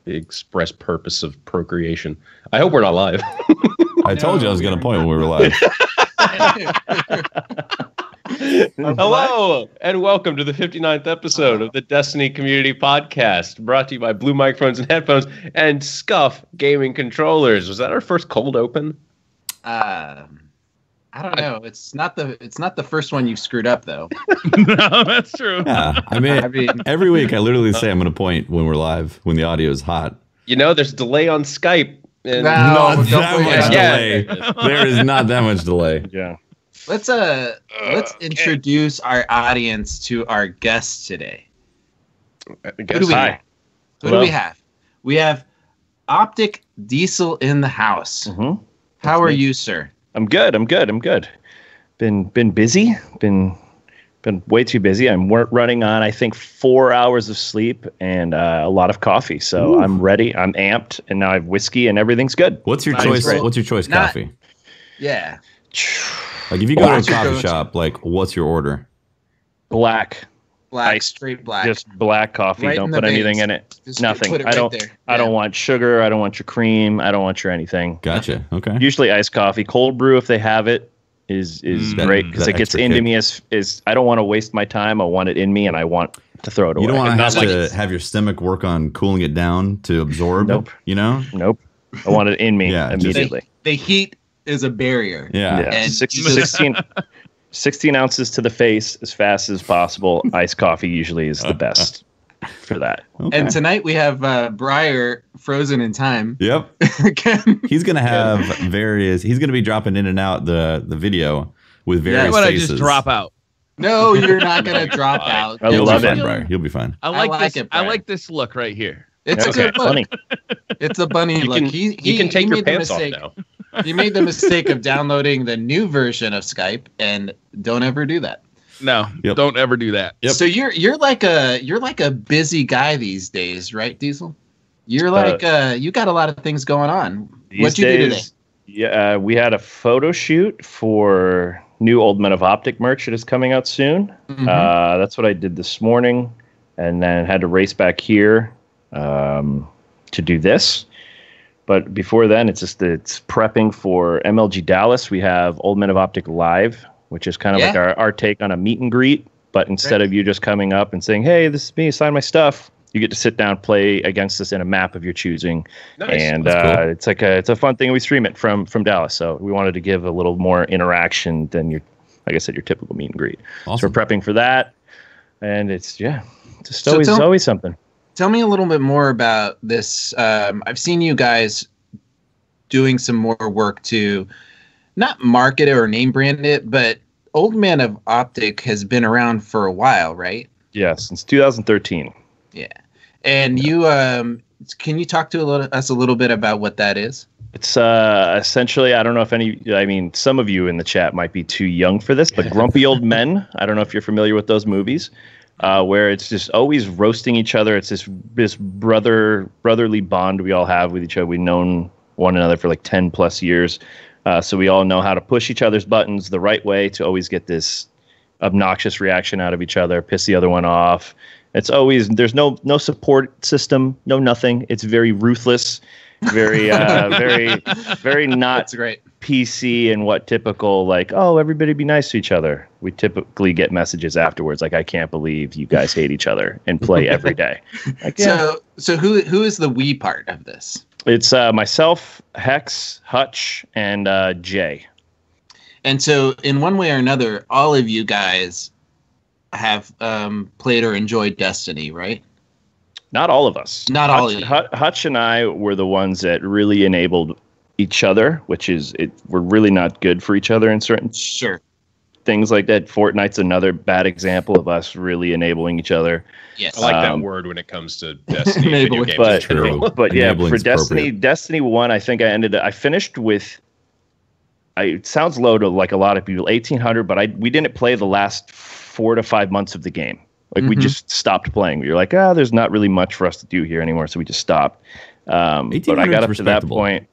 the express purpose of procreation. I hope we're not live. I told you I was going to point when we were live. Hello, and welcome to the 59th episode of the Destiny Community Podcast, brought to you by Blue Microphones and Headphones and Scuff Gaming Controllers. Was that our first cold open? I don't know. It's not the first one you've screwed up, though. No, that's true. Yeah, I mean, every week I literally say I'm going to point when we're live, when the audio is hot. You know, there's delay on Skype. And not that much delay. There is not that much delay. Yeah. Let's introduce our audience to our guests today. Who do we have? Who do we have? We have Optic Di3sel in the house. Mm-hmm. How are you, sir? I'm good. Been busy. Been way too busy. I'm running on, I think, 4 hours of sleep and a lot of coffee. So Ooh. I'm ready. I'm amped, and now I have whiskey, and everything's good. What's your choice? Great. What's your choice coffee? Yeah. Like if you go to a coffee shop, like what's your order? Black, Straight black. just black coffee. Right Don't in put the anything veins. in it. Just Nothing. put it I don't. right there. I don't want sugar. I don't want your cream. I don't want your anything. Gotcha. Okay. Usually iced coffee, cold brew if they have it is great because that it gets extra into kick. me as I don't want to waste my time. I want it in me and I want to throw it away. You don't want And to not have like to have your stomach work on cooling it down to absorb. Nope. You know. Nope. I want it in me Yeah, just- immediately. The heat is a barrier. Yeah. Yeah. And 16 ounces to the face as fast as possible. Iced coffee usually is the best for that. Okay. And tonight we have Briar frozen in time. Yep. Again. He's gonna have various. He's gonna be dropping in and out the video with How various about I faces. just drop out? No, you're not gonna drop out. I He'll love be it. fine, Briar. He'll be fine. I like, like this. it, I Brian. like this look right here. It's a good look. Funny. It's a bunny You look. can, you can take your pants off now. He made the mistake of downloading the new version of Skype, and don't ever do that. No, Yep. don't ever do that. Yep. So you're like a busy guy these days, right, Di3sel? You're like you got a lot of things going on. What'd you do today? Yeah, we had a photo shoot for new old Men of OpTic merch that is coming out soon. Mhm. That's what I did this morning, and then had to race back here to do this. But before then, it's prepping for MLG Dallas. We have Old Men of OpTic Live, which is kind of like our take on a meet and greet. But instead of you just coming up and saying, "Hey, this is me, sign my stuff," you get to sit down, play against us in a map of your choosing. Nice. And That's cool. it's a fun thing. We stream it from Dallas, so we wanted to give a little more interaction than your typical meet and greet. Awesome. So we're prepping for that, and it's just So always something. Tell me a little bit more about this. I've seen you guys doing some more work to not market it or name brand it, but Old Man of OpTic has been around for a while, right? Yeah, since 2013. Yeah. And you can you talk to us a little bit about what that is? It's essentially, I don't know if some of you in the chat might be too young for this, but Grumpy Old Men. I don't know if you're familiar with those movies, where it's just always roasting each other. It's this brotherly bond we all have with each other. We've known one another for like 10 plus years. So we all know how to push each other's buttons the right way to always get this obnoxious reaction out of each other, piss the other one off. It's always, there's no support system, no nothing. It's very ruthless, very very not That's great. PC and what typical, like, oh, everybody be nice to each other. We typically get messages afterwards like, I can't believe you guys hate each other and play every day. Like, yeah. So who is the we part of this? It's myself, Hex, Hutch, and Jay. And so in one way or another, all of you guys have played or enjoyed Destiny, right? Not all of us. Not all of you. Hutch and I were the ones that really enabled each other, which is we're really not good for each other in certain Sure. things like that. Fortnite's another bad example of us really enabling each other. Yes. I like that word when it comes to Destiny and video games in But, general. but yeah, for Enabling's appropriate. Destiny 1, I think I finished with, it sounds low to like a lot of people, 1,800, but we didn't play the last 4 to 5 months of the game. Like we just stopped playing. We were like, there's not really much for us to do here anymore, so we just stopped. But I got up to that point.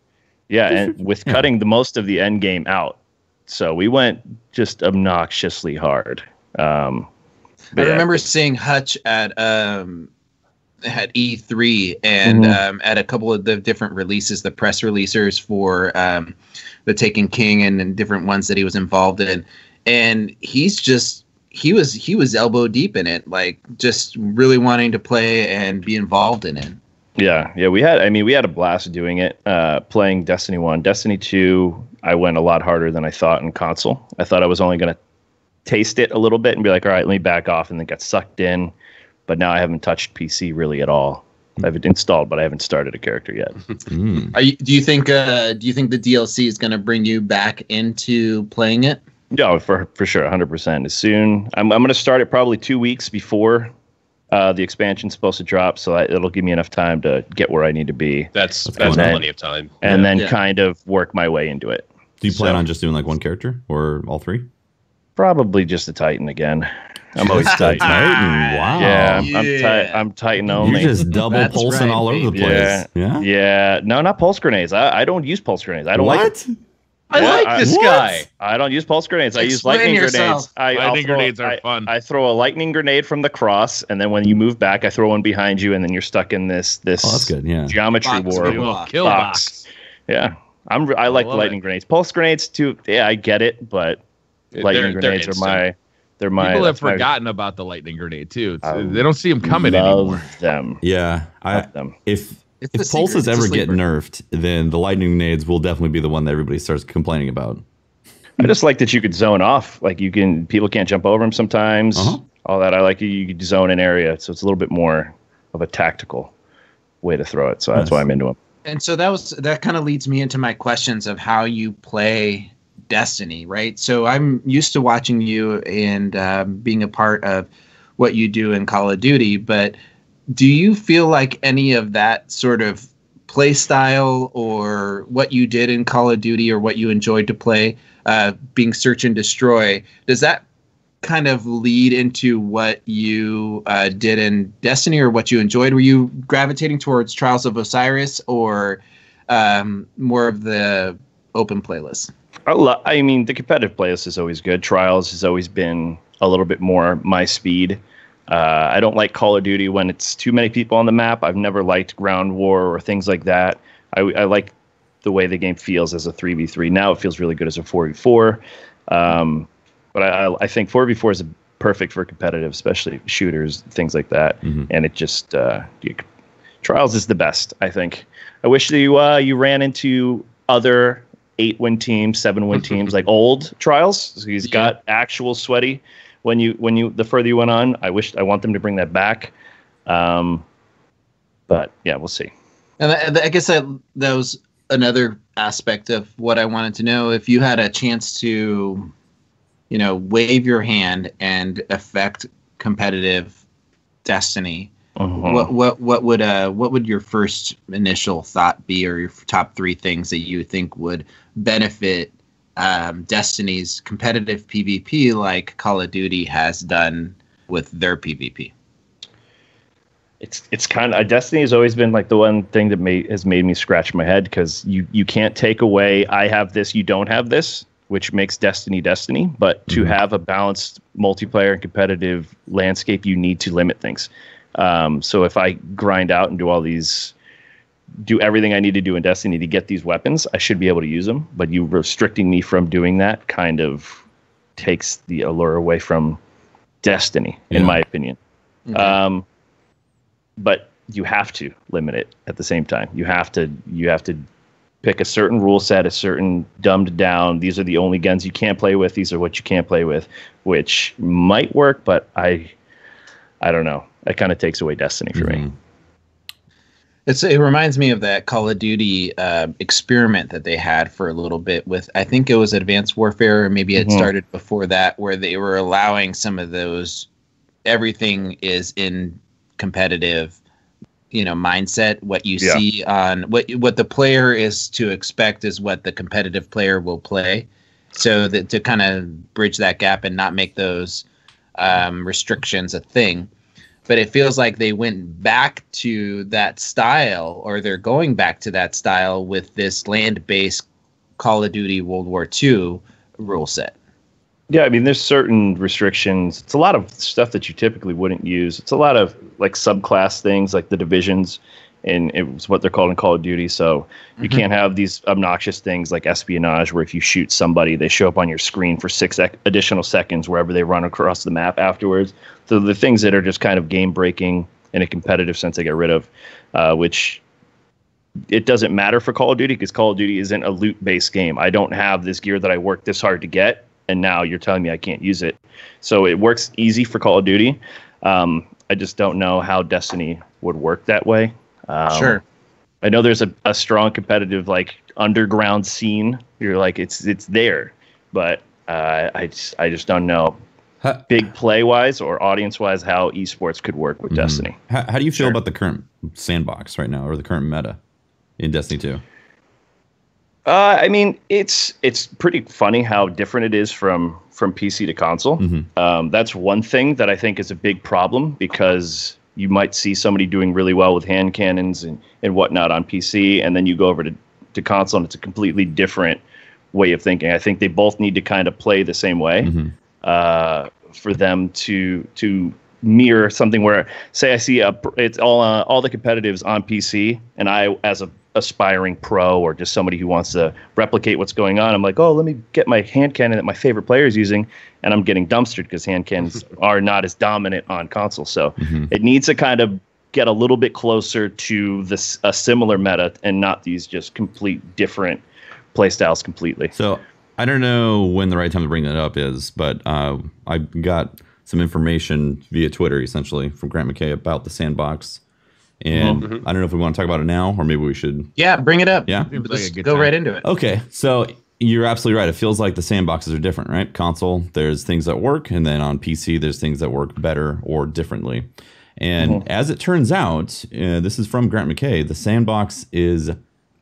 Yeah, and with cutting the most of the end game out. So we went just obnoxiously hard. I remember seeing Hutch at at E3 and at a couple of the different releases, the press releases for the Taken King and different ones that he was involved in, and he was elbow deep in it, like just really wanting to play and be involved in it. Yeah, we had a blast doing it, playing Destiny 1. Destiny 2, I went a lot harder than I thought in console. I thought I was only going to taste it a little bit and be like, all right, let me back off, and then got sucked in. But now I haven't touched PC really at all. I've installed, but I haven't started a character yet. Do you think the DLC is going to bring you back into playing it? No, for sure, 100%. As soon, I'm going to start it probably 2 weeks before the expansion's supposed to drop, so it'll give me enough time to get where I need to be. That's plenty of time. And then kind of work my way into it. Do you plan on just doing like one character or all three? Probably just the Titan again. I'm always Titan. Wow. Yeah, I'm Titan only. You're just double pulsing all over the place. Yeah. No, not pulse grenades. I don't use pulse grenades. I don't like. I like this guy. I don't use pulse grenades. I use Explain lightning yourself. grenades. Lightning grenades are fun. I throw a lightning grenade from the cross, and then when you move back, I throw one behind you, and then you're stuck in this that's good. Yeah. geometry war Kill box. Yeah, I like the lightning grenades. Pulse grenades too. Yeah, I get it, but lightning grenades are my. They're my. People have forgotten about the lightning grenade too. They don't see them coming anymore. Them. Yeah, if pulses ever get nerfed, then the lightning grenades will definitely be the one that everybody starts complaining about. I just like that you could zone off. Like people can't jump over them sometimes. All that. I like you could zone an area, so it's a little bit more of a tactical way to throw it. So that's why I'm into them. And so that kind of leads me into my questions of how you play Destiny, right? So I'm used to watching you and being a part of what you do in Call of Duty, but do you feel like any of that sort of play style or what you did in Call of Duty or what you enjoyed to play, being search and destroy, does that kind of lead into what you did in Destiny or what you enjoyed? Were you gravitating towards Trials of Osiris or more of the open playlist? I mean, the competitive playlist is always good. Trials has always been a little bit more my speed. I don't like Call of Duty when it's too many people on the map. I've never liked ground war or things like that. I like the way the game feels as a 3v3. Now it feels really good as a 4v4. But I think 4v4 is perfect for competitive, especially shooters, things like that. And it just Trials is the best, I think. I wish that you ran into other 8-win teams, 7-win teams, like old Trials. So he's got actual sweaty. When you the further you went on, I want them to bring that back. But yeah, we'll see. And I guess that was another aspect of what I wanted to know. If you had a chance to, wave your hand and affect competitive Destiny, what would your first initial thought be, or your top 3 things that you think would benefit Destiny's competitive PvP like Call of Duty has done with their PvP? It's kind of Destiny has always been like the one thing that has made me scratch my head, because you can't take away I have this, you don't have this, which makes Destiny. But to have a balanced multiplayer and competitive landscape, you need to limit things. So if I grind out and do everything I need to do in Destiny to get these weapons, I should be able to use them. But you restricting me from doing that kind of takes the allure away from Destiny, in my opinion. But you have to limit it at the same time. You have to pick a certain rule set, a certain dumbed down. These are the only guns you can't play with. These are what you can't play with, which might work, but I don't know. It kind of takes away Destiny for me. It reminds me of that Call of Duty experiment that they had for a little bit with, I think it was Advanced Warfare, or maybe it started before that, where they were allowing some of those, everything is in competitive, mindset. What you see on what the player is to expect is what the competitive player will play. So that to kind of bridge that gap and not make those restrictions a thing. But it feels like they went back to that style, or they're going back to that style with this land-based Call of Duty World War II rule set. Yeah, I mean, there's certain restrictions. It's a lot of stuff that you typically wouldn't use. It's a lot of like subclass things, like the divisions, and it's what they're called in Call of Duty. So you can't have these obnoxious things like espionage, where if you shoot somebody, they show up on your screen for 6 additional seconds wherever they run across the map afterwards. So the things that are just kind of game breaking in a competitive sense, they get rid of, which it doesn't matter for Call of Duty because Call of Duty isn't a loot based game. I don't have this gear that I worked this hard to get, and now you're telling me I can't use it. So it works easy for Call of Duty. I just don't know how Destiny would work that way. Sure. I know there's a strong competitive like underground scene. You're like it's there, but I just don't know. Big play wise or audience wise, how esports could work with Destiny. How do you feel about the current sandbox right now, or the current meta in Destiny 2? I mean, it's pretty funny how different it is from PC to console. That's one thing that I think is a big problem, because you might see somebody doing really well with hand cannons and whatnot on PC, and then you go over to console and it's a completely different way of thinking. I think they both need to kind of play the same way for them to mirror something where, say, I see it's all the competitives on PC, and I, as a aspiring pro or just somebody who wants to replicate what's going on, I'm like, oh, let me get my hand cannon that my favorite player is using, and I'm getting dumpstered because hand cannons are not as dominant on console. So it needs to kind of get a little bit closer to a similar meta and not these just complete different play styles completely. So I don't know when the right time to bring that up is, but I got some information via Twitter, essentially, from Grant McKay about the sandbox. And I don't know if we want to talk about it now, or maybe we should. Yeah, bring it up. Yeah, go right into it. Okay, so you're absolutely right. It feels like the sandboxes are different, right? Console, there's things that work, and then on PC, there's things that work better or differently. And as it turns out, this is from Grant McKay, the sandbox is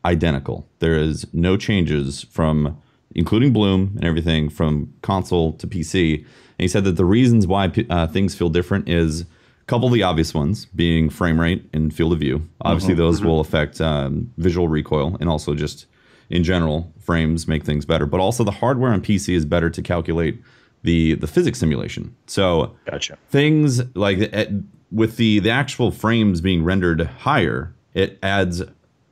identical. There is no changes from, including Bloom and everything, from console to PC. And he said that the reasons why things feel different is a couple of the obvious ones, being frame rate and field of view. Obviously, those will affect visual recoil, and also just in general, frames make things better. But also the hardware on PC is better to calculate the physics simulation. So things like with the actual frames being rendered higher, it adds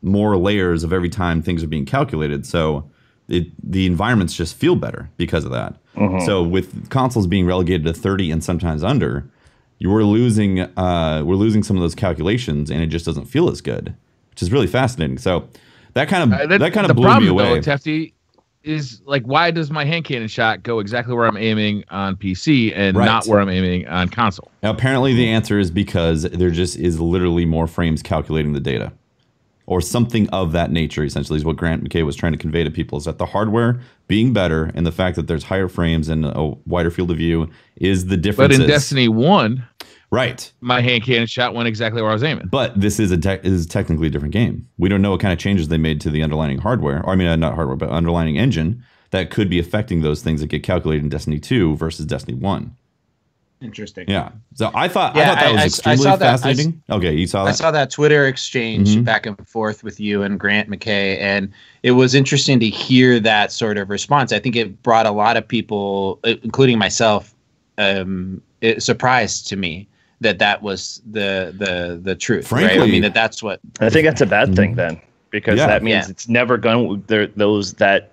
more layers of every time things are being calculated. So the environments just feel better because of that. So with consoles being relegated to 30 and sometimes under, we're losing some of those calculations, and it just doesn't feel as good, which is really fascinating. So that kind of blew me away. Though, Tefty, is like, why does my hand cannon shot go exactly where I'm aiming on PC and not where I'm aiming on console? Now, apparently the answer is because there just is literally more frames calculating the data, or something of that nature. Essentially, is what Grant McKay was trying to convey to people, is that the hardware being better and the fact that there's higher frames and a wider field of view is the difference. But in Destiny 1, right, my hand cannon shot went exactly where I was aiming. But this is technically a different game. We don't know what kind of changes they made to the underlying hardware, or I mean, not hardware, but underlying engine that could be affecting those things that get calculated in Destiny 2 versus Destiny 1. Interesting. Yeah. So I thought that was extremely fascinating. Okay, you saw that? I saw that Twitter exchange back and forth with you and Grant McKay, and it was interesting to hear that sort of response. I think it brought a lot of people, including myself, surprised to me that was the truth. Frankly, right? I mean, that's what I think that's a bad thing then, because that means it's never going. That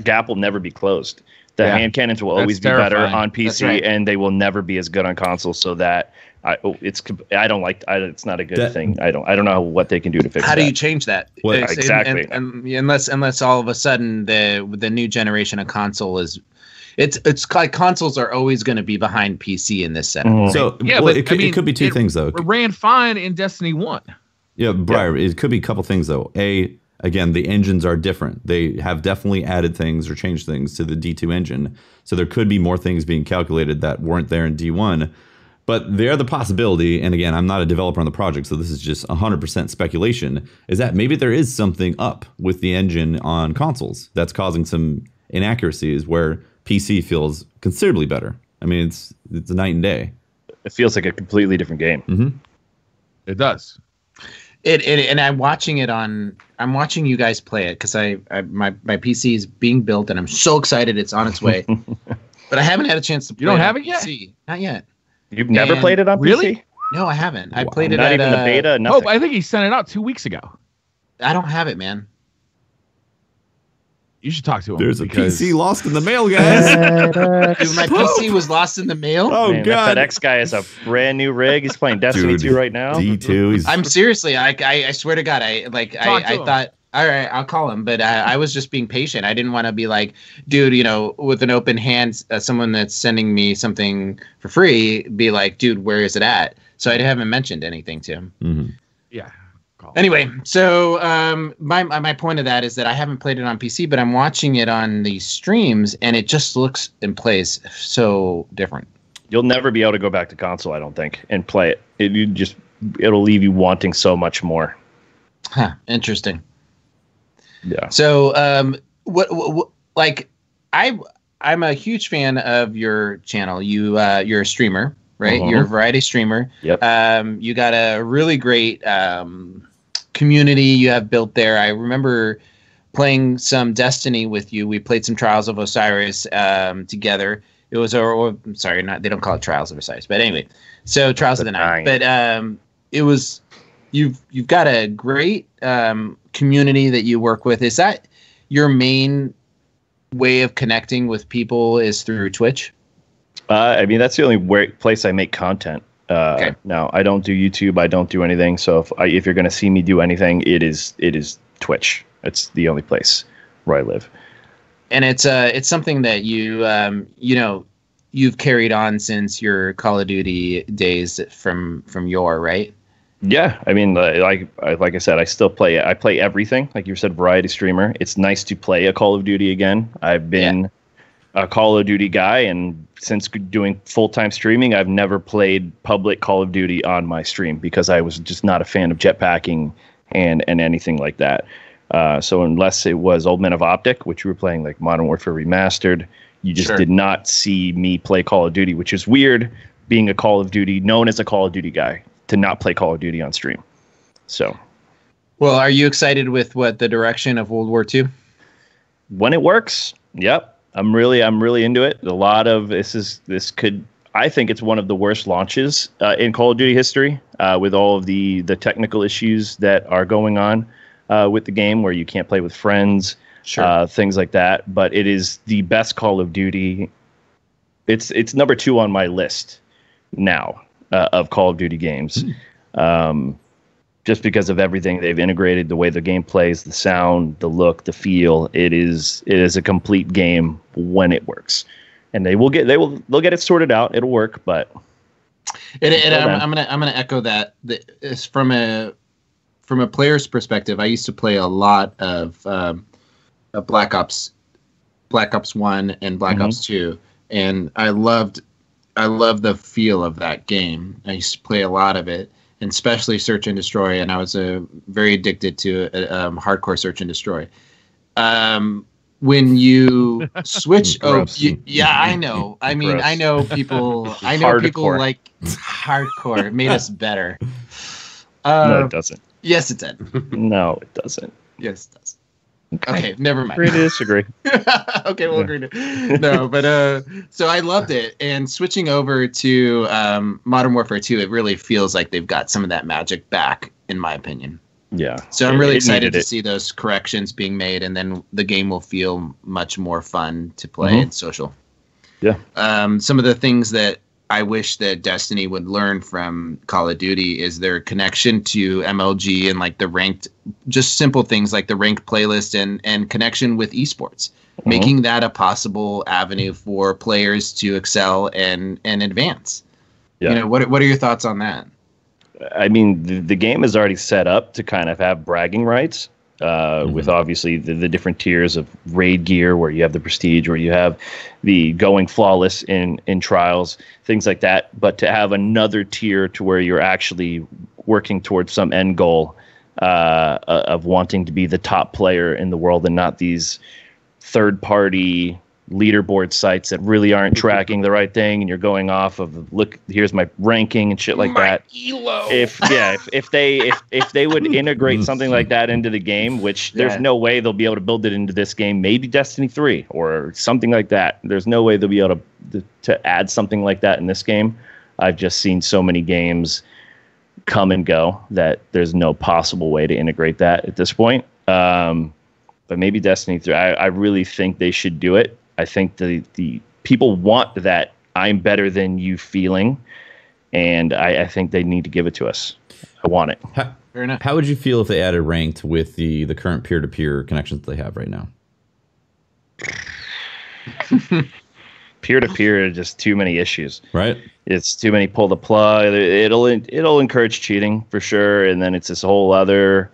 gap will never be closed. The hand cannons will always be better on PC, and they will never be as good on console. So that it's not a good thing. I don't know what they can do to fix. How do you change that? Exactly. And unless all of a sudden the new generation of console is. It's like consoles are always going to be behind PC in this setup. So but it could be two things though. It ran fine in Destiny 1. Yeah, Briar, it could be a couple things though. Again, the engines are different. They have definitely added things or changed things to the D2 engine. So there could be more things being calculated that weren't there in D1. But the other possibility, and again, I'm not a developer on the project, so this is just 100% speculation, is that maybe there is something up with the engine on consoles that's causing some inaccuracies where PC feels considerably better. I mean, it's a night and day. It feels like a completely different game. It does. And I'm watching you guys play it because my PC is being built and I'm so excited it's on its way. But I haven't had a chance to play You don't it have on it yet? PC. Not yet. You've never played it on really? PC? No, I haven't. I Wow. played it Not at even the beta, nothing. Oh, I think he sent it out 2 weeks ago. I don't have it, man. You should talk to him. There's a because- PC lost in the mail, guys. Dude, my PC was lost in the mail. Oh Man, god. that FedEx guy has a brand new rig. He's playing Destiny 2 right now. D2. He's I'm seriously. I swear to God. I Talk to him. thought. All right, I'll call him, but I was just being patient. I didn't want to be like, dude, with an open hand, someone that's sending me something for free, be like, dude, where is it at? So I haven't mentioned anything to him. Mhm. Yeah. Call him. Anyway, so my point of that is that I haven't played it on PC, but I'm watching it on the streams, and it just looks and plays so different. You'll never be able to go back to console, I don't think, and play it. It'll leave you wanting so much more. Huh, interesting. Yeah. So, what like I'm a huge fan of your channel. You're a streamer, right? Uh-huh. You're a variety streamer. Yep. You got a really great community you have built there. I remember playing some Destiny with you. We played some Trials of Osiris together. It was sorry, they don't call it Trials of Osiris, but anyway. So Trials of the Night. But it was you've got a great community that you work with. Is that your main way of connecting with people is through Twitch? I mean, that's the only place I make content. Okay. Now, I don't do YouTube. I don't do anything. So if you're going to see me do anything, it is Twitch. It's the only place where I live. And it's something that you've carried on since your Call of Duty days from yore, right? Yeah, I mean, like I said, I still play. I play everything. Like you said, variety streamer. It's nice to play a Call of Duty again. I've been a Call of Duty guy, and since doing full-time streaming, I've never played public Call of Duty on my stream because I was just not a fan of jetpacking and anything like that. So unless it was old Men of OpTic, which we were playing like Modern Warfare Remastered, you just did not see me play Call of Duty, which is weird, being a Call of Duty, known as a Call of Duty guy, to not play Call of Duty on stream. So, well, are you excited with the direction of World War II? When it works, yep. I'm really into it. A lot of I think it's one of the worst launches in Call of Duty history, with all of the technical issues that are going on with the game, where you can't play with friends, things like that. But it is the best Call of Duty. It's number 2 on my list now of Call of Duty games, just because of everything they've integrated, the way the game plays, the sound, the look, the feel. It is a complete game when it works, and they'll get it sorted out. It'll work, but I'm gonna echo that. It's from a player's perspective. I used to play a lot of Black Ops 1 and Black Ops 2, and I loved the feel of that game. I used to play a lot of it, and especially Search and Destroy, and I was very addicted to hardcore Search and Destroy. When you switch, I know. I mean, Gross. I know people like hardcore. It made us better. no, it doesn't. Yes, it did. No, it doesn't. Yes, it does. Okay, never mind. Agree to disagree. Okay, we'll agree to. No, but so I loved it, and switching over to Modern Warfare 2, it really feels like they've got some of that magic back, in my opinion. Yeah. So I'm really excited to see those corrections being made, and then the game will feel much more fun to play and social. Yeah. Some of the things that I wish that Destiny would learn from Call of Duty is their connection to MLG and like the ranked, just simple things like the ranked playlist and connection with eSports, making that a possible avenue for players to excel and advance. Yeah. What are your thoughts on that? I mean, the game is already set up to kind of have bragging rights, with obviously the different tiers of raid gear, where you have the prestige, where you have the going flawless in trials, things like that. But to have another tier to where you're actually working towards some end goal of wanting to be the top player in the world, and not these third party leaderboard sites that really aren't tracking the right thing, and you're going off of, look, here's my ranking and shit like that. Elo. If they would integrate something like that into the game, which there's no way they'll be able to build it into this game, maybe Destiny 3 or something like that. There's no way they'll be able to add something like that in this game. I've just seen so many games come and go that there's no possible way to integrate that at this point. But maybe Destiny 3. I really think they should do it. I think the people want that I'm better than you feeling, and I think they need to give it to us. I want it. Fair enough. How would you feel if they added ranked with the current peer-to-peer connections they have right now? Peer-to-peer are just too many issues. Right. It's too many pull the plug. It'll encourage cheating for sure, and then it's this whole other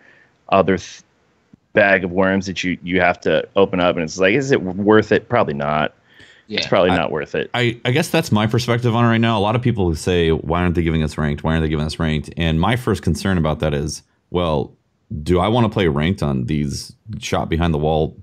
bag of worms that you have to open up, and it's like, is it worth it? Probably not. Yeah. It's probably not worth it. I guess that's my perspective on it right now. A lot of people say, why aren't they giving us ranked? Why aren't they giving us ranked? And my first concern about that is, well, do I want to play ranked on these shot behind the wall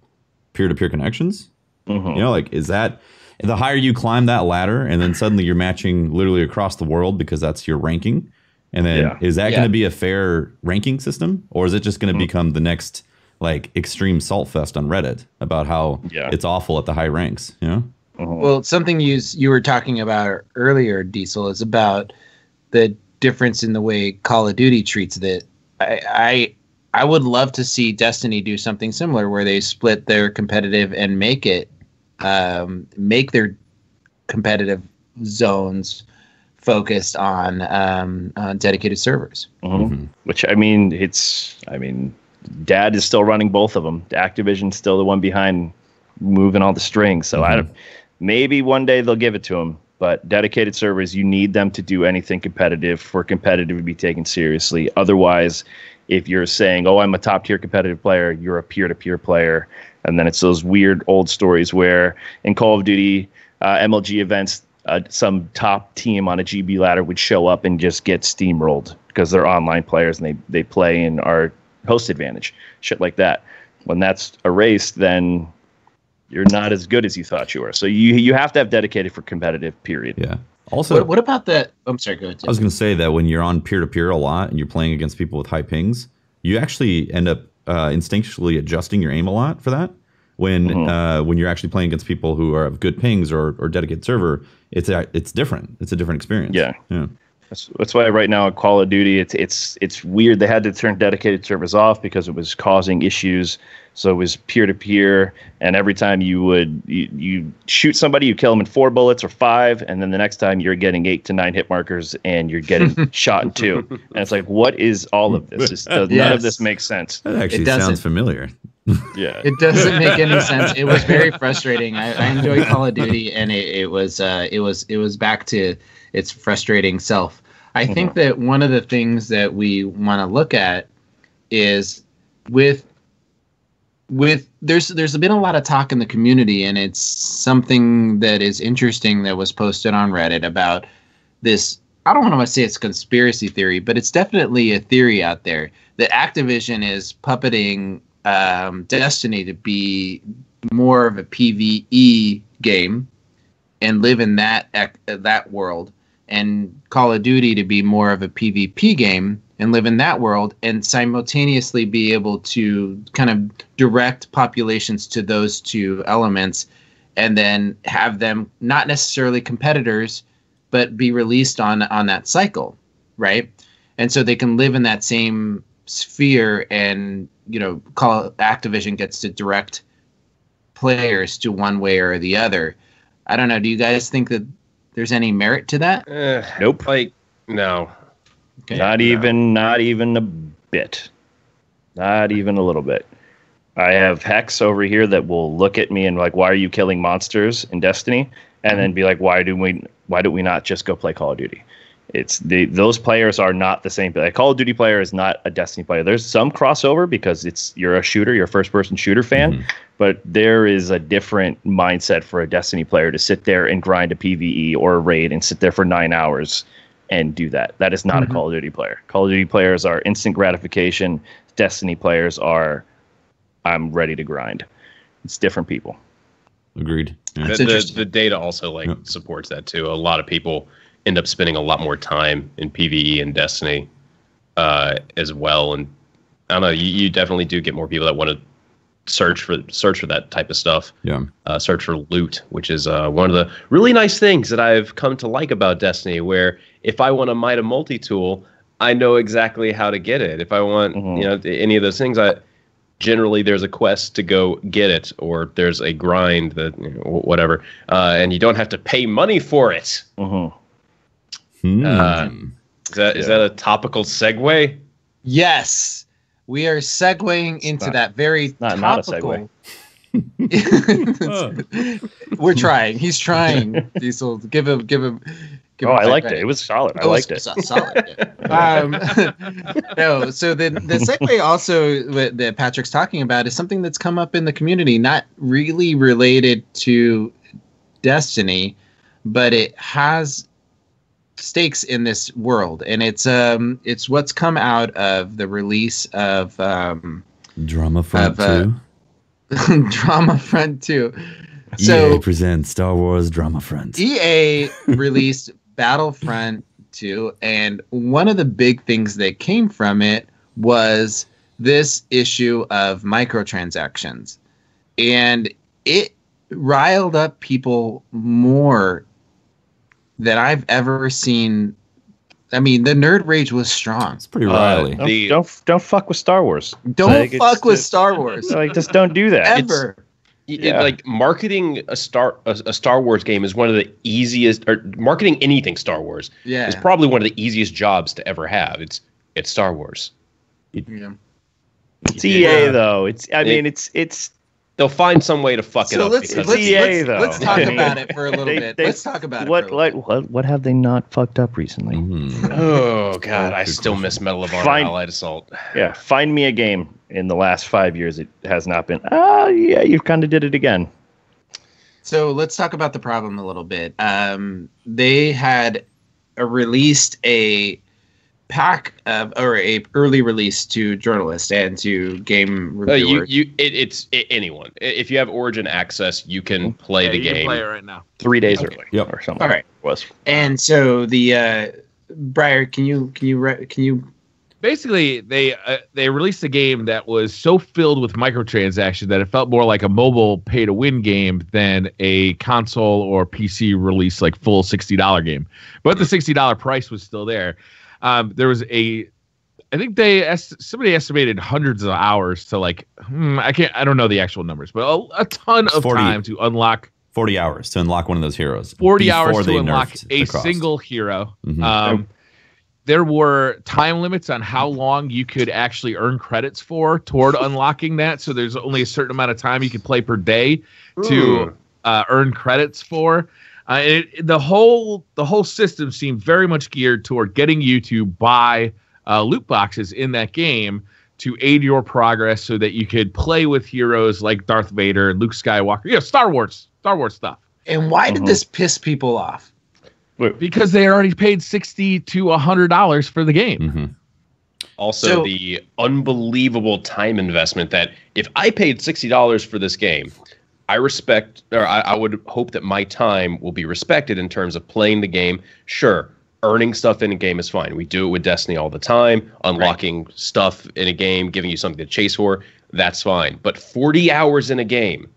peer-to-peer connections? Mm-hmm. You know, like, is that the higher you climb that ladder and then suddenly you're matching literally across the world because that's your ranking? And then is that going to be a fair ranking system? Or is it just going to become the next like extreme salt fest on Reddit about how it's awful at the high ranks, you know? Well, something you were talking about earlier, Diesel, is about the difference in the way Call of Duty treats it. I would love to see Destiny do something similar where they split their competitive and make their competitive zones focused on dedicated servers. Mm-hmm. Which Dad is still running both of them. Activision's still the one behind moving all the strings. So maybe one day they'll give it to him. But dedicated servers, you need them to do anything competitive for competitive to be taken seriously. Otherwise, if you're saying, oh, I'm a top tier competitive player, you're a peer-to-peer player. And then it's those weird old stories where in Call of Duty MLG events, some top team on a GB ladder would show up and just get steamrolled because they're online players and they play in our host advantage, shit like that. When that's erased, then you're not as good as you thought you were. So you have to have dedicated for competitive, period. Yeah. Also, what about that? I'm sorry, go ahead. I was going to say that when you're on peer-to-peer a lot and you're playing against people with high pings, you actually end up instinctually adjusting your aim a lot for that. When you're actually playing against people who have good pings or dedicated server, it's different. It's a different experience. Yeah. That's why right now at Call of Duty, it's weird. They had to turn dedicated servers off because it was causing issues. So it was peer to peer, and every time you shoot somebody, you kill them in 4 bullets or 5, and then the next time you're getting 8 to 9 hit markers, and you're getting shot in 2. And it's like, what is all of this? None of this makes sense. That actually sounds familiar. Yeah, it doesn't make any sense. It was very frustrating. I enjoy Call of Duty, and it was back to its frustrating self. I think that one of the things that we want to look at is with there's been a lot of talk in the community, and it's something that is interesting that was posted on Reddit about this. I don't want to say it's conspiracy theory, but it's definitely a theory out there that Activision is puppeting Destiny to be more of a PvE game and live in that world, and Call of Duty to be more of a PvP game and live in that world, and simultaneously be able to kind of direct populations to those two elements, and then have them not necessarily competitors, but be released on that cycle, right? And so they can live in that same sphere, and Activision gets to direct players to one way or the other. I don't know. Do you guys think that there's any merit to that? Nope. No. Okay. Not even a bit. Not even a little bit. I have Hex over here that will look at me and like, why are you killing monsters in Destiny? And then be like, why do we not just go play Call of Duty? It's those players are not the same. A Call of Duty player is not a Destiny player. There's some crossover because you're a shooter, you're a first-person shooter fan, but there is a different mindset for a Destiny player to sit there and grind a PvE or a raid and sit there for 9 hours and do that. That is not a Call of Duty player. Call of Duty players are instant gratification. Destiny players are, I'm ready to grind. It's different people. Agreed. The data also supports that too. A lot of people end up spending a lot more time in PvE and Destiny as well. And I don't know, you definitely do get more people that want to search for that type of stuff. Yeah. Search for loot, which is one of the really nice things that I've come to like about Destiny, where if I want to mine a multi-tool, I know exactly how to get it. If I want, any of those things, generally there's a quest to go get it, or there's a grind that whatever, and you don't have to pay money for it. Is that a topical segue? Yes. We are segueing into that very topical. Not a segue. We're trying. He's trying. Diesel, give him. I liked it. It was solid. I liked it. Solid. No. So the segue also that Patrick's talking about is something that's come up in the community, not really related to Destiny, but it has stakes in this world, and it's what's come out of the release of Drama-Front 2. Drama-Front 2. So EA presents Star Wars Drama-Front. EA released Battlefront 2, and one of the big things that came from it was this issue of microtransactions, and it riled up people more than I've ever seen. I mean, the nerd rage was strong. It's pretty riley. Don't fuck with Star Wars. Don't fuck with Star Wars. Just don't do that. Ever. Marketing a Star Wars game is one of the easiest, or marketing anything Star Wars is probably one of the easiest jobs to ever have. It's Star Wars. It's EA though. It's they'll find some way to fuck it up. Let's talk about it for a little bit. Let's talk about it. What have they not fucked up recently? Oh God, I still miss Medal of Honor Allied Assault. Yeah, find me a game in the last 5 years it has not been. You've kind of did it again. So let's talk about the problem a little bit. They had released a pack of, or a early release to journalists and to game reviewers. It's anyone. If you have Origin access, you can play the game. You can play it right now. 3 days early, or something. All right. And so the Briar, can you? Basically, they released a game that was so filled with microtransactions that it felt more like a mobile pay-to-win game than a console or PC release, like full $60 game. But the $60 price was still there. There was I think somebody estimated hundreds of hours to I don't know the actual numbers, but a ton of time to unlock. 40 hours to unlock one of those heroes. 40 hours to unlock a single hero. There were time limits on how long you could actually earn credits toward unlocking that. So there's only a certain amount of time you could play per day to earn credits for. The whole system seemed very much geared toward getting you to buy loot boxes in that game to aid your progress, so that you could play with heroes like Darth Vader and Luke Skywalker. Star Wars stuff. And why did this piss people off? Because they already paid $60 to $100 for the game. Also, the unbelievable time investment that if I paid $60 for this game, I respect, or I would hope that my time will be respected in terms of playing the game. Sure, earning stuff in a game is fine. We do it with Destiny all the time. Unlocking stuff in a game, giving you something to chase for, that's fine. But 40 hours in a game,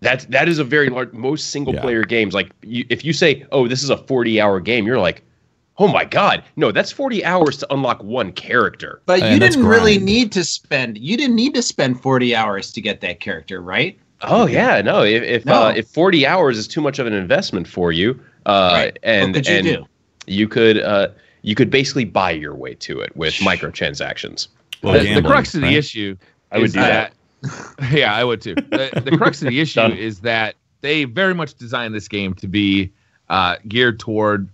that is a very large. Most single player games, like if you say, "Oh, this is a 40-hour game," you're like, "Oh my God, no, that's 40 hours to unlock one character." But you didn't really need to spend. You didn't need to spend 40 hours to get that character, right? Oh yeah, no. If 40 hours is too much of an investment for you, and what could you do? You could basically buy your way to it with microtransactions. Well, the crux of the issue, I would do that. Yeah, I would too. The crux of the issue is that they very much designed this game to be geared toward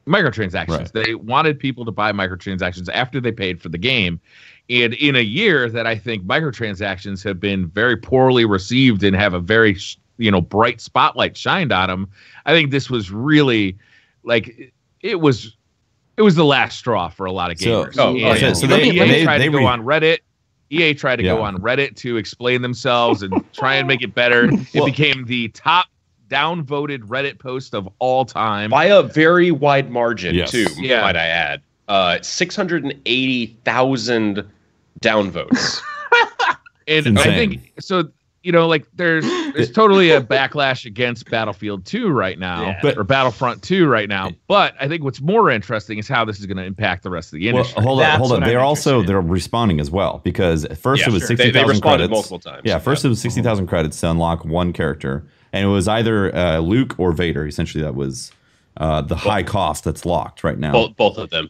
microtransactions. They wanted people to buy microtransactions after they paid for the game. And in a year that I think microtransactions have been very poorly received and have a very bright spotlight shined on them, I think this was really it was the last straw for a lot of gamers. So they tried to go on Reddit EA tried to go on Reddit to explain themselves and try and make it better. It became the top downvoted Reddit post of all time. By a very wide margin, too, might I add. 680,000 downvotes. And I think, so, you know, like there's totally a backlash against Battlefield 2 right now, or Battlefront 2 right now. But I think what's more interesting is how this is going to impact the rest of the industry. Hold on. They're responding as well, because at first it was 60,000 credits. They responded multiple times. Yeah, first it was 60,000 credits to unlock one character, and it was either Luke or Vader. Essentially, that was the high cost that's locked right now. Both of them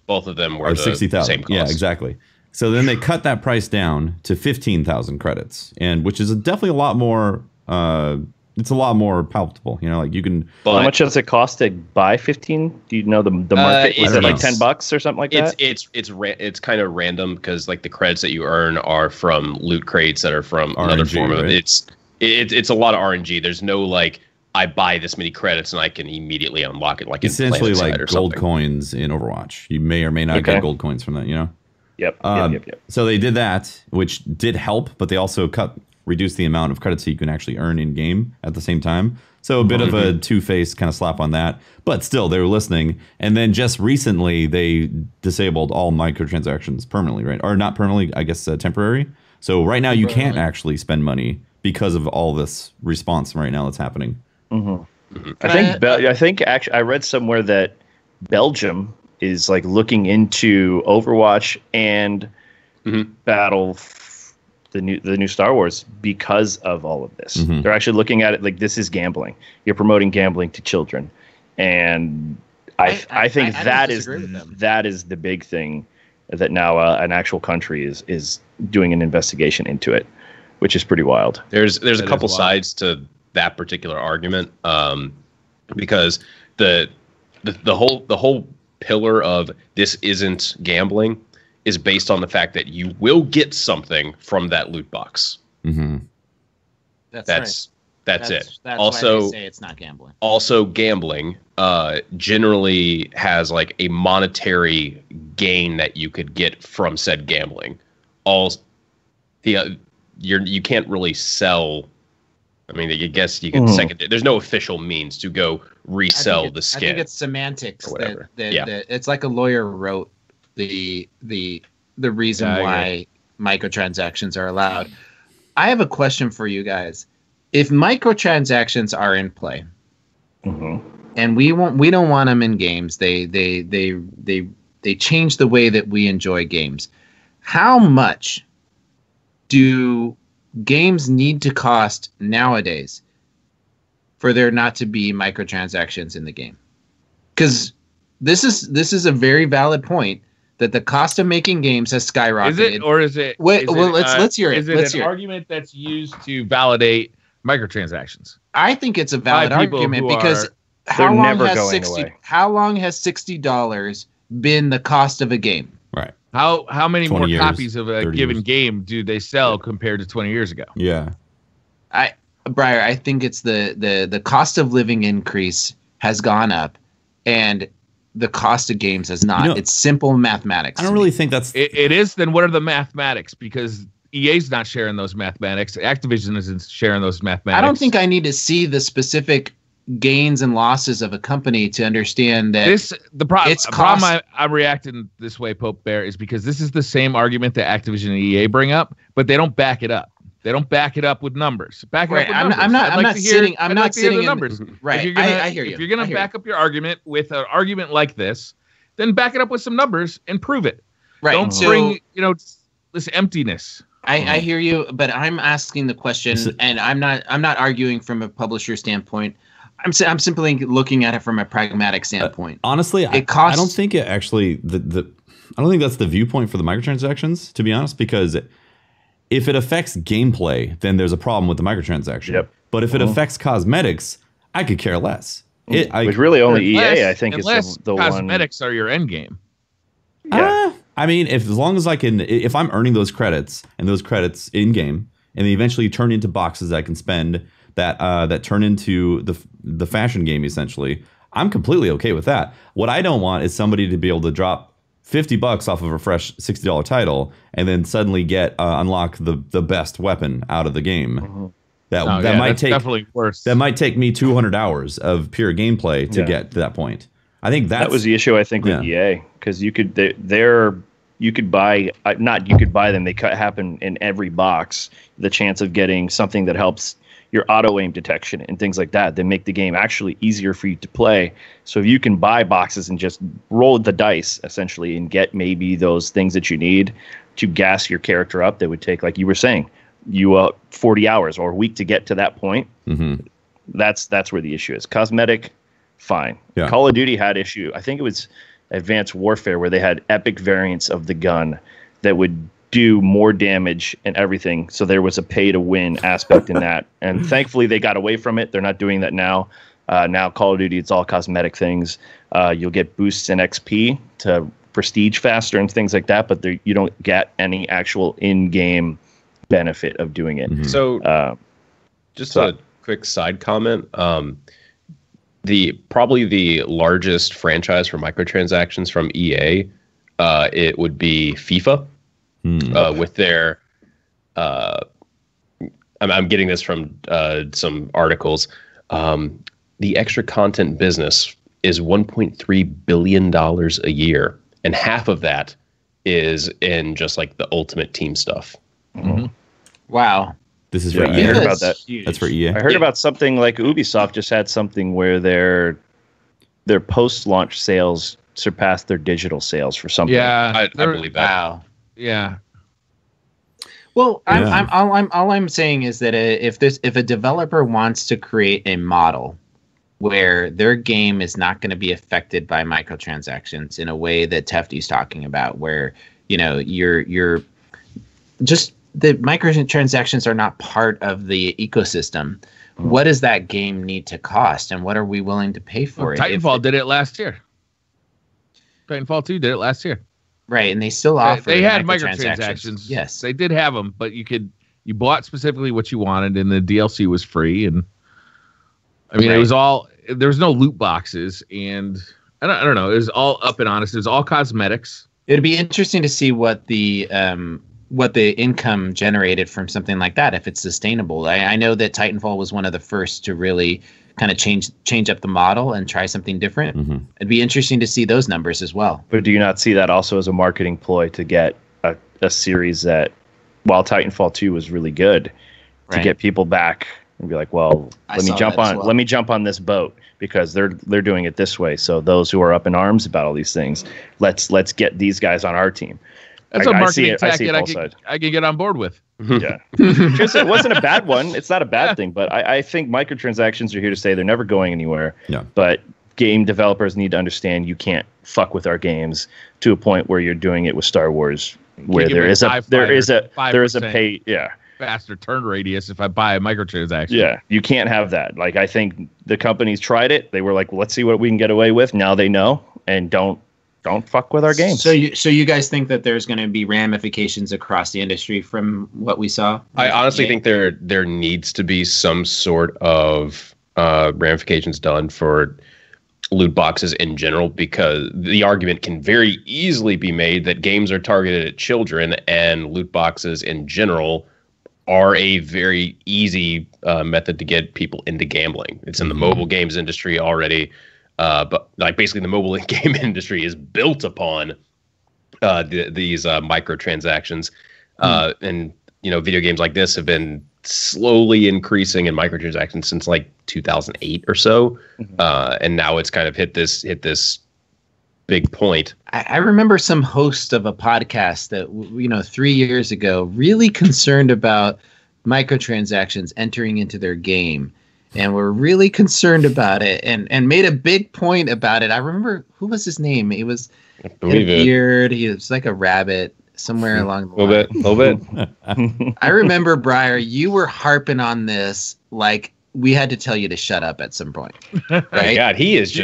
were the 60,000. Same cost. Yeah, exactly. So then they cut that price down to 15,000 credits, and which is definitely a lot more. It's a lot more palatable, you know. Like you can. How much does it cost to buy 15? Do you know the market? Is it like $10 or something like that? It's kind of random, because like the credits that you earn are from loot crates that are from RNG, another form of it. It's a lot of RNG. There's no like, I buy this many credits and I can immediately unlock it, like essentially like gold coins in Overwatch. You may or may not get gold coins from that, you know. Yep. So they did that, which did help, but they also reduced the amount of credits that you can actually earn in game at the same time. So a bit of a two-faced kind of slap on that, but still they were listening. And then just recently they disabled all microtransactions permanently, right? Or not permanently, I guess temporary. So right now you can't actually spend money because of all this response right now that's happening. I think actually I read somewhere that Belgium is like looking into Overwatch and the new Star Wars because of all of this. They're actually looking at it like this is gambling. You're promoting gambling to children, and I think that is the big thing that now an actual country is doing an investigation into it, which is pretty wild. There's a couple sides to that particular argument, because the whole pillar of this isn't gambling is based on the fact that you will get something from that loot box. That's it. That's also, why they say it's not gambling. Also, gambling generally has like a monetary gain that you could get from said gambling. You can't really sell. I mean, I guess you can second it. There's no official means to go resell the skin. I think it's semantics. Or whatever. That it's like a lawyer wrote the reason why microtransactions are allowed. I have a question for you guys. If microtransactions are in play, and we don't want them in games, they change the way that we enjoy games. How much do games need to cost nowadays for there not to be microtransactions in the game? Because this is a very valid point that the cost of making games has skyrocketed. Is it, or is it? Wait, let's hear it. Is it an argument that's used to validate microtransactions? I think it's a valid argument, because how long has $60 been the cost of a game? Right. How many more copies of a given game do they sell compared to 20 years ago? Yeah. Briar, I think it's the cost of living increase has gone up, and the cost of games has not. It's simple mathematics. I don't really think that's it is. Then what are the mathematics? Because EA's not sharing those mathematics. Activision isn't sharing those mathematics. I don't think I need to see the specific gains and losses of a company to understand that the problem I'm reacting this way, Pope Bear, is because this is the same argument that Activision and EA bring up, but they don't back it up. They don't back it up with numbers. I'm not sitting in numbers. Right. I hear you. If you're going to back up your argument with an argument like this, then back it up with some numbers and prove it. Right. Don't bring this emptiness. I hear you, but I'm asking the question, and I'm not arguing from a publisher standpoint. I'm simply looking at it from a pragmatic standpoint. Honestly, I don't think it actually I don't think that's the viewpoint for the microtransactions, to be honest, because if it affects gameplay, then there's a problem with the microtransaction. Yep. But if it affects cosmetics, I could care less. Which really only EA, I think, is the one. Cosmetics are your end game. Yeah. I mean, as long as I can, if I'm earning those credits and those credits in game, and they eventually turn into boxes I can spend that turn into the fashion game, essentially, I'm completely okay with that. What I don't want is somebody to be able to drop $50 off of a fresh $60 title, and then suddenly unlock the best weapon out of the game. That might take definitely worse. That might take me 200 hours of pure gameplay to get to that point. I think that was the issue. I think with EA, because you could buy them. They happen in every box. The chance of getting something that helps your auto aim detection and things like that make the game actually easier for you to play. So if you can buy boxes and just roll the dice essentially and get maybe those things that you need to gas your character up, that would take, like you were saying, 40 hours or a week to get to that point. That's where the issue is. Cosmetic, fine. Yeah. Call of Duty had issue. I think it was Advanced Warfare where they had epic variants of the gun that would do more damage and everything. So there was a pay to win aspect in that. And thankfully they got away from it. They're not doing that now. Now Call of Duty, it's all cosmetic things. You'll get boosts in XP to prestige faster and things like that, but you don't get any actual in-game benefit of doing it. So just a quick side comment. Probably the largest franchise for microtransactions from EA, it would be FIFA. With their I'm getting this from some articles. The extra content business is $1.3 billion a year, and half of that is in just like the Ultimate Team stuff. Wow. This is for EA. I heard about that. That's for EA. I heard about something like Ubisoft just had something where their post-launch sales surpassed their digital sales for something. I believe that. Wow. Yeah. Well, all I'm saying is that if a developer wants to create a model where their game is not going to be affected by microtransactions in a way that Tefty's talking about, where you're just the microtransactions are not part of the ecosystem. What does that game need to cost, and what are we willing to pay for it? Titanfall did it last year. Titanfall 2 did it last year. Right, and they still offer. They had microtransactions. Yes, they did have them, but you bought specifically what you wanted, and the DLC was free. And I mean, It was all, there was no loot boxes, and I don't know. It was all up and honest. It was all cosmetics. It'd be interesting to see what the income generated from something like that, if it's sustainable. I know that Titanfall was one of the first to really kind of change up the model and try something different. It'd be interesting to see those numbers as well. But do you not see that also as a marketing ploy to get a series that, while Titanfall 2 was really good, to get people back and be like, well, let me jump on this boat because they're doing it this way. So those who are up in arms about all these things, let's get these guys on our team. That's a marketing tactic I can get on board with. Yeah. It wasn't a bad one. It's not a bad thing, but I think microtransactions are here to stay. They're never going anywhere. Yeah. But game developers need to understand you can't fuck with our games to a point where you're doing it with Star Wars, where there is a pay. Yeah. Faster turn radius if I buy a microtransaction. Yeah, you can't have that. Like, I think the companies tried it. They were like, well, let's see what we can get away with. Now they know, and don't fuck with our games. So you guys think that there's going to be ramifications across the industry from what we saw? I honestly think there needs to be some sort of ramifications done for loot boxes in general, because the argument can very easily be made that games are targeted at children, and loot boxes in general are a very easy method to get people into gambling. It's in the mobile games industry already. But like basically the mobile game industry is built upon these microtransactions. And, video games like this have been slowly increasing in microtransactions since like 2008 or so. And now it's kind of hit this big point. I remember some host of a podcast that, 3 years ago, really concerned about microtransactions entering into their game. And we're really concerned about it, and made a big point about it. I remember, who was his name? He was a beard. He was like a rabbit somewhere along the line. A little bit. I remember, Briar, you were harping on this like we had to tell you to shut up at some point. Right? Oh my God, he is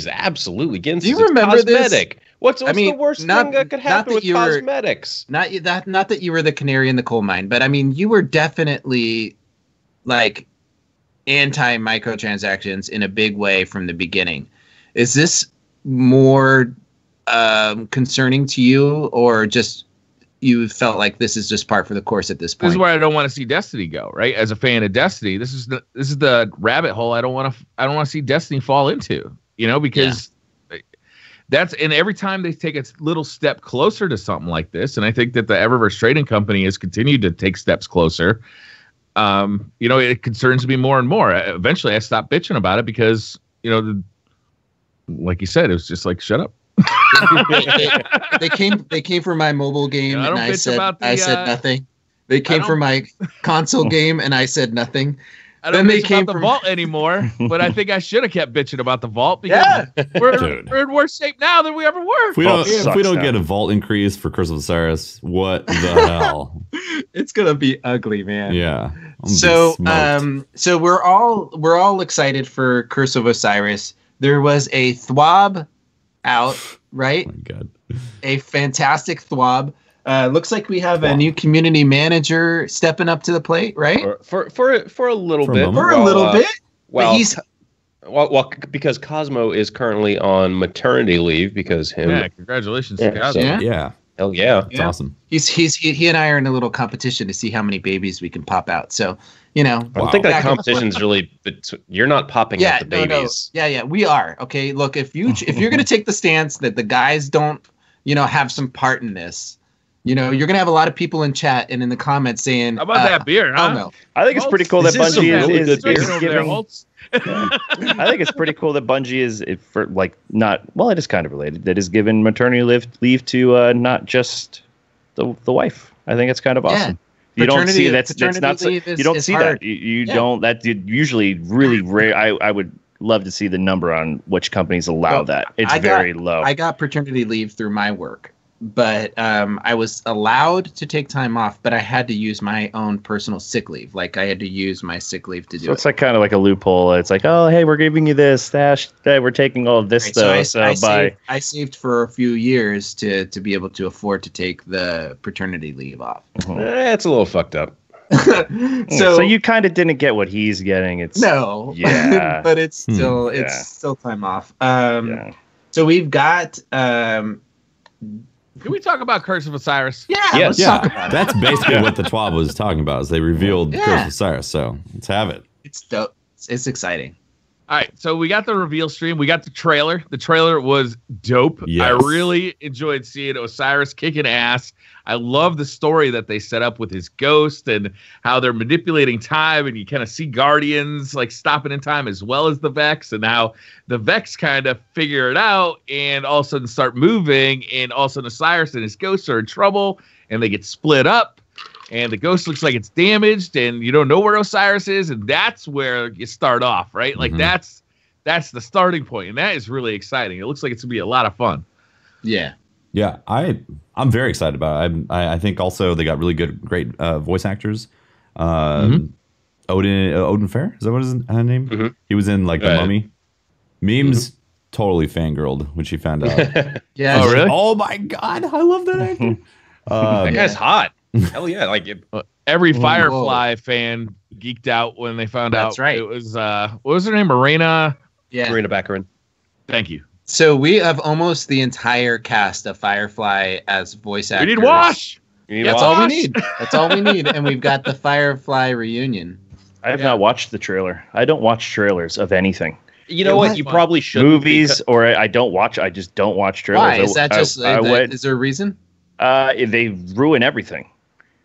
absolutely against. Do you remember cosmetic. this? What's the worst thing that could happen with cosmetics? Not that you were the canary in the coal mine, but I mean, you were definitely like anti microtransactions in a big way from the beginning. Is this more concerning to you, or just you felt like this is just par for the course at this point? This is where I don't want to see Destiny go, right? As a fan of Destiny, this is the rabbit hole I don't want to see Destiny fall into, because that's, and every time they take a little step closer to something like this, and I think that the Eververse Trading Company has continued to take steps closer, it concerns me more and more. Eventually I stopped bitching about it because, like you said, it was just like, shut up. They came for my mobile game, and I said nothing. They came for my console game, and I said nothing. I don't bitch about the vault anymore, but I think I should have kept bitching about the vault because we're in worse shape now than we ever were. If we don't get a vault increase for Curse of Osiris, what the hell? It's gonna be ugly, man. Yeah. So we're all excited for Curse of Osiris. There was a thwob out, right? Oh my God. A fantastic thwob. Looks like we have a new community manager stepping up to the plate, right? For a little bit. For a little bit. Well, because Cosmo is currently on maternity leave because him. Yeah, congratulations to Cosmo. Yeah. Hell yeah. It's awesome. He and I are in a little competition to see how many babies we can pop out. So, I don't think that competition's really. You're not popping out the babies. No. Yeah, we are. Okay, look, if you're gonna take the stance that the guys don't, have some part in this, you're gonna have a lot of people in chat and in the comments saying, "How about that beer?" Huh? No. I think it's pretty cool that Bungie is giving. I think it's pretty cool that Bungie is it is kind of related. That is given maternity leave to not just the wife. I think it's kind of awesome. You don't see that. You don't see that. You don't. That usually really rare. I would love to see the number on which companies allow that. It's very low. I got paternity leave through my work, but I was allowed to take time off, but I had to use my own personal sick leave. Like I had to use my sick leave to do it. So it's like kind of like a loophole. It's like, oh, hey, we're giving you this stash. We're taking all of this I saved for a few years to be able to afford to take the paternity leave off. It's a little fucked up. So you kind of didn't get what he's getting. But it's still time off. So we've got. Can we talk about Curse of Osiris? Yeah, let's talk about it. That's basically what the TWAB was talking about. Is they revealed Curse of Osiris. So let's have it. It's dope. It's exciting. All right, so we got the reveal stream. We got the trailer. The trailer was dope. Yes. I really enjoyed seeing Osiris kicking ass. I love the story that they set up with his ghost and how they're manipulating time, and you kind of see Guardians like stopping in time as well as the Vex, and how the Vex kind of figure it out and all of a sudden start moving, and all of a sudden Osiris and his ghost are in trouble, and they get split up. And the ghost looks like it's damaged, and you don't know where Osiris is, and that's where you start off, right? Like that's the starting point, and that is really exciting. It looks like it's gonna be a lot of fun. Yeah, I'm very excited about it. I think also they got really great voice actors. Odin Fair, is that what his name? Mm-hmm. He was in like The Mummy. Memes totally fangirled when she found out. Yeah. Oh really? Oh my god, I love that actor. That guy's hot. Hell yeah! Like every Firefly fan geeked out when they found out. That's right. It was what was her name? Marina. Yeah. Marina Baccarin. Thank you. So we have almost the entire cast of Firefly as voice actors. We need Wash. That's all we need. That's all we need. And we've got the Firefly reunion. I have not watched the trailer. I don't watch trailers of anything. You know what? You probably should. Movies, or I just don't watch trailers. Why? Is that just, is there a reason? They ruin everything.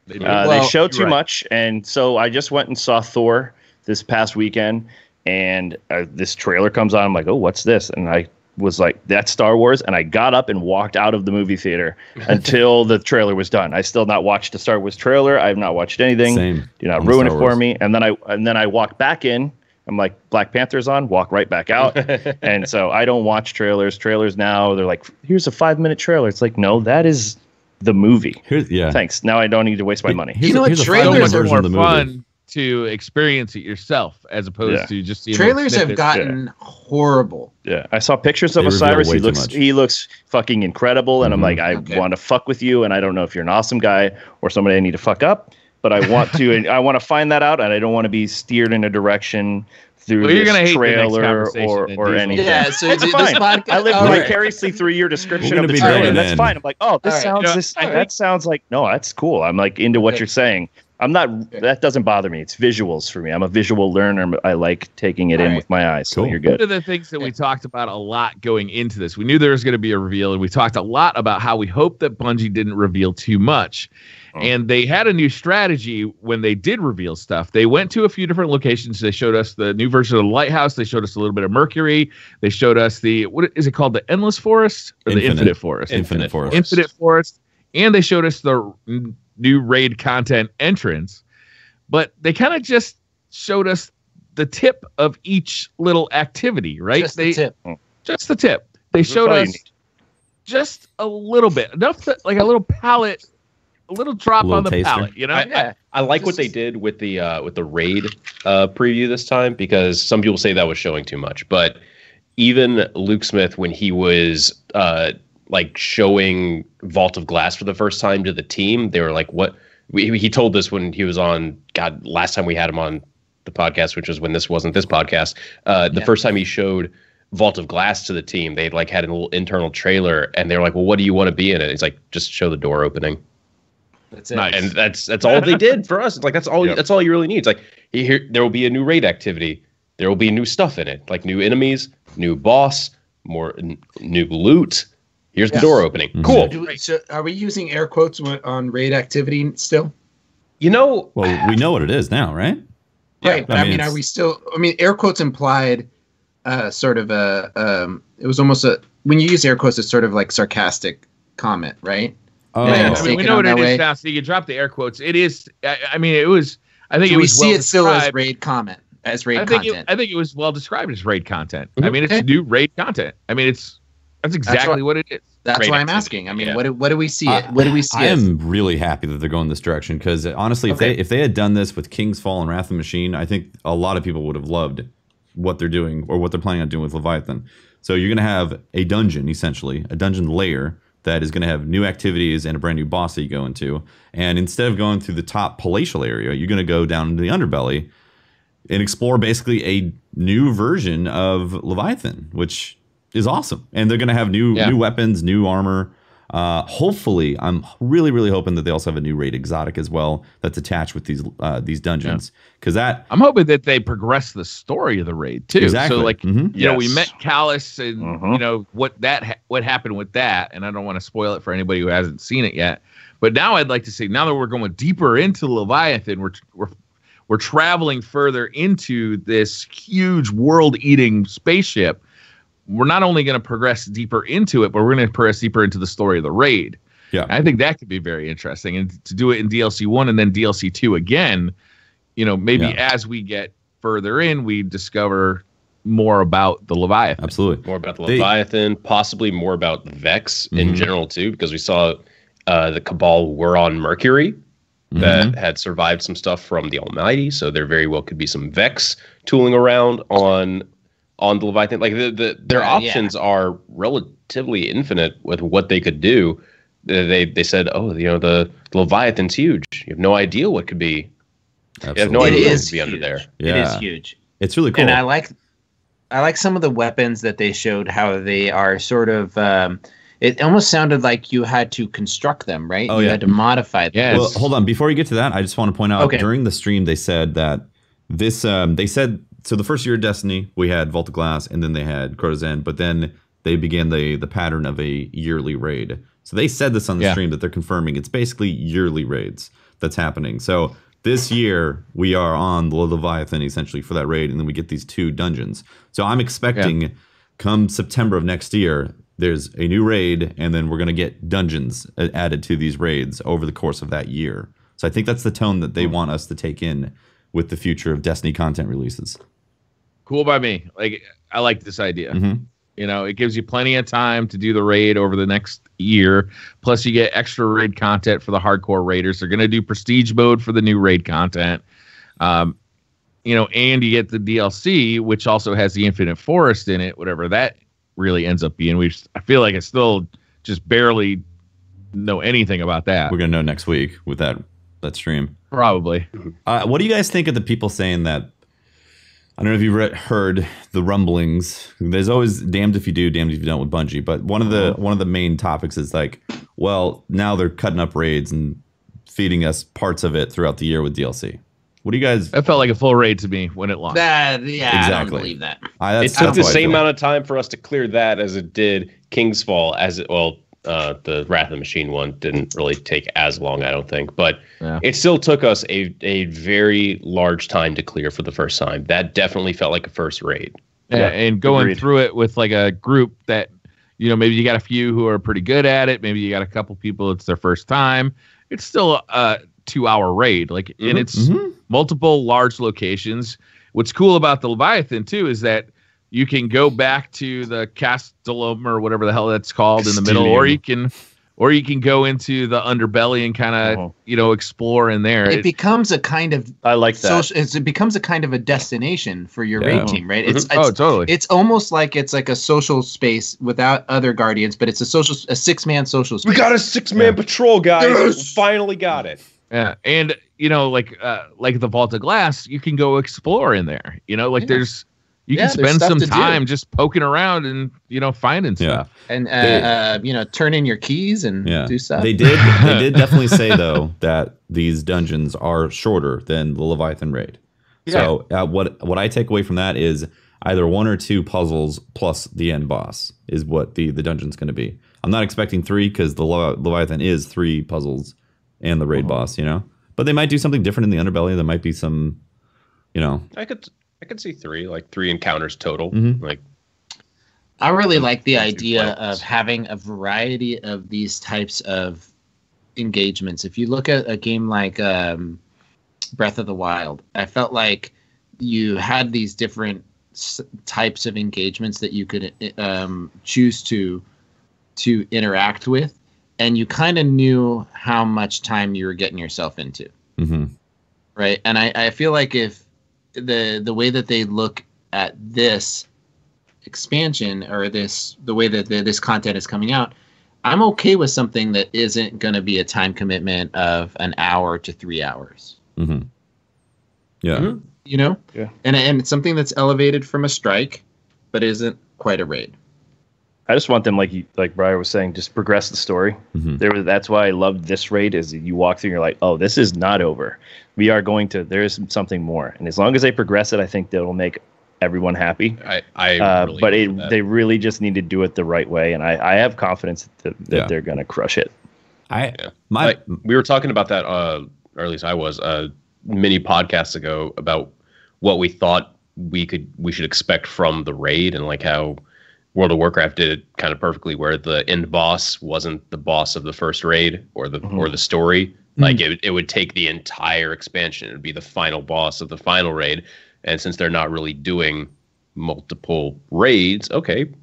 They show too much, and so I just went and saw Thor this past weekend, and this trailer comes on. I'm like, oh, what's this? And I was like, that's Star Wars, and I got up and walked out of the movie theater until the trailer was done. I still not watched the Star Wars trailer. I have not watched anything. Same. Do not ruin it for me. And then I walked back in. I'm like, Black Panther's on, walk right back out. And so I don't watch trailers. Trailers now, they're like, here's a 5-minute trailer. It's like, no, that is the movie. Thanks. Now I don't need to waste my money. You know what? Trailers are more fun to experience it yourself as opposed to just seeing trailers have gotten horrible. Yeah, I saw pictures of Osiris. He looks fucking incredible, and I'm like, I want to fuck with you, and I don't know if you're an awesome guy or somebody I need to fuck up, but I want to find that out, and I don't want to be steered in a direction through this trailer or anything. Yeah, so it's fine. I live vicariously through your description of the trailer. That's fine. I'm like, oh, that sounds like, no, that's cool. I'm like into what you're saying. I'm not. That doesn't bother me. It's visuals for me. I'm a visual learner. I like taking it in with my eyes. So you're good. One of the things that we talked about a lot going into this, we knew there was going to be a reveal, and we talked a lot about how we hoped that Bungie didn't reveal too much. And they had a new strategy when they did reveal stuff. They went to a few different locations. They showed us the new version of the Lighthouse. They showed us a little bit of Mercury. They showed us what is it called? The Endless Forest or the Infinite Forest? Infinite Forest. Infinite Forest. And they showed us the new raid content entrance. But they kind of just showed us the tip of each little activity, right? Just the tip. Just the tip. They showed us just a little bit. Enough that, like a little palette. A little drop on the taster. Palette, you know. I like what they did with the raid preview this time, because some people say that was showing too much. But even Luke Smith, when he was like showing Vault of Glass for the first time to the team, they were like, "What?" He told this when he was on. God, last time we had him on the podcast, which was when this wasn't this podcast. The first time he showed Vault of Glass to the team, they like had a little internal trailer, and they were like, "Well, what do you want to be in it?" It's like, just show the door opening. That's it. Nice. And that's all they did for us. It's like that's all you really need. It's like there will be a new raid activity. There will be new stuff in it, like new enemies, new boss, more new loot. Here's the door opening. Mm-hmm. Cool. So are we using air quotes on raid activity still? You know, well, we know what it is now, right? Right. But I mean, are we still? I mean, air quotes implied sort of a. It was almost when you use air quotes, it's sort of like sarcastic comment, right? Oh, yeah. I mean, we know what it is now, so you can drop the air quotes. It is. I mean, it was. I think it was. We see it still as raid comment, as raid content. I think it was well described as raid content. Mm-hmm. I mean, it's new raid content. I mean, that's exactly what it is. That's why I'm asking. I mean, what do we see? What do we see? I am really happy that they're going this direction, because honestly, if they had done this with King's Fall and Wrath of the Machine, I think a lot of people would have loved what they're doing or what they're planning on doing with Leviathan. So you're going to have a dungeon, essentially, a dungeon layer that is going to have new activities and a brand new boss that you go into. And instead of going through the top palatial area, you're going to go down into the underbelly and explore basically a new version of Leviathan, which is awesome. And they're going to have new weapons, new armor. Hopefully, I'm really, really hoping that they also have a new raid exotic as well that's attached with these dungeons. Because I'm hoping that they progress the story of the raid too. Exactly. So like, you know, we met Callus, and you know what happened with that. And I don't want to spoil it for anybody who hasn't seen it yet. But now I'd like to see, now that we're going deeper into Leviathan, we're traveling further into this huge world-eating spaceship. We're not only going to progress deeper into it, but we're going to progress deeper into the story of the raid. Yeah, and I think that could be very interesting. And to do it in DLC 1 and then DLC 2 again, you know, maybe as we get further in, we discover more about the Leviathan. Absolutely. More about the Leviathan, possibly more about Vex in general, too, because we saw the Cabal were on Mercury that had survived some stuff from the Almighty. So there very well could be some Vex tooling around on the Leviathan. Like their options are relatively infinite with what they could do. They said, oh, you know, the Leviathan's huge. You have no idea what could be. Absolutely. You have no idea what could be under there. Yeah. It is huge. It's really cool. And I like some of the weapons that they showed, how they are sort of it almost sounded like you had to construct them, right? You had to modify them. Yes. Well, hold on. Before you get to that, I just want to point out during the stream they said that this so the first year of Destiny, we had Vault of Glass, and then they had Crota's End, but then they began the pattern of a yearly raid. So they said this on the stream that they're confirming it's basically yearly raids that's happening. So this year, we are on the Leviathan, essentially, for that raid, and then we get these 2 dungeons. So I'm expecting, come September of next year, there's a new raid, and then we're going to get dungeons added to these raids over the course of that year. So I think that's the tone that they want us to take in with the future of Destiny content releases. Cool by me. Like, I like this idea. You know, it gives you plenty of time to do the raid over the next year. Plus, you get extra raid content for the hardcore raiders. They're going to do prestige mode for the new raid content. You know, and you get the DLC, which also has the Infinite Forest in it, whatever that really ends up being. I feel like I still just barely know anything about that. We're going to know next week with that stream. Probably. What do you guys think of the people saying that? I don't know if you've heard the rumblings. There's always damned if you do, damned if you don't with Bungie. But one of the main topics is like, well, now they're cutting up raids and feeding us parts of it throughout the year with DLC. What do you guys? That felt like a full raid to me when it launched. Exactly. I don't believe that. It took the same amount of time for us to clear that as it did Kingsfall. The Wrath of the Machine one didn't really take as long, I don't think, but it still took us a very large time to clear for the first time. That definitely felt like a first raid. Yeah, and going through it with like a group that, maybe you got a few who are pretty good at it. Maybe you got a couple people it's their first time. It's still a 2-hour raid, and it's multiple large locations. What's cool about the Leviathan too is that you can go back to the Castellum or whatever the hell that's called in the middle, or you can go into the underbelly and kind of explore in there. It becomes a kind of it becomes a kind of a destination for your raid team, right? It's totally. It's almost like it's like a social space without other guardians, but it's a 6-man social space. We got a 6-man patrol, guys. Yes! We finally got it. Yeah, and like the Vault of Glass, you can go explore in there. There's. You can spend some time just poking around and finding stuff, and turn in your keys and do stuff. They did definitely say though that these dungeons are shorter than the Leviathan raid. So what I take away from that is either 1 or 2 puzzles plus the end boss is what the dungeon's going to be. I'm not expecting 3 because the Leviathan is 3 puzzles and the raid boss, But they might do something different in the underbelly. There might be some, I could see 3, like 3 encounters total. Like, I really like the idea of having a variety of these types of engagements. If you look at a game like Breath of the Wild, I felt like you had these different types of engagements that you could choose to interact with, and you kind of knew how much time you were getting yourself into. Right? And I feel like if the way that they look at this expansion or the way that this content is coming out, I'm okay with something that isn't going to be a time commitment of an hour to 3 hours. Yeah. And it's something that's elevated from a strike, but isn't quite a raid. I just want them, like Brian was saying, just progress the story. That's why I loved this raid, is you walk through and you're like, oh, this is not over. We are there is something more. And as long as they progress it, I think that'll make everyone happy. They really just need to do it the right way. And I have confidence that they're going to crush it. We were talking about that, or at least I was, mini podcasts ago about what we thought we should expect from the raid, and like how World of Warcraft did it kind of perfectly, where the end boss wasn't the boss of the first raid or the story. Like it would take the entire expansion. It would be the final boss of the final raid. And since they're not really doing multiple raids,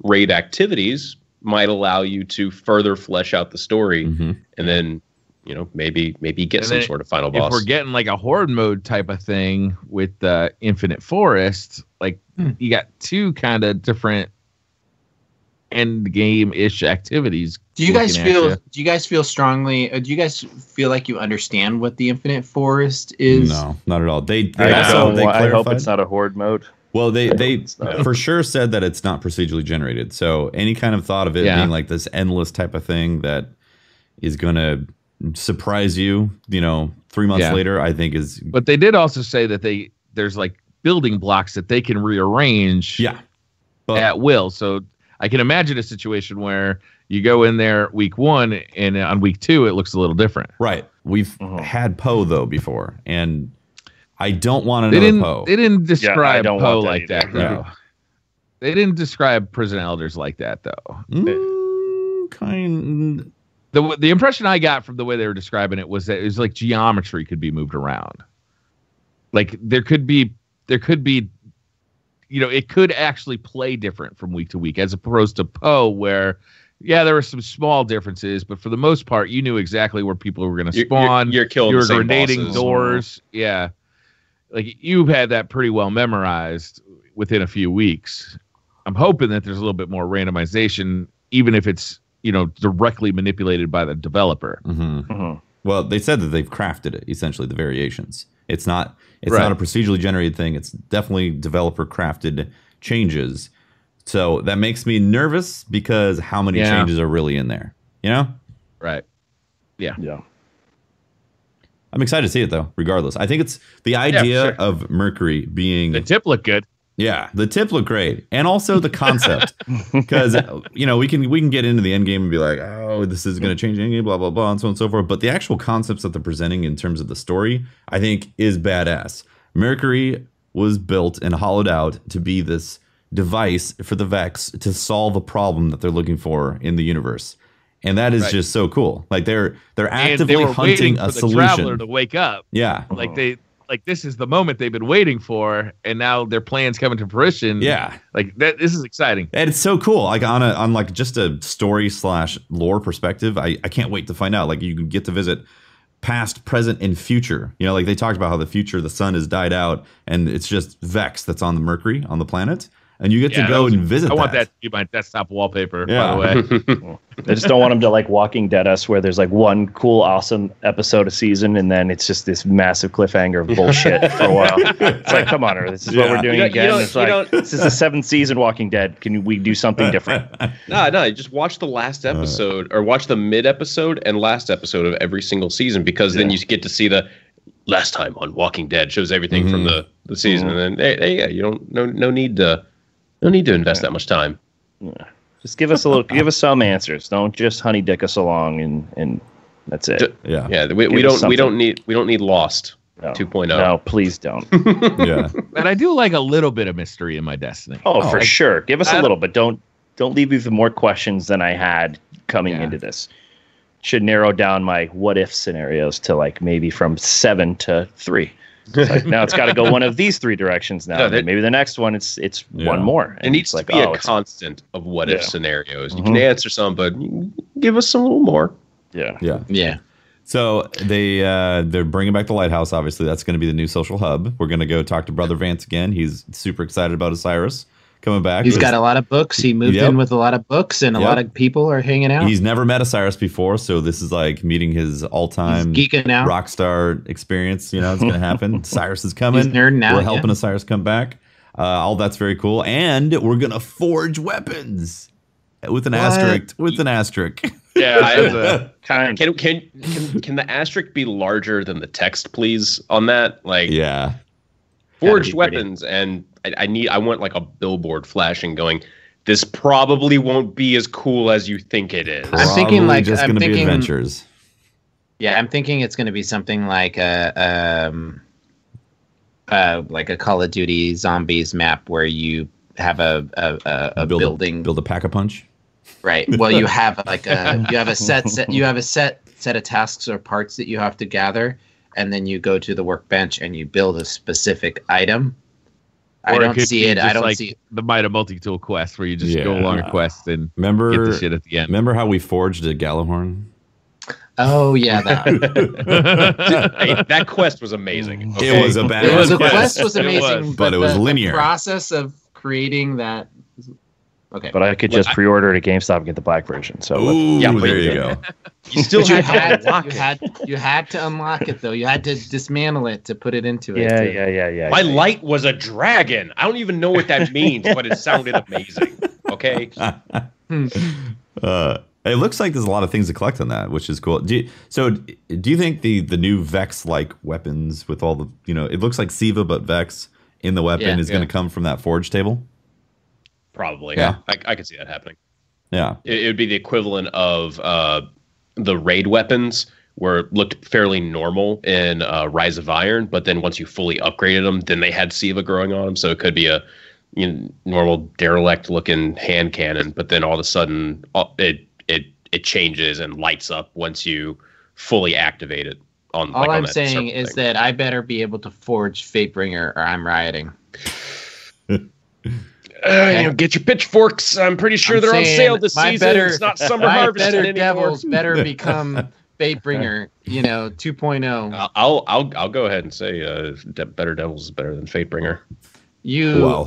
raid activities might allow you to further flesh out the story, and then maybe get some sort of final boss. If we're getting like a horde mode type of thing with the Infinite Forest, like you got 2 kind of different end game-ish activities. Do you guys feel strongly? Do you guys feel like you understand what the Infinite Forest is? No, not at all. I hope it's not a horde mode. Well, they for sure said that it's not procedurally generated. So any kind of thought of it being like this endless type of thing that is going to surprise you, 3 months later, I think is. But they did also say that there's like building blocks that they can rearrange. At will. So I can imagine a situation where you go in there week 1 and on week 2 it looks a little different. Right. We've had Poe though before, and I don't want another Poe. They didn't describe Poe like that though. They didn't describe prison elders like that though. The impression I got from the way they were describing it was that it was like geometry could be moved around. Like there could be it could actually play different from week to week, as opposed to Poe, where, there were some small differences, but for the most part, you knew exactly where people were going to spawn. You're killing. You were grenading doors. Yeah, like you've had that pretty well memorized within a few weeks. I'm hoping that there's a little bit more randomization, even if it's directly manipulated by the developer. Well, they said that they've crafted it, essentially, the variations. It's not a procedurally generated thing. It's definitely developer crafted changes. So that makes me nervous because how many changes are really in there? You know? Right. Yeah. Yeah. I'm excited to see it though, regardless. I think it's the idea of Mercury being the tip looked good. Yeah, the tip looked great, and also the concept, because we can get into the end game and be like, oh, this is going to change the end game, blah blah blah, and so on and so forth. But the actual concepts that they're presenting in terms of the story, I think, is badass. Mercury was built and hollowed out to be this device for the Vex to solve a problem that they're looking for in the universe, and that is just so cool. Like they're actively hunting a solution. The traveler to wake up. Yeah, like this is the moment they've been waiting for, and now their plans coming to fruition. Yeah, like that. This is exciting, and it's so cool. Like on like just a story / lore perspective, I can't wait to find out. Like you can get to visit past, present, and future. You know, like they talked about how the future, the sun has died out, and it's just Vex that's on the Mercury on the planet. And you get to go and visit. I want that to be my desktop wallpaper, by the way. I just don't want them to like Walking Dead us, where there's like one cool, awesome episode a season, and then it's just this massive cliffhanger of bullshit for a while. It's like, come on, this is what we're doing again. It's like, this is the 7th season Walking Dead. Can we do something different? No, just watch the last episode, or watch the mid-episode and last episode of every single season, because then you get to see the last time on Walking Dead, shows everything from the season, and then you don't no need to invest that much time. Yeah. Just give us some answers. Don't just honey dick us along and that's it. We don't need Lost 2.0. No, please don't. Yeah. And I do like a little bit of mystery in my Destiny. Oh, for sure. Give us a little, but don't leave me with more questions than I had coming into this. Should narrow down my what if scenarios to like maybe from 7 to 3. Like, now it's got to go one of these 3 directions now. Maybe the next one it's one more. It needs to be a constant of what if scenarios. You can answer some, but give us a little more. Yeah. So they're bringing back the lighthouse. Obviously, that's going to be the new social hub. We're going to go talk to Brother Vance again. He's super excited about Osiris coming back. He's got a lot of books. He moved in with a lot of books, and a lot of people are hanging out. He's never met Osiris before, so this is like meeting his all-time geeking out rock star experience. You know, it's going to happen. Cyrus is coming. He's nerding out. We're helping Osiris come back. All that's very cool, and we're going to forge weapons with an asterisk. With an asterisk. Yeah, can the asterisk be larger than the text, please? On that, like, forged weapons and. I want like a billboard flashing going, this probably won't be as cool as you think it is. I'm thinking like just going to be adventures. Yeah, I'm thinking it's going to be something like a Call of Duty Zombies map where you have a building, build a pack-a-punch. Right. Well, you have like a set of tasks or parts that you have to gather, and then you go to the workbench and you build a specific item. I don't see it. I don't see the Might of Multi-Tool quest where you just go along a quest and get the shit at the end. Remember how we forged a Gallahorn? Oh yeah, that. That quest was amazing. Okay. It was a bad. The quest was amazing, but it was linear. The process of creating that. Okay, but I could just pre-order it at GameStop and get the black version. So there you go. You still had to unlock it though. You had to dismantle it to put it into it. Yeah. My light was a dragon. I don't even know what that means, but it sounded amazing. Okay. It looks like there's a lot of things to collect on that, which is cool. Do you think the new Vex like weapons with all the it looks like Siva but Vex in the weapon is going to come from that forge table? Probably. Yeah. I could see that happening. Yeah. It would be the equivalent of the raid weapons, where it looked fairly normal in Rise of Iron, but then once you fully upgraded them, then they had Siva growing on them. So it could be a normal derelict looking hand cannon, but then all of a sudden it changes and lights up once you fully activate it. All I'm saying is that I better be able to forge Fatebringer or I'm rioting. Get your pitchforks. I'm pretty sure they're on sale this season. It's not summer harvest anymore. Devils better become Fatebringer, 2.0. I'll go ahead and say better Devils is better than Fatebringer. You are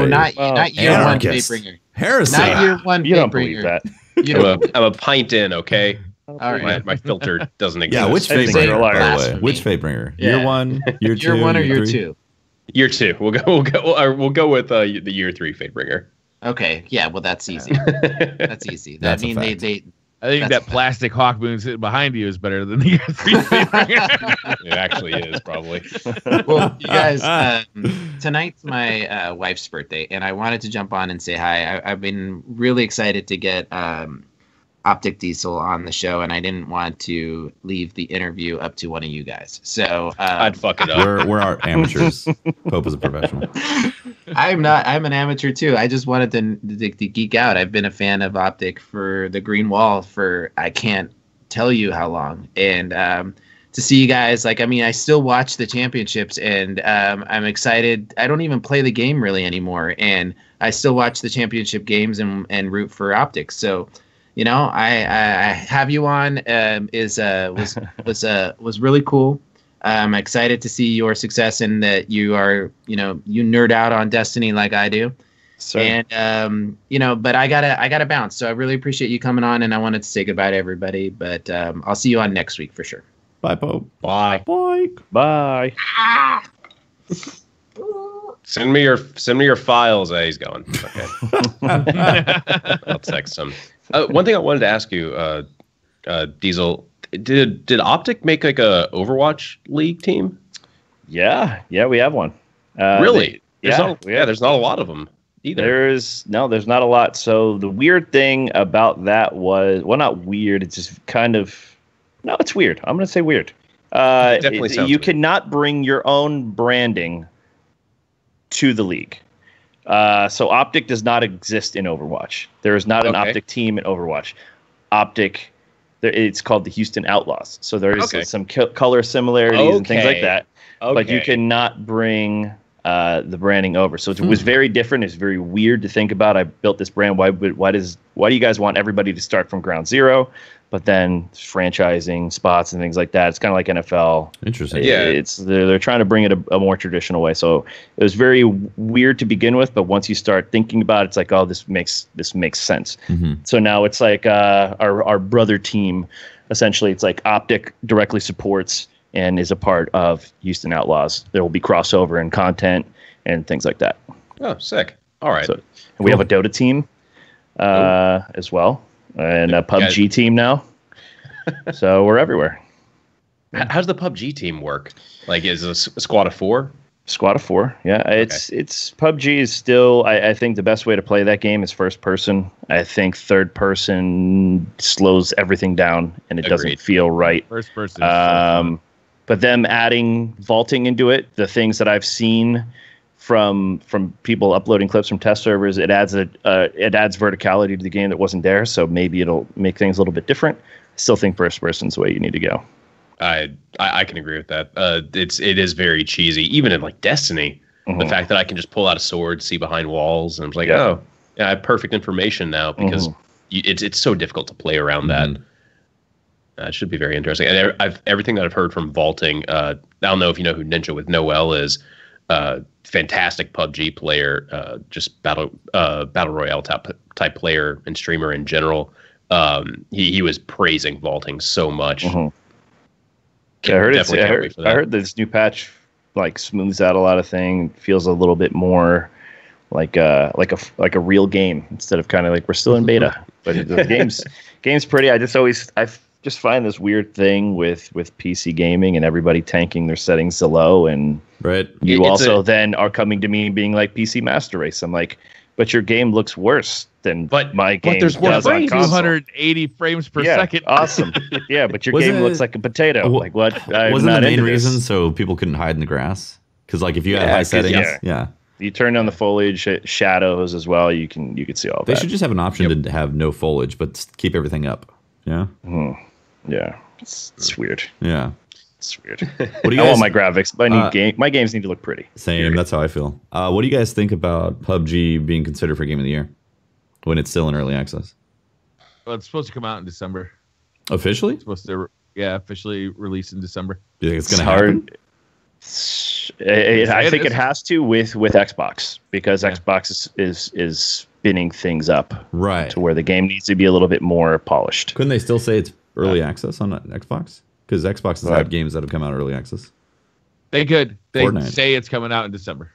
not year one Fatebringer. Heresy. Not year one Fatebringer. You don't believe that. I'm a pint in, okay? All right. My filter doesn't exist. Yeah, which fate bringer, by the way? Which fate bringer? Yeah. Year 1, year 2, year 1 or year year 3? 2? Year 2. We'll go with the year 3 fate bringer. Okay. Yeah. Well, that's easy. That's easy. That's I mean, I think that plastic hawk moon sitting behind you is better than the year 3 fate bringer. It actually is, probably. Well, you guys, tonight's my wife's birthday, and I wanted to jump on and say hi. I've been really excited to get Optic Di3sel on the show, and I didn't want to leave the interview up to one of you guys. So I'd fuck it up. We're our amateurs. Pope is a professional. I'm not. I'm an amateur too. I just wanted to geek out. I've been a fan of Optic for the Green Wall for I can't tell you how long, and to see you guys, like, I mean, I still watch the championships, and I'm excited. I don't even play the game really anymore, and I still watch the championship games and root for Optic. So, you know, I have you on was really cool. I'm excited to see your success and that you are, you know, you nerd out on Destiny like I do. So, and you know, but I gotta bounce. So I really appreciate you coming on, and I wanted to say goodbye to everybody. But I'll see you on next week for sure. Bye, Pope. Bye. Bye. bye. Send me your files. He's going. Okay. I'll text him. One thing I wanted to ask you, Diesel, did Optic make like a Overwatch League team? Yeah, we have one. Really? There's not a lot of them either. There's not a lot. So the weird thing about that was, well, not weird. It's just kind of, no, it's weird. I'm going to say weird. Definitely sounds you weird. cannot bring your own branding to the league. So Optic does not exist in Overwatch. There is not an Optic team in Overwatch. Optic, it's called the Houston Outlaws. So there is some color similarities and things like that. But you cannot bring the branding over. So it was very different. It's very weird to think about. I built this brand. Why do you guys want everybody to start from ground zero? But then franchising spots and things like that. It's kind of like NFL. Interesting. Yeah. They're trying to bring it a more traditional way. So it was very weird to begin with, but once you start thinking about it, it's like, oh, this makes sense. Mm-hmm. So now it's like our brother team. Essentially, it's like Optic directly supports and is a part of Houston Outlaws. There will be crossover and content and things like that. Oh, sick. All right. So we have a Dota team as well, and a PUBG team now. So we're everywhere. How's the PUBG team work? Like, is it a squad of 4? Squad of 4, yeah. It's PUBG is still. I think the best way to play that game is first person. I think third person slows everything down, and it doesn't feel right. First person. But them adding vaulting into it, the things that I've seen from people uploading clips from test servers, it adds verticality to the game that wasn't there. So maybe it'll make things a little bit different. I still think first person's the way you need to go. I can agree with that. It is very cheesy, even in like Destiny. Mm-hmm. The fact that I can just pull out a sword, see behind walls, and I'm like, oh, yeah, I have perfect information now because it's so difficult to play around that. It should be very interesting. And everything that I've heard from vaulting, I don't know if you know who Ninja with Noel is. Fantastic PUBG player, just battle royale type player and streamer in general. He was praising vaulting so much. I heard this new patch like smooths out a lot of things, feels a little bit more like a real game instead of kind of like we're still in beta. But the game's pretty. I just find this weird thing with PC gaming and everybody tanking their settings to low, and you then are coming to me being like PC Master Race. I'm like, but your game looks worse than my game. But there's more frames. 280 frames per second. Awesome. Yeah, but your game looks like a potato. Like what? Wasn't the main reason so people couldn't hide in the grass? Because like if you had high settings, you turn down the foliage, shadows as well. You can see all that. They should just have an option to have no foliage, but keep everything up. Yeah. Yeah, it's weird. Yeah, it's weird. What do you I guys, want my graphics, but my games need to look pretty. Same. Period. That's how I feel. What do you guys think about PUBG being considered for Game of the Year when it's still in early access? Well, it's supposed to come out in December. Officially? It's supposed to, officially release in December. Do you think it's going to happen? I think it has to with Xbox because Xbox is spinning things up right to where the game needs to be a little bit more polished. Couldn't they still say it's early access on Xbox? Because Xbox has had games that have come out early access. They could. They Fortnite. say it's coming out in December.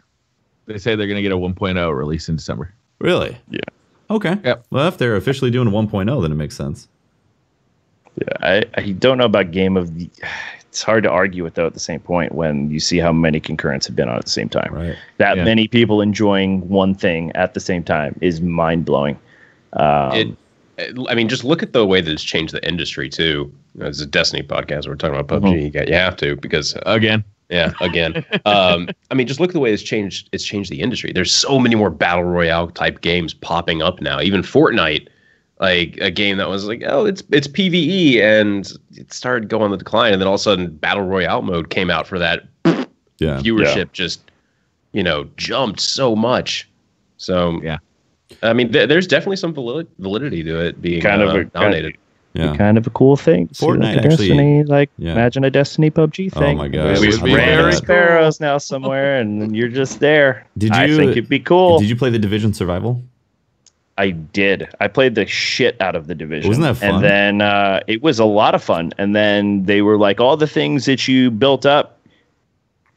They say they're going to get a 1.0 release in December. Really? Yeah. Okay. Yep. Well, if they're officially doing a 1.0, then it makes sense. Yeah, I don't know about game of the. It's hard to argue with though at the same point when you see how many concurrents have been on at the same time. Right. That many people enjoying one thing at the same time is mind blowing. I mean, just look at the way that it's changed the industry too. This is a Destiny podcast. We're talking about PUBG. You have to because again. Yeah, again. I mean, just look at the way it's changed. It's changed the industry. There's so many more battle royale type games popping up now. Even Fortnite, like a game that was like, oh, it's PvE, and it started going on the decline, and then all of a sudden, battle royale mode came out for that. Viewership just, jumped so much. So yeah, I mean, there's definitely some validity to it being dominated. Kind of a cool thing. Fortnite like Destiny, imagine a Destiny PUBG thing. Oh my gosh, we've ran sparrows now somewhere, and you're just there. I think it'd be cool. Did you play the Division Survival? I did. I played the shit out of the Division. Wasn't that fun? And then it was a lot of fun. And then they were like, all the things that you built up,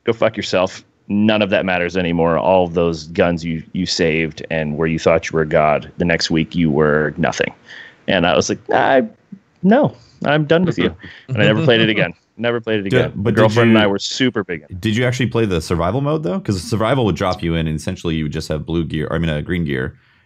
go fuck yourself. None of that matters anymore. All of those guns you saved and where you thought you were a god, the next week you were nothing. And I was like, no, I'm done with you. And I never played it again. Never played it again. But girlfriend and I were super big. Did you actually play the survival mode though? Because survival would drop you in, and essentially you would just have green gear,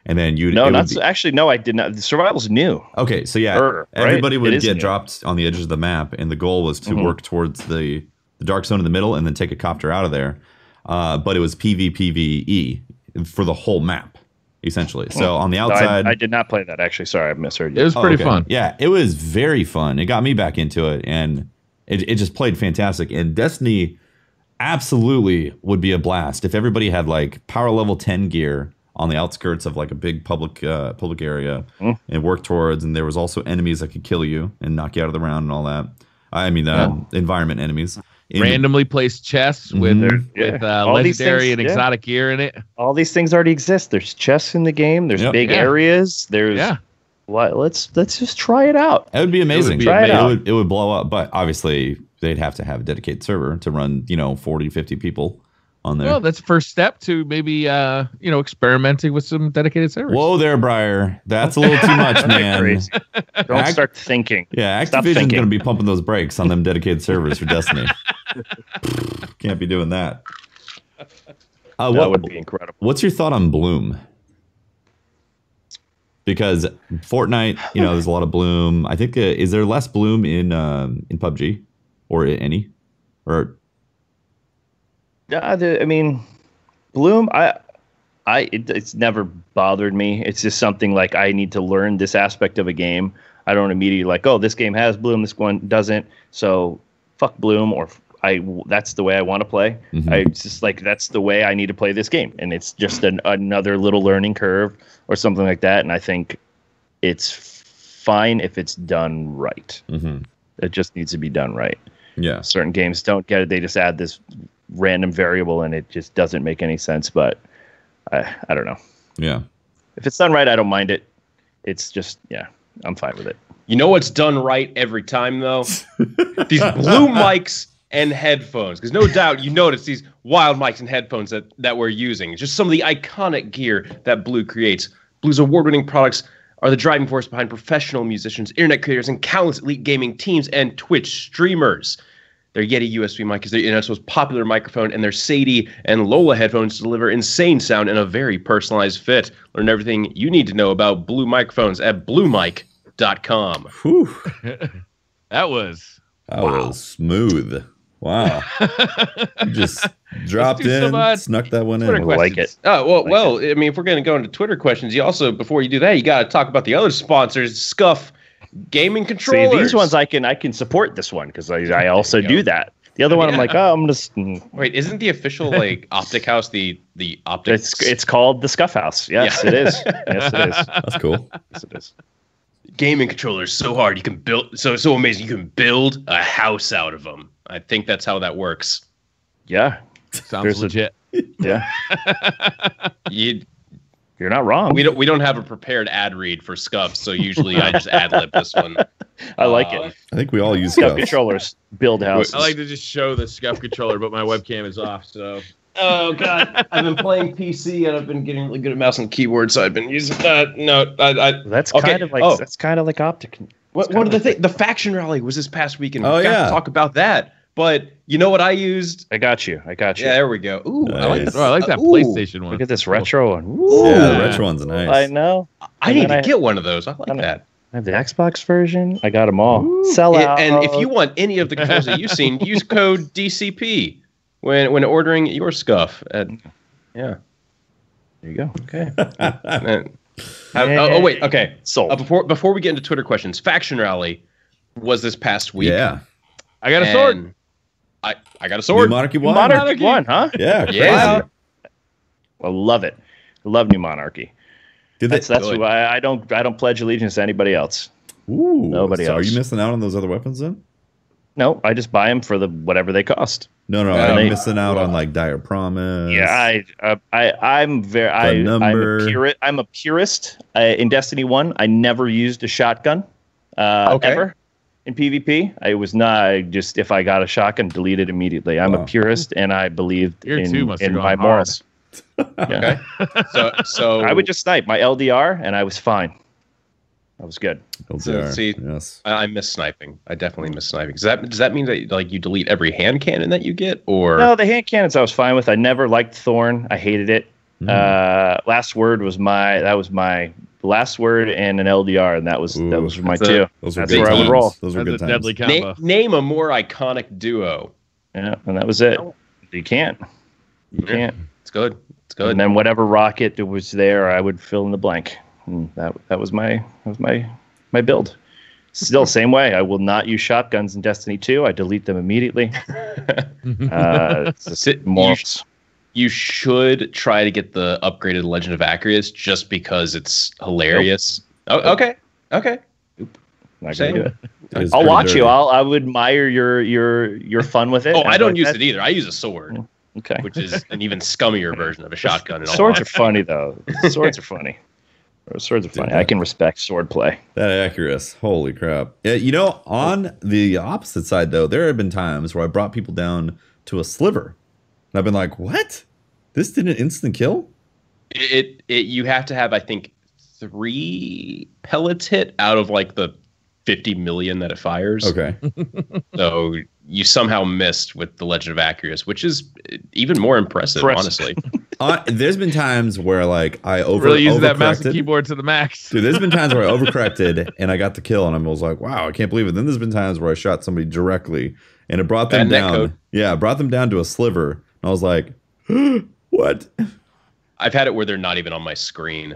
and then you'd. No, I did not. The survival's new. Okay, so yeah, everybody would get dropped on the edges of the map, and the goal was to work towards the dark zone in the middle, and then take a copter out of there. But it was PvPvE for the whole map. Essentially. So on the outside... No, I did not play that, actually. Sorry, I misheard you. It was pretty fun. Yeah, it was very fun. It got me back into it, and it just played fantastic. And Destiny absolutely would be a blast if everybody had like power level 10 gear on the outskirts of like a big public area and work towards, and there was also enemies that could kill you and knock you out of the round and all that. I mean, environment enemies. Randomly placed chests with legendary and exotic gear in it. All these things already exist. There's chests in the game. There's big areas. There's let's just try it out. It would be amazing. It would blow up, but obviously they'd have to have a dedicated server to run 40, 50 people on there. Well, that's the first step to maybe experimenting with some dedicated servers. Whoa there, Briar. That's a little too much, man. Crazy. Don't start thinking. Yeah, Activision's going to be pumping those brakes on them dedicated servers for Destiny. Can't be doing that. That would be incredible. What's your thought on Bloom? Because Fortnite, there's a lot of Bloom. I think is there less Bloom in PUBG or any or? I mean, Bloom. It's never bothered me. It's just something like I need to learn this aspect of a game. I don't immediately like, oh, this game has Bloom, this one doesn't. So fuck Bloom, or that's the way I want to play. I just like that's the way I need to play this game, and it's just another little learning curve or something like that. And I think it's fine if it's done right. It just needs to be done right. Yeah, certain games don't get it. They just add this random variable, and it just doesn't make any sense. But I don't know. Yeah, if it's done right, I don't mind it. It's just I'm fine with it. You know what's done right every time though? These Blue mics and headphones, because no doubt you notice these wild mics and headphones that we're using. Just some of the iconic gear that Blue creates. Blue's award-winning products are the driving force behind professional musicians, internet creators, and countless elite gaming teams and Twitch streamers. Their Yeti USB mic is their internet's most popular microphone, and their Sadie and Lola headphones deliver insane sound and a very personalized fit. Learn everything you need to know about Blue microphones at bluemic.com. Whew. That was smooth. Wow. You just dropped in, snuck that one in. I like it. Oh, well, I mean, if we're going to go into Twitter questions, you also, before you do that, you got to talk about the other sponsors, Scuff Gaming Controllers. See, these ones I can support this one because I also do that. The other one I'm like, oh, I'm just wait. Isn't the official like Optic House the Optic? It's called the Scuff House. Yes, it is. Yes, it is. That's cool. Yes, it is. Gaming controllers so hard you can build so amazing you can build a house out of them. I think that's how that works. Yeah, sounds legit. Yeah. You're not wrong. We don't have a prepared ad read for Scuff, so usually I just ad lib this one. I like it. I think we all use Scuff Scuff. controllers build houses. I like to just show the Scuff controller, but my webcam is off. So. Oh god, I've been playing PC and I've been getting really good at mouse and keyboard, so I've been using that. No, that's okay. kind of like that's kind of like OpTic. What are the things? The faction rally was this past weekend. Oh, We got yeah. to talk about that. But you know what I used? I got you. Yeah, there we go. Ooh, I like Nice. this. Oh, I like that Ooh. PlayStation one. Look at this retro one. Yeah, the Yeah. retro one's nice. I know. I need to get one of those. I like that. I have the Xbox version. I got them all. Sell out. And if you want any of the controls that you've seen, use code DCP when ordering your Scuff. Yeah. There you go. Okay. Oh wait. Okay. Sold. Before we get into Twitter questions, Faction Rally was this past week. Yeah. I got a sword. I got a sword. New Monarchy won. Monarchy won, huh? Yeah. Crazy. Yeah. I love it. I love New Monarchy. Did they? That's why I don't pledge allegiance to anybody else. Ooh, Nobody so else. Are you missing out on those other weapons then? No, I just buy them for whatever they cost. No. Are you missing out on like Dire Promise? Yeah, I'm a purist. In Destiny 1, I never used a shotgun ever in PvP. I was not if I got a shotgun, delete it immediately. I'm a purist, and I believed in my morals. Okay. So I would just snipe my LDR, and I was fine. I was good. LDR, see, yes. I miss sniping. I definitely miss sniping. Does that mean that like you delete every hand cannon that you get, or no? The hand cannons I was fine with. I never liked Thorn. I hated it. Last Word was my last word and an LDR, and that was my two. That's where I would roll. Those were good times. Deadly combo. Name a more iconic duo. Yeah, and that was it. You can't. You can't. It's good. It's good. And then whatever rocket was there, I would fill in the blank. And that was my build. Still, same way. I will not use shotguns in Destiny 2. I delete them immediately. Morphs. You should try to get the upgraded Legend of Acreus just because it's hilarious. Nope. Oh, okay. Not gonna do it. It's I'll pretty watch dirty. you. I would admire your fun with it. Oh, I don't use it either. I use a sword, Okay. which is an even scummier version of a shotgun. Swords are funny though. Swords are funny. Swords are funny. I can respect sword play. That Acurus. Holy crap. Yeah, you know, on the opposite side, though, there have been times where I brought people down to a sliver. And I've been like, what? This didn't instant kill? You have to have, I think, 3 pellets hit out of like the 50 million that it fires. Okay. So you somehow missed with the Legend of Acreus, which is even more impressive. honestly. There's been times where like I really using that mouse and overcorrected. keyboard to the max. Dude, there's been times where I overcorrected and I got the kill and I was like, wow, I can't believe it. Then there's been times where I shot somebody directly and it brought them down. Netcode. Yeah, it brought them down to a sliver. And I was like, what? I've had it where they're not even on my screen.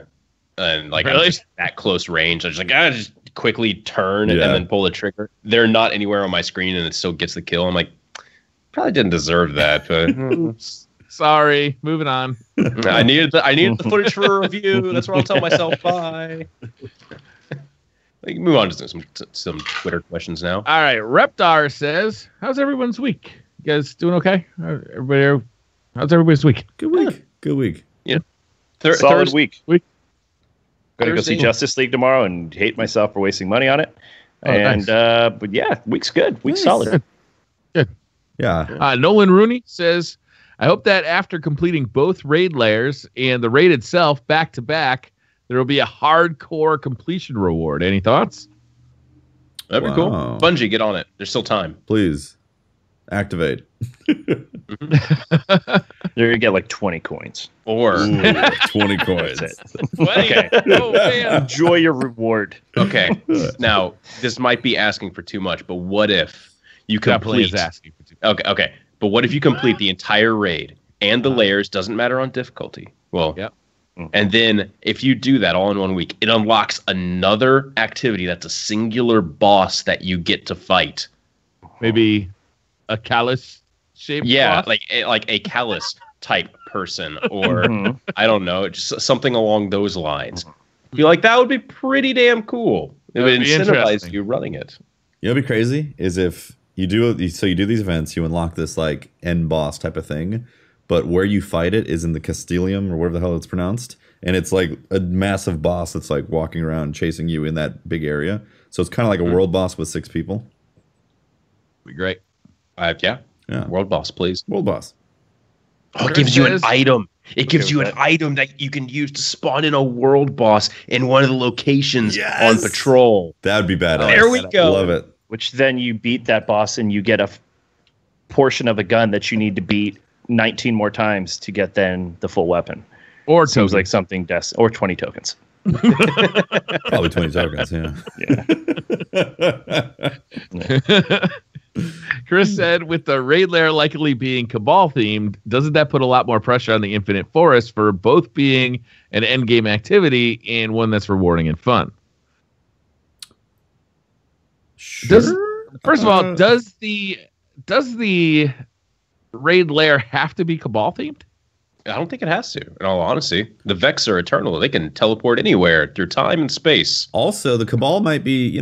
And like Really? I'm just at close range. I'm just like, just quickly turn and then pull the trigger. They're not anywhere on my screen and it still gets the kill. I'm like, probably didn't deserve that, but Sorry, moving on. I needed the footage for a review. That's what I'll tell myself. Bye. Like, move on to some Twitter questions now. All right, Reptar says, "How's everyone's week? You guys doing okay? Everybody, how's everybody's week? Good week. Good week. Yeah, Solid week. Week. Gonna go see Justice League tomorrow and hate myself for wasting money on it. Nice. But yeah, week's good. Week's solid. Good. Yeah. Nolan Rooney says, I hope that after completing both raid layers and the raid itself back to back, there will be a hardcore completion reward. Any thoughts? That'd be cool. Wow. Bungie, get on it. There's still time. Please activate. You're gonna get like 20 coins. Or 20 coins. That's it. okay, Oh, man. Enjoy your reward. okay. Now this might be asking for too much, but what if you Definitely complete? is asking for too. Okay. But what if you complete the entire raid and the layers? Doesn't matter on difficulty. Well, Yep. And then if you do that all in 1 week, it unlocks another activity that's a singular boss that you get to fight. Maybe a callus shaped. Yeah, boss? like a callus type person, or I don't know, just something along those lines. I feel like that would be pretty damn cool. It would That'd be incentivize interesting. you running it. You know what'd be crazy is if you do these events, you unlock this like end boss type of thing, but where you fight it is in the Castilium or whatever the hell it's pronounced, and it's like a massive boss that's like walking around chasing you in that big area. So it's kind of like a world boss with 6 people. Be great. Yeah. World boss, please. World boss. Oh, it gives you an item. It gives you an item that you can use to spawn in a world boss in one of the locations on patrol. That would be badass. There we go. Love it. Which then you beat that boss and you get a portion of a gun that you need to beat 19 more times to get then the full weapon. Or seems like something or 20 tokens. Probably 20 tokens, yeah. Chris said, with the raid lair likely being Cabal themed, doesn't that put a lot more pressure on the Infinite Forest for both being an endgame activity and one that's rewarding and fun? Sure. First of all, does the raid lair have to be Cabal themed? I don't think it has to, in all honesty. The Vex are eternal. They can teleport anywhere through time and space. Also, the Cabal might be,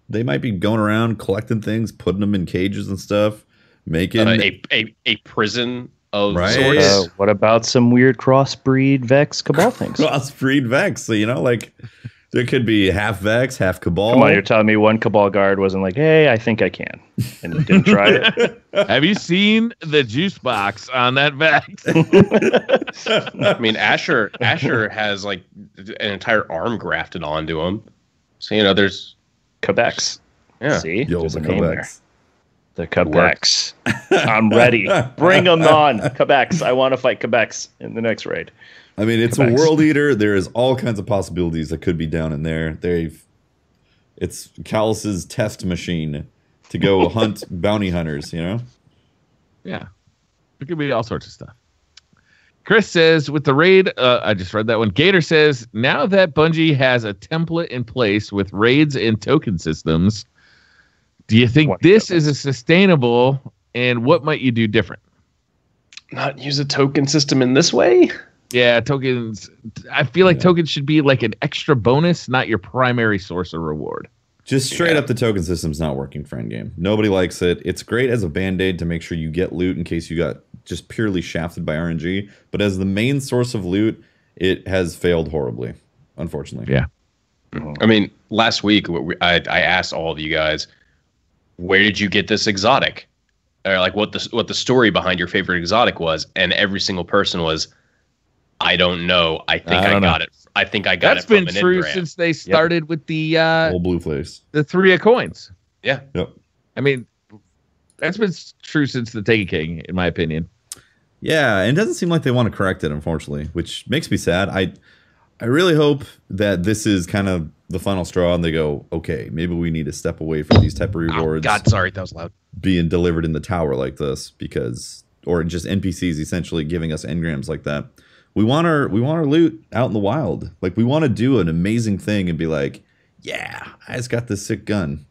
they might be going around collecting things, putting them in cages and stuff, making a prison of right. sorts. What about some weird crossbreed Vex Cabal things? Crossbreed Vex, so like there could be half Vex, half Cabal. Come on, you're telling me one Cabal guard wasn't like, "Hey, I think I can," and didn't try it. Have you seen the juice box on that Vex? I mean, Asher has like an entire arm grafted onto him, so there's. Quebecs. Yeah. See? Yo, there's the a name there. Quebecs. The Quebecs. I'm ready. Bring them on. Quebecs. I want to fight Quebecs in the next raid. I mean, it's Quebecs. a world eater. There is all kinds of possibilities that could be down in there. It's Callus's test machine to go hunt bounty hunters, Yeah. It could be all sorts of stuff. Chris says, with the raid, I just read that one. Gator says, now that Bungie has a template in place with raids and token systems, do you think this is a sustainable, and what might you do different? Not use a token system in this way? Yeah, tokens. I feel like tokens should be like an extra bonus, not your primary source of reward. Just straight up, the token system's not working for endgame. Nobody likes it. It's great as a band-aid to make sure you get loot in case you got just purely shafted by RNG. But as the main source of loot, it has failed horribly, unfortunately. Yeah. I mean, last week, I asked all of you guys, where did you get this exotic? Or like what the story behind your favorite exotic was, and every single person was, I don't know. I think I got it. I think I got it. That's been true since they started with the old blue face, the 3 of coins. Yeah. Yep. I mean, that's been true since the Taken King, in my opinion. Yeah, and it doesn't seem like they want to correct it, unfortunately, which makes me sad. I really hope that this is kind of the final straw, and they go, okay, maybe we need to step away from these type of rewards. Oh, God, sorry, that was loud. Being delivered in the tower like this, or just NPCs essentially giving us engrams like that. We want our loot out in the wild. Like, we want to do an amazing thing and be like, yeah, I just got this sick gun.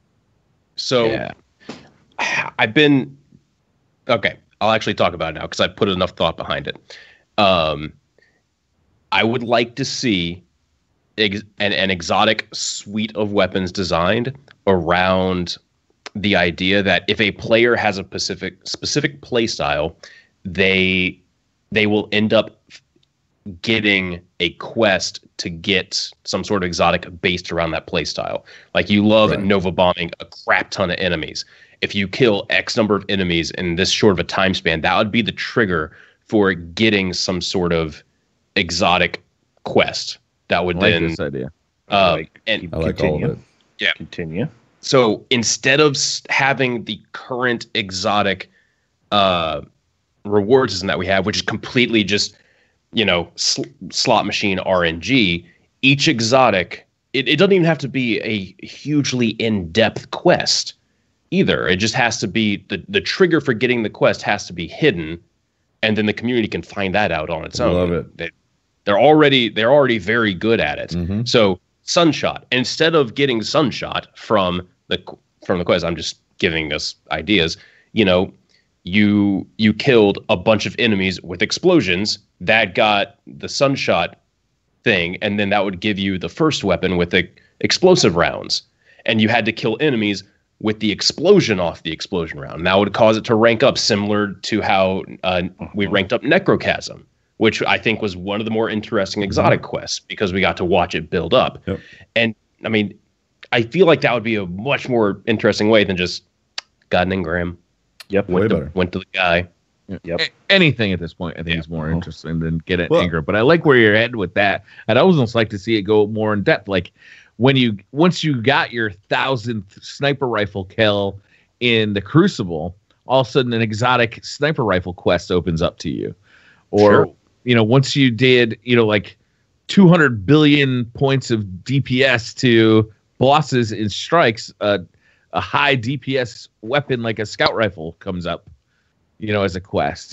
So I've been okay. I'll actually talk about it now because I put enough thought behind it. I would like to see an exotic suite of weapons designed around the idea that if a player has a specific play style, they will end up getting a quest to get some sort of exotic based around that play style. Like, you love Nova bombing a crap ton of enemies. If you kill X number of enemies in this short of a time span, that would be the trigger for getting some sort of exotic quest that would then this idea. And I like all of it. Yeah. Continue. So instead of having the current exotic reward system that we have, which is completely just slot machine RNG, each exotic, it doesn't even have to be a hugely in-depth quest either. It just has to be the trigger for getting the quest has to be hidden, and then the community can find that out on its own. Love it. They're already very good at it. Mm-hmm. So Sunshot, instead of getting Sunshot from the quest, I'm just giving us ideas. You killed a bunch of enemies with explosions that got the Sunshot thing, and then that would give you the first weapon with the explosive rounds, and you had to kill enemies with the explosion off the explosion round. And that would cause it to rank up, similar to how we ranked up Necrochasm which I think was one of the more interesting exotic quests because we got to watch it build up. Yep. And I mean, I feel like that would be a much more interesting way than just got an engram. Yep. Way better. Went to the guy. Yep. Anything at this point, I think is more interesting than get an engram. But I like where you're headed with that. I'd almost like to see it go more in depth. Like once you got your 1,000th sniper rifle kill in the Crucible, all of a sudden an exotic sniper rifle quest opens up to you. Or, once you did, like 200 billion points of DPS to bosses in strikes, a high DPS weapon like a scout rifle comes up, as a quest,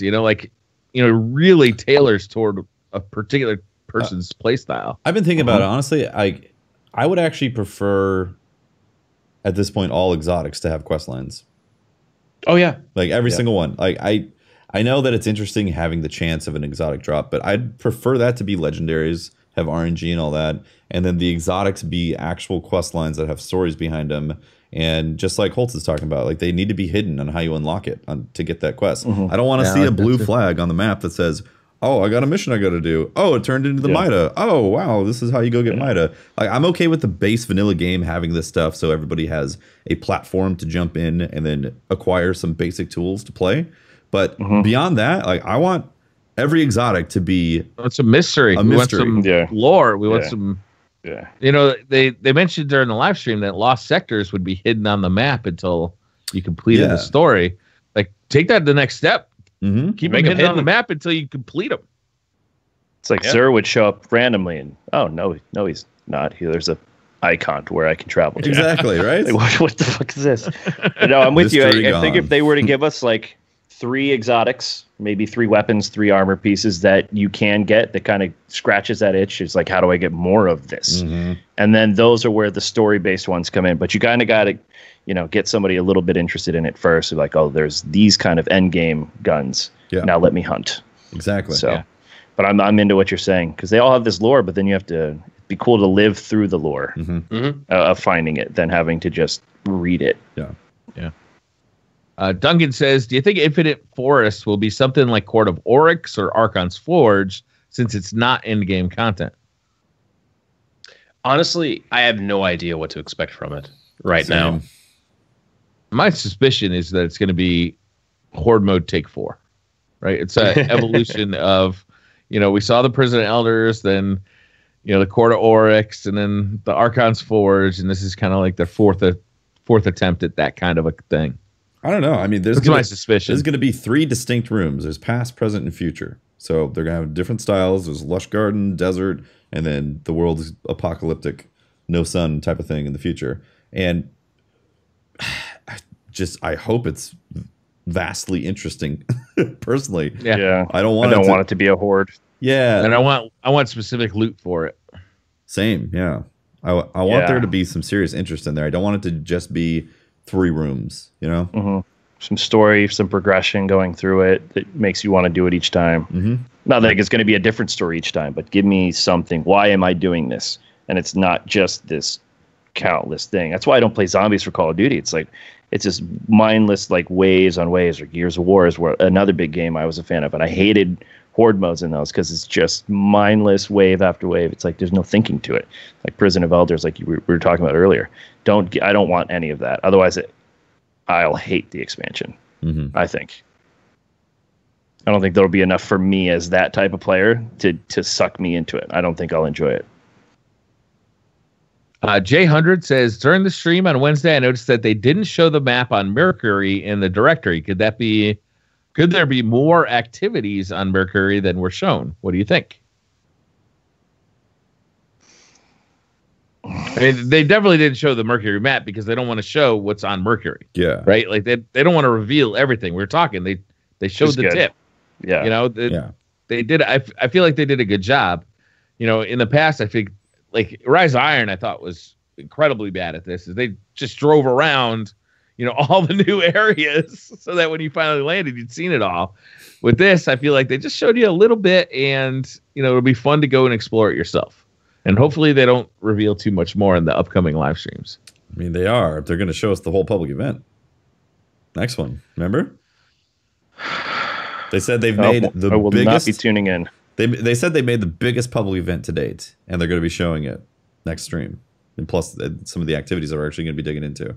really tailors toward a particular person's playstyle. I've been thinking about it. Honestly, I would actually prefer at this point all exotics to have quest lines. Oh yeah. Like every single one. Like I know that it's interesting having the chance of an exotic drop, but I'd prefer that to be legendaries, have RNG and all that, and then the exotics be actual quest lines that have stories behind them. And just like Holtz is talking about, like they need to be hidden on how you unlock it to get that quest. I don't want to see a blue flag on the map that says, "Oh, I got a mission I got to do. Oh, it turned into the Mida. Oh, wow, this is how you go get Mida." Like I'm okay with the base vanilla game having this stuff, so everybody has a platform to jump in and then acquire some basic tools to play. But beyond that, like I want every exotic to be it's a mystery. We want some lore. We want some. Yeah. They mentioned during the live stream that lost sectors would be hidden on the map until you completed the story. Like take that to the next step. Keep them hidden on the map until you complete them. It's like Xur would show up randomly and no, he's not. There's a icon to where I can travel to. Exactly, right? Like, what the fuck is this? No, I'm with you. I think if they were to give us like 3 exotics, maybe 3 weapons, 3 armor pieces that you can get that kind of scratches that itch. It's like, how do I get more of this? And then those are where the story-based ones come in. But you kind of got to, get somebody a little bit interested in it first. Like, there's these kind of endgame guns. Yeah. Now let me hunt. Exactly. So, but I'm into what you're saying because they all have this lore, but then you have to be cool to live through the lore of finding it than having to just read it. Yeah. Yeah. Duncan says, do you think Infinite Forest will be something like Court of Oryx or Archon's Forge since it's not in-game content? Honestly, I have no idea what to expect from it now. My suspicion is that it's going to be Horde mode take 4, right? It's an evolution of, we saw the Prison Elders, then, the Court of Oryx, and then the Archon's Forge, and this is kind of like their fourth attempt at that kind of a thing. I don't know. I mean, that's my suspicion. There's going to be 3 distinct rooms. There's past, present, and future. So they're going to have different styles. There's lush garden, desert, and then the world is apocalyptic, no sun type of thing in the future. And I hope it's vastly interesting. Personally, I don't want it to be a horde. Yeah, and I want specific loot for it. Same, yeah. I want there to be some serious interest in there. I don't want it to just be 3 rooms, Some story, some progression going through it that makes you want to do it each time. Not like it's going to be a different story each time, but give me something. Why am I doing this? And it's not just this countless thing. That's why I don't play zombies for Call of Duty. It's like it's just mindless, like waves on waves, or Gears of War is another big game I was a fan of, and I hated horde modes in those because it's just mindless wave after wave. It's like there's no thinking to it. Like Prison of Elders, like we were talking about earlier. I don't want any of that. Otherwise, I'll hate the expansion. I think. I don't think there'll be enough for me as that type of player to suck me into it. I don't think I'll enjoy it. J100 says, during the stream on Wednesday, I noticed that they didn't show the map on Mercury in the directory. Could there be more activities on Mercury than were shown? What do you think? I mean, they definitely didn't show the Mercury map because they don't want to show what's on Mercury. Yeah. Right? Like they don't want to reveal everything. We were talking. They showed the tip. Yeah. They did. I feel like they did a good job. In the past, I think like Rise of Iron, I thought was incredibly bad at this. Is they just drove around, all the new areas so that when you finally landed, you'd seen it all. With this, I feel like they just showed you a little bit, and it'll be fun to go and explore it yourself. And hopefully they don't reveal too much more in the upcoming live streams. I mean, they are. They're going to show us the whole public event. Next one, remember? They said they've made the biggest. I will not be tuning in. They said they made the biggest public event to date, and they're going to be showing it next stream. And plus, some of the activities that we're actually going to be digging into.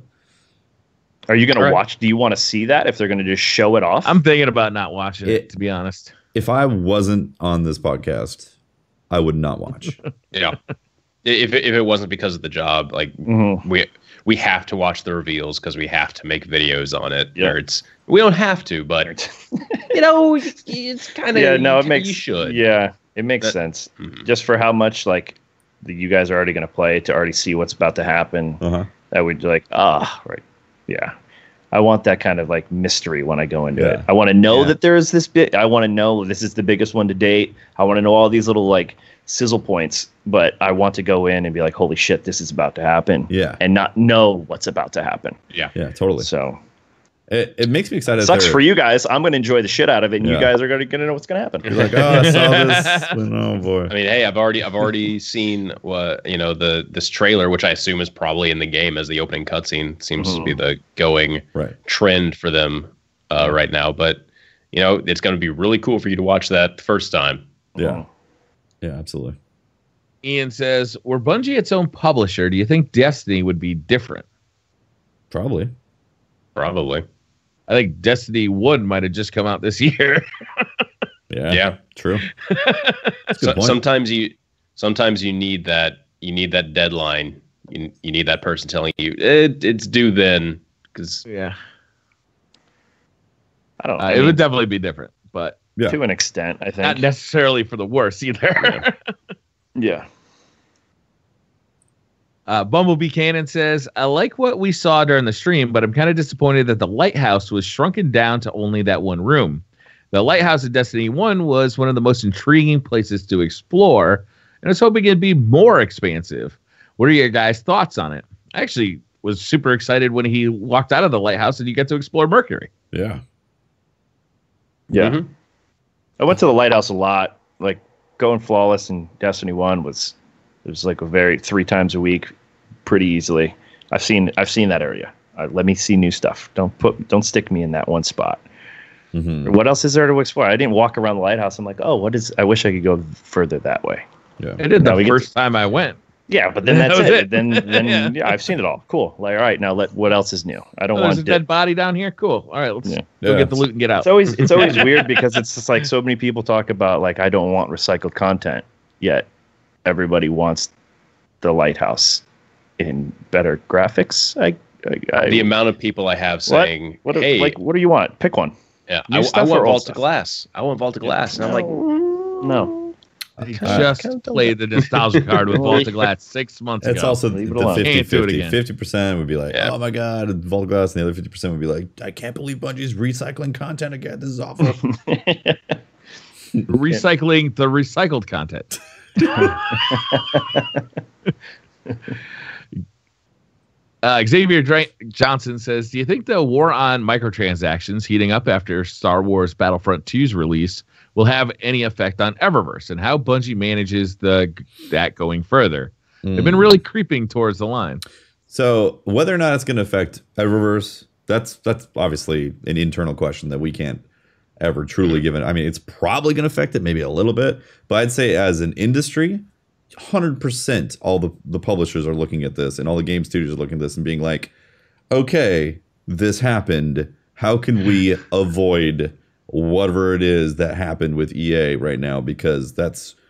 Are you going to watch? Do you want to see that if they're going to just show it off? I'm thinking about not watching it, to be honest. If I wasn't on this podcast, I would not watch. Yeah. If it wasn't because of the job, like we have to watch the reveals because we have to make videos on it. Yeah. We don't have to, but it's kind of you should. Yeah, it makes sense. Just for how much like you guys are already going to play to already see what's about to happen. That would like right. Yeah. I want that kind of like mystery when I go into it. I want to know that there is this bit. I want to know this is the biggest one to date. I want to know all these little like sizzle points, but I want to go in and be like, holy shit, this is about to happen. Yeah. And not know what's about to happen. Yeah. Yeah, totally. So it makes me excited. Sucks for you guys. I'm going to enjoy the shit out of it, and you guys are going to know what's going to happen. You're like, oh, I saw this. Oh boy. I mean, hey, I've already seen this trailer, which I assume is probably in the game as the opening cutscene seems to be the going trend for them right now. But it's going to be really cool for you to watch that first time. Yeah. Yeah, absolutely. Ian says, were Bungie its own publisher, do you think Destiny would be different? Probably. I think Destiny 1 might have just come out this year. Yeah, true. Sometimes you need that deadline. You need that person telling you it's due then. Because I don't know. It would definitely be different, but to an extent, I think not necessarily for the worse either. Yeah. Bumblebee Cannon says, I like what we saw during the stream, but I'm kind of disappointed that the lighthouse was shrunken down to only that one room. The lighthouse in Destiny 1 was one of the most intriguing places to explore, and I was hoping it'd be more expansive. What are your guys' thoughts on it? I actually was super excited when he walked out of the lighthouse and you get to explore Mercury. Yeah. Yeah. I went to the lighthouse a lot. Like going flawless in Destiny 1 was like a 3 times a week, pretty easily. I've seen that area. Let me see new stuff. Don't stick me in that one spot. What else is there to explore? I didn't walk around the lighthouse. I'm like, I wish I could go further that way. Yeah. I did the first time I went. Yeah, but then that's it. Then I've seen it all. Cool. Like, all right, now what else is new? I don't want there's a dead body down here. Cool. All right, let's go get the loot and get out. It's always weird because it's just like so many people talk about like I don't want recycled content, yet everybody wants the lighthouse in better graphics. The amount of people I have saying, "Hey, what do you want? Pick one." Yeah, I want Vault of Glass. I want Vault of Glass, and I'm like, no. I just played the nostalgia card with Vault of Glass 6 months ago. It's also the 50-50. 50% would be like, oh my god, Vault of Glass, and the other 50% would be like, I can't believe Bungie's recycling content again. This is awful. Recycling the recycled content. Xavier Johnson says, do you think the war on microtransactions heating up after Star Wars Battlefront 2's release will have any effect on Eververse and how Bungie manages that going further? They've been really creeping towards the line. So whether or not it's going to affect Eververse, that's obviously an internal question that we can't ever truly give it. I mean, it's probably going to affect it maybe a little bit, but I'd say as an industry, 100% all the publishers are looking at this and all the game studios are looking at this and being like, okay, this happened. How can we avoid whatever it is that happened with EA right now? Because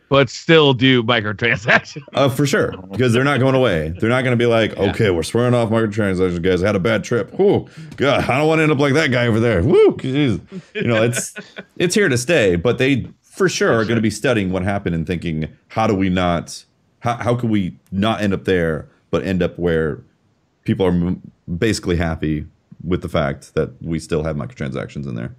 but still do microtransactions. For sure, because they're not going away. They're not going to be like, okay, we're swearing off microtransactions, guys. I had a bad trip. Whoa, God, I don't want to end up like that guy over there. Woo, it's here to stay. But they for sure are going to be studying what happened and thinking, how can we not end up there, but end up where people are basically happy with the fact that we still have microtransactions in there.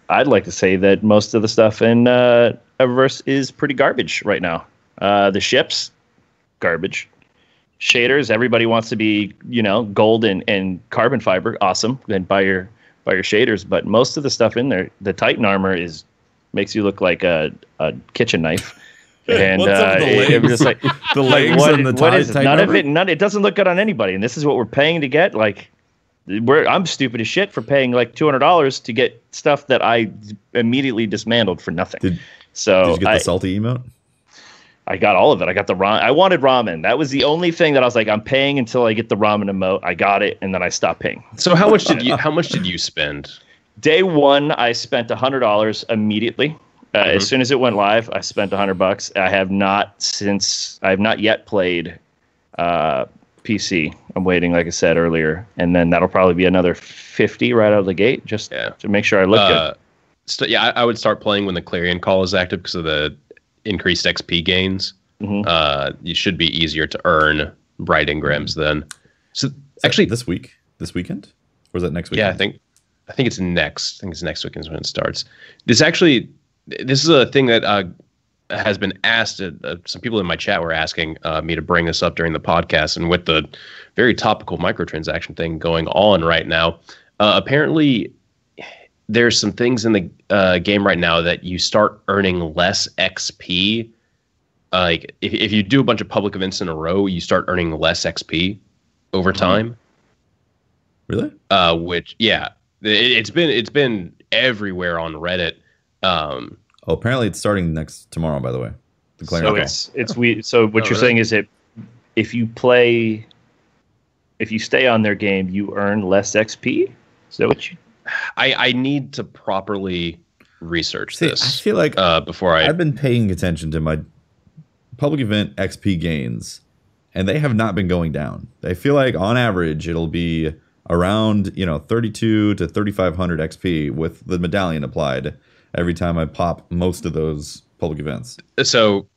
I'd like to say that most of the stuff in Eververse is pretty garbage right now. The ships, garbage. Shaders, everybody wants to be, gold and carbon fiber. Awesome. Then buy your shaders. But most of the stuff in there, the Titan armor makes you look like a kitchen knife. And it was like the legs and the what is it? None of it. It doesn't look good on anybody. And this is what we're paying to get. Like, I'm stupid as shit for paying like $200 to get stuff that I immediately dismantled for nothing. Did you get the salty emote? I got all of it. I got the ramen. I wanted ramen. That was the only thing that I was like, I'm paying until I get the ramen emote. I got it, and then I stopped paying. So how much did you spend? Day one, I spent $100 immediately. As soon as it went live, I spent $100. I have not yet played PC. I'm waiting, like I said earlier, and then that'll probably be another $50 right out of the gate, just to make sure I look good. I would start playing when the Clarion Call is active because of the increased XP gains. You should be easier to earn bright engrams then. So actually, this weekend, or is that next weekend? Yeah, I think it's next. I think it's next weekend is when it starts. This is a thing that has been asked. Some people in my chat were asking me to bring this up during the podcast, and with the very topical microtransaction thing going on right now, apparently there's some things in the game right now that you start earning less XP. Like if you do a bunch of public events in a row, you start earning less XP over time. Really? It's been everywhere on Reddit. Apparently it's starting tomorrow, by the way. It's weird. So what you're saying is that if you stay on their game, you earn less XP? Is that what you... I need to properly research this. I feel like I've been paying attention to my public event XP gains, and they have not been going down. I feel like on average it'll be around 32 to 3,500 XP with the medallion applied every time I pop most of those public events. So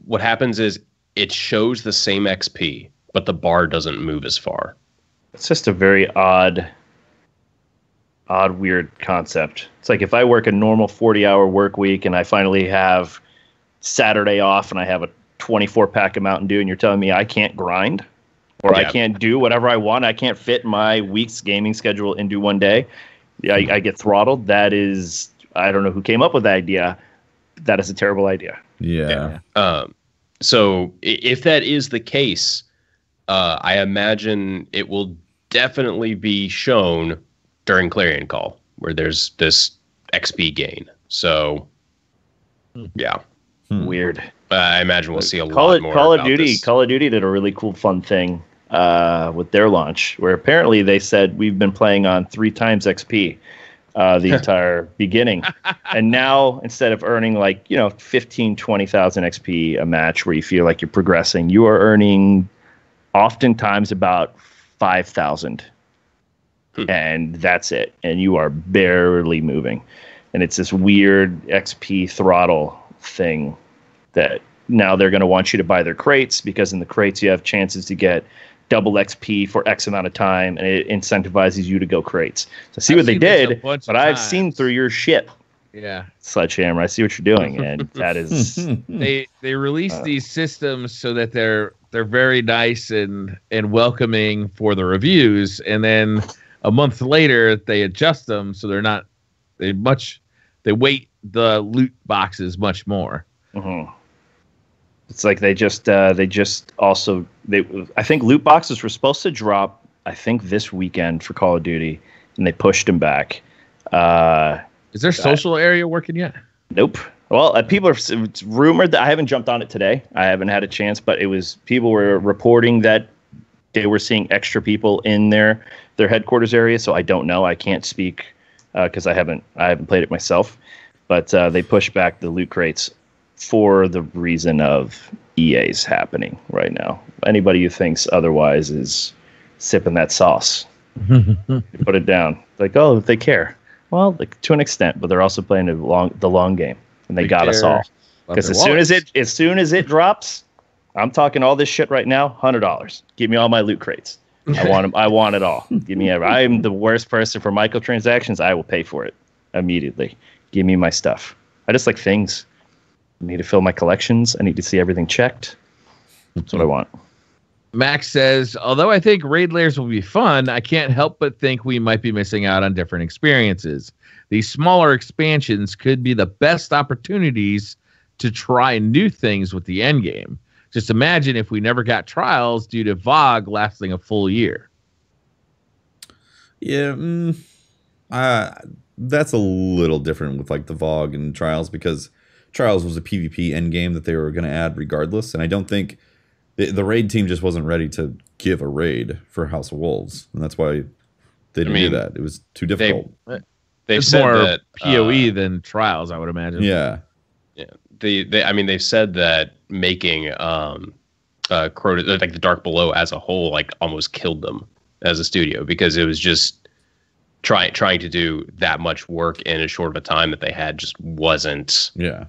what happens is it shows the same XP, but the bar doesn't move as far. It's just a very odd, weird concept. It's like if I work a normal 40-hour work week and I finally have Saturday off and I have a 24-pack of Mountain Dew and you're telling me I can't grind or I can't do whatever I want, I can't fit my week's gaming schedule into one day, I get throttled. That is... I don't know who came up with that idea. That is a terrible idea. Yeah. So if that is the case, I imagine it will definitely be shown during Clarion Call, where there's this XP gain. So, yeah. Weird. I imagine we'll see a lot more. Call of Duty did a really cool, fun thing with their launch, where apparently they said we've been playing on 3 times XP. The entire beginning. And now, instead of earning 15, 20,000 XP a match where you feel like you're progressing, you are earning oftentimes about 5,000. And that's it. And you are barely moving. And it's this weird XP throttle thing that now they're going to want you to buy their crates, because in the crates you have chances to get double XP for X amount of time, and it incentivizes you to go crates. So see what they did, but I've seen through your shit. Yeah, Sledgehammer, I see what you're doing, and that is they release these systems so that they're very nice and welcoming for the reviews, and then a month later they adjust them so they're not they weight the loot boxes much more. It's like I think loot boxes were supposed to drop, I think, this weekend for Call of Duty, and they pushed them back. Is their social area working yet? Nope. Well, it's rumored that I haven't jumped on it today. I haven't had a chance, but people were reporting that they were seeing extra people in their headquarters area. So I don't know. I can't speak because I haven't played it myself. But they pushed back the loot crates for the reason of EA's happening right now. Anybody who thinks otherwise is sipping that sauce. Put it down. Like, oh, they care. Well, to an extent, but they're also playing the long game, and they got us all. Because as soon as it drops, I'm talking all this shit right now. $100. Give me all my loot crates. I want them. I want it all. Give me everything. I am the worst person for microtransactions. I will pay for it immediately. Give me my stuff. I just like things. I need to fill my collections. I need to see everything checked. That's what I want. Max says, although I think raid layers will be fun, I can't help but think we might be missing out on different experiences. These smaller expansions could be the best opportunities to try new things with the endgame. Just imagine if we never got trials due to VOG lasting a full year. Yeah, that's a little different with like the VOG and Trials, because Trials was a PvP endgame that they were going to add regardless, and I don't think the raid team just wasn't ready to give a raid for House of Wolves, and that's why they didn't do that. It was too difficult. They've it's said more that PoE than Trials, I would imagine. Yeah. They've said that making Crota, like the Dark Below as a whole, like almost killed them as a studio, because it was just trying to do that much work in as short of a time that they had just wasn't. Yeah.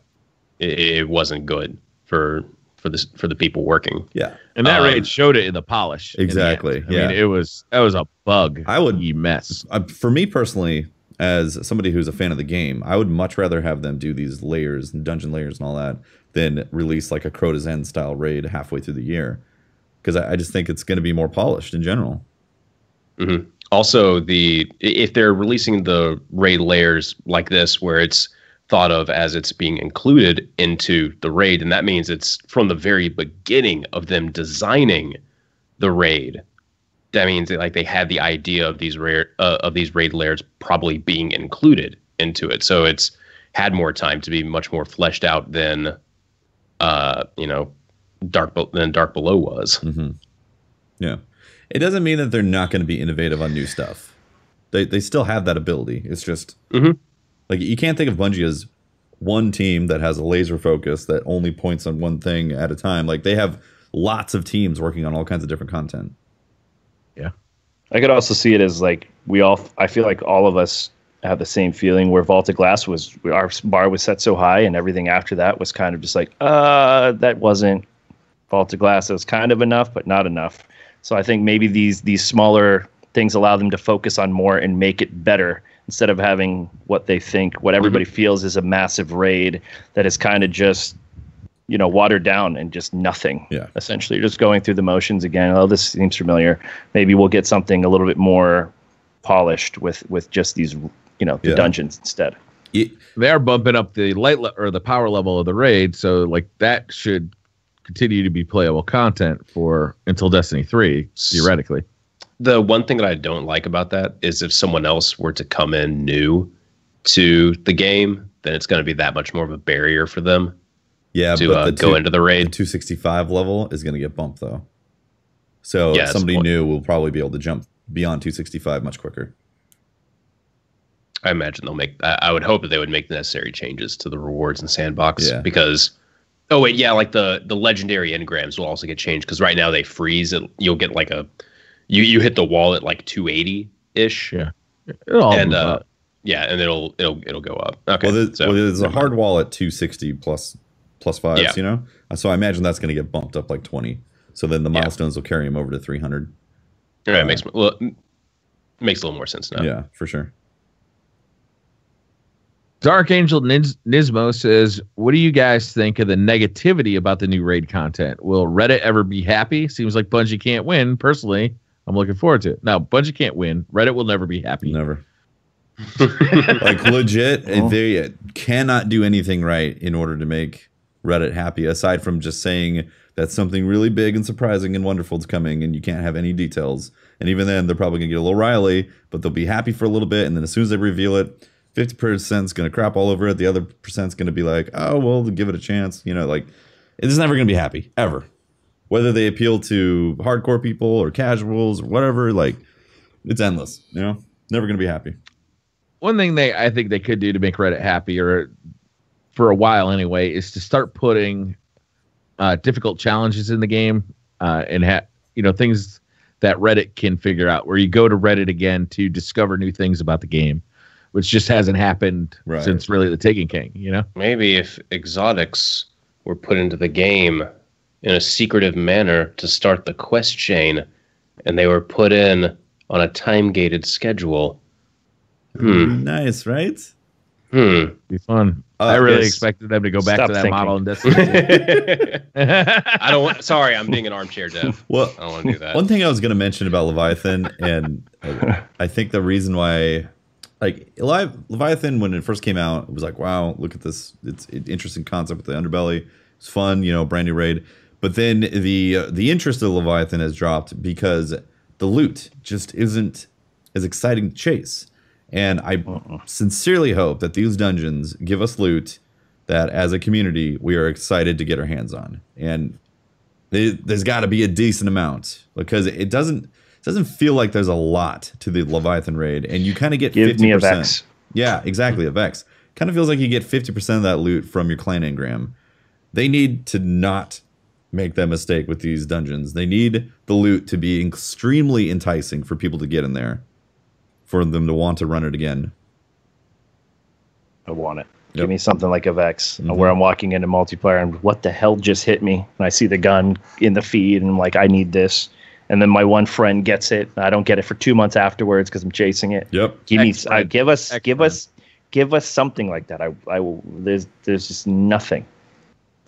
It wasn't good for the people working. Yeah. And that raid showed it in the polish. Exactly. I mean, that was a bug. I would mess. For me personally, as somebody who's a fan of the game, I would much rather have them do these layers and dungeon layers and all that than release like a Crota's End style raid halfway through the year, because I just think it's going to be more polished in general. Mm-hmm. Also, if they're releasing the raid layers like this, where it's thought of as it's being included into the raid, and that means it's from the very beginning of them designing the raid. That means that, like, they had the idea of these raid layers probably being included into it, so it's had more time to be much more fleshed out than Dark Below was. Mm-hmm. Yeah, it doesn't mean that they're not going to be innovative on new stuff. They still have that ability. It's just like, you can't think of Bungie as one team that has a laser focus that only points on one thing at a time. Like, they have lots of teams working on all kinds of different content. Yeah. I could also see it as like I feel like all of us have the same feeling, where Vaulted Glass our bar was set so high, and everything after that was kind of just like, that wasn't Vaulted Glass. It was kind of enough, but not enough. So I think maybe these smaller things allow them to focus on more and make it better, instead of having what everybody feels is a massive raid that is kind of just, watered down and just nothing. Yeah. Essentially, you're just going through the motions again. Oh, this seems familiar. Maybe we'll get something a little bit more polished with just these, the dungeons instead. They are bumping up the or the power level of the raid, so like that should continue to be playable content until Destiny 3, theoretically. The one thing that I don't like about that is if someone else were to come in new to the game, then it's going to be that much more of a barrier for them. Yeah, to go into the raid. The 265 level is going to get bumped, though. So somebody new will probably be able to jump beyond 265 much quicker. I imagine I would hope that they would make the necessary changes to the rewards and sandbox, because like the legendary engrams will also get changed, because right now they freeze. You'll get like you hit the wall at like 280 ish. Yeah, and it'll go up. Okay, well, there's a hard wall at 260 plus 5s, so I imagine that's going to get bumped up like 20. So then the milestones will carry them over to 300. It makes a little more sense now. Yeah, for sure. Dark Angel Nismo says, what do you guys think of the negativity about the new raid content? Will Reddit ever be happy? Seems like Bungie can't win. Personally, I'm looking forward to it. Now, Bungie can't win. Reddit will never be happy. Never. Like, legit, they cannot do anything right in order to make Reddit happy, aside from just saying that something really big and surprising and wonderful is coming, and you can't have any details. And even then, they're probably going to get a little riley, but they'll be happy for a little bit, and then as soon as they reveal it, 50% is going to crap all over it. The other percent is going to be like, oh, well, give it a chance. Like, it's never going to be happy, ever. Whether they appeal to hardcore people or casuals or whatever, like, it's endless, Never going to be happy. One thing I think they could do to make Reddit happy, or for a while anyway, is to start putting difficult challenges in the game, and things that Reddit can figure out, where you go to Reddit again to discover new things about the game, which just hasn't happened since really the Taken King, Maybe if exotics were put into the game in a secretive manner to start the quest chain, and they were put in on a time-gated schedule. Nice, right? Be fun. I really expected them to go back to that model in Destiny. Sorry, I'm being an armchair dev. Well, I don't want to do that. One thing I was going to mention about Leviathan, and I think the reason why, like, Leviathan, when it first came out, it was like, wow, look at this. It's an interesting concept with the underbelly. It's fun, brand new raid. But then the interest of Leviathan has dropped because the loot just isn't as exciting to chase. And I sincerely hope that these dungeons give us loot that, as a community, we are excited to get our hands on. And there's got to be a decent amount, because it doesn't feel like there's a lot to the Leviathan raid, and you kind of get 50%. Give me a Vex. Yeah, exactly, a Vex. Kind of feels like you get 50% of that loot from your clan engram. They need to not make that mistake with these dungeons. They need the loot to be extremely enticing for people to get in there, for them to want to run it again. I want it. Yep. Give me something like a Vex, where I'm walking into multiplayer and what the hell just hit me? And I see the gun in the feed and I'm like, I need this. And then my one friend gets it. I don't get it for 2 months afterwards because I'm chasing it. Yep. Give us something like that. I will. There's just nothing.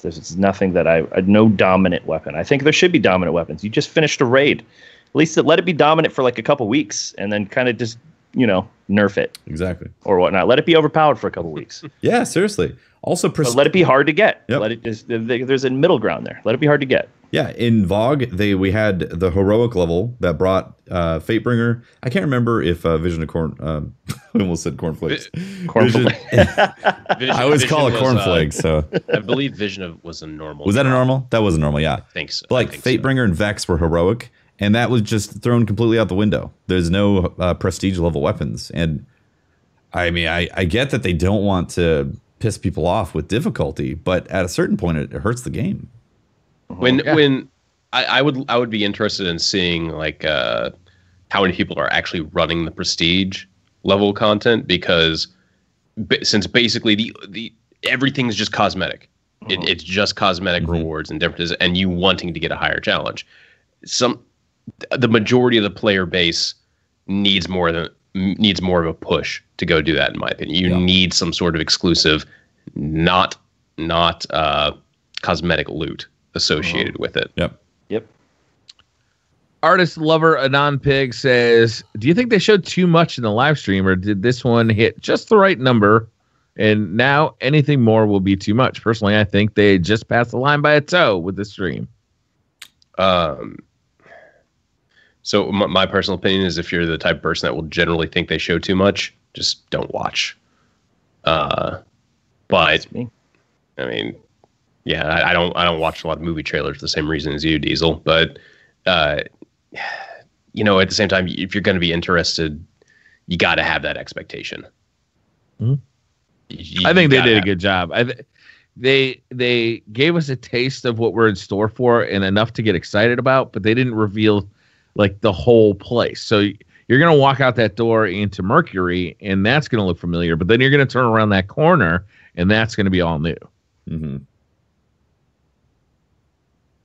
There's just nothing that no dominant weapon. I think there should be dominant weapons. You just finished a raid. At least let it be dominant for like a couple weeks, and then kind of just, nerf it. Exactly. Or whatnot. Let it be overpowered for a couple weeks. Yeah, seriously. Also, but let it be hard to get. Yep. There's a middle ground there. Let it be hard to get. Yeah, in VOG, we had the heroic level that brought Fatebringer. I can't remember if Vision of Corn. I almost said cornflakes. I always call it cornflakes. So I believe Vision was a normal. Was that a normal? That was a normal. Yeah, I think so. But like Fatebringer and Vex were heroic, and that was just thrown completely out the window. There's no prestige level weapons, and I mean, I get that they don't want to piss people off with difficulty, but at a certain point, it hurts the game. When I would be interested in seeing like how many people are actually running the prestige level content, because since basically the everything's just cosmetic, it's just cosmetic rewards and differences, and you wanting to get a higher challenge. The majority of the player base needs more of a push to go do that, in my opinion. You need some sort of exclusive, not cosmetic loot associated with it. Yep. Artist lover Anon Pig says, do you think they showed too much in the live stream, or did this one hit just the right number and now anything more will be too much? Personally, I think they just passed the line by a toe with the stream. So my personal opinion is, if you're the type of person that will generally think they show too much, just don't watch. But I mean, yeah, I don't watch a lot of movie trailers for the same reason as you, Diesel. But at the same time, if you're going to be interested, you got to have that expectation. I think they did a good job. They gave us a taste of what we're in store for and enough to get excited about, but they didn't reveal like the whole place. So you're going to walk out that door into Mercury, and that's going to look familiar. But then you're going to turn around that corner, and that's going to be all new. Mm-hmm.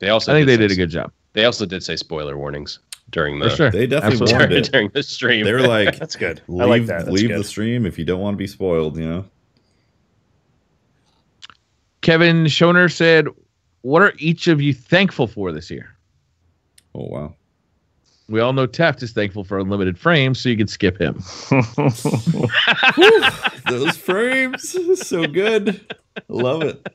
I think they did a good job. They also did say spoiler warnings during the. Sure. They definitely warned it during the stream. They were like, "That's good. I like that. Leave the stream if you don't want to be spoiled." Kevin Schoner said, "What are each of you thankful for this year?" Oh wow. We all know Taft is thankful for unlimited frames, so you can skip him. Those frames, so good. Love it.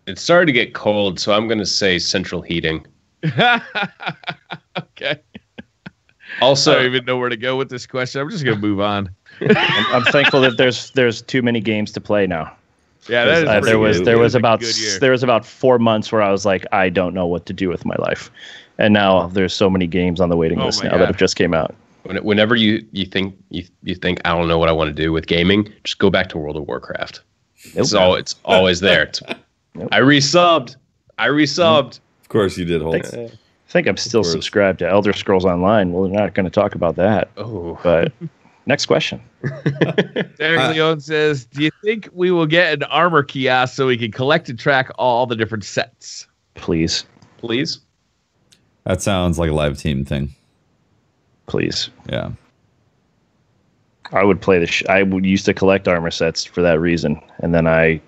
It started to get cold, so I'm going to say central heating. Okay. Also, I don't even know where to go with this question. I'm just going to move on. I'm thankful that there's too many games to play now. Yeah, that is there was about 4 months where I was like, I don't know what to do with my life, and now there's so many games on the waiting list now that have just came out. Whenever you think I don't know what I want to do with gaming, just go back to World of Warcraft. Nope. It's always there. Nope. I resubbed. Of course you did, Holtz. I think I'm still subscribed to Elder Scrolls Online. Well, we're not going to talk about that. Oh, but next question. Derek Leone says, do you think we will get an armor kiosk so we can collect and track all the different sets? Please. That sounds like a live team thing. Please. Yeah. I would play I would used to collect armor sets for that reason, and then I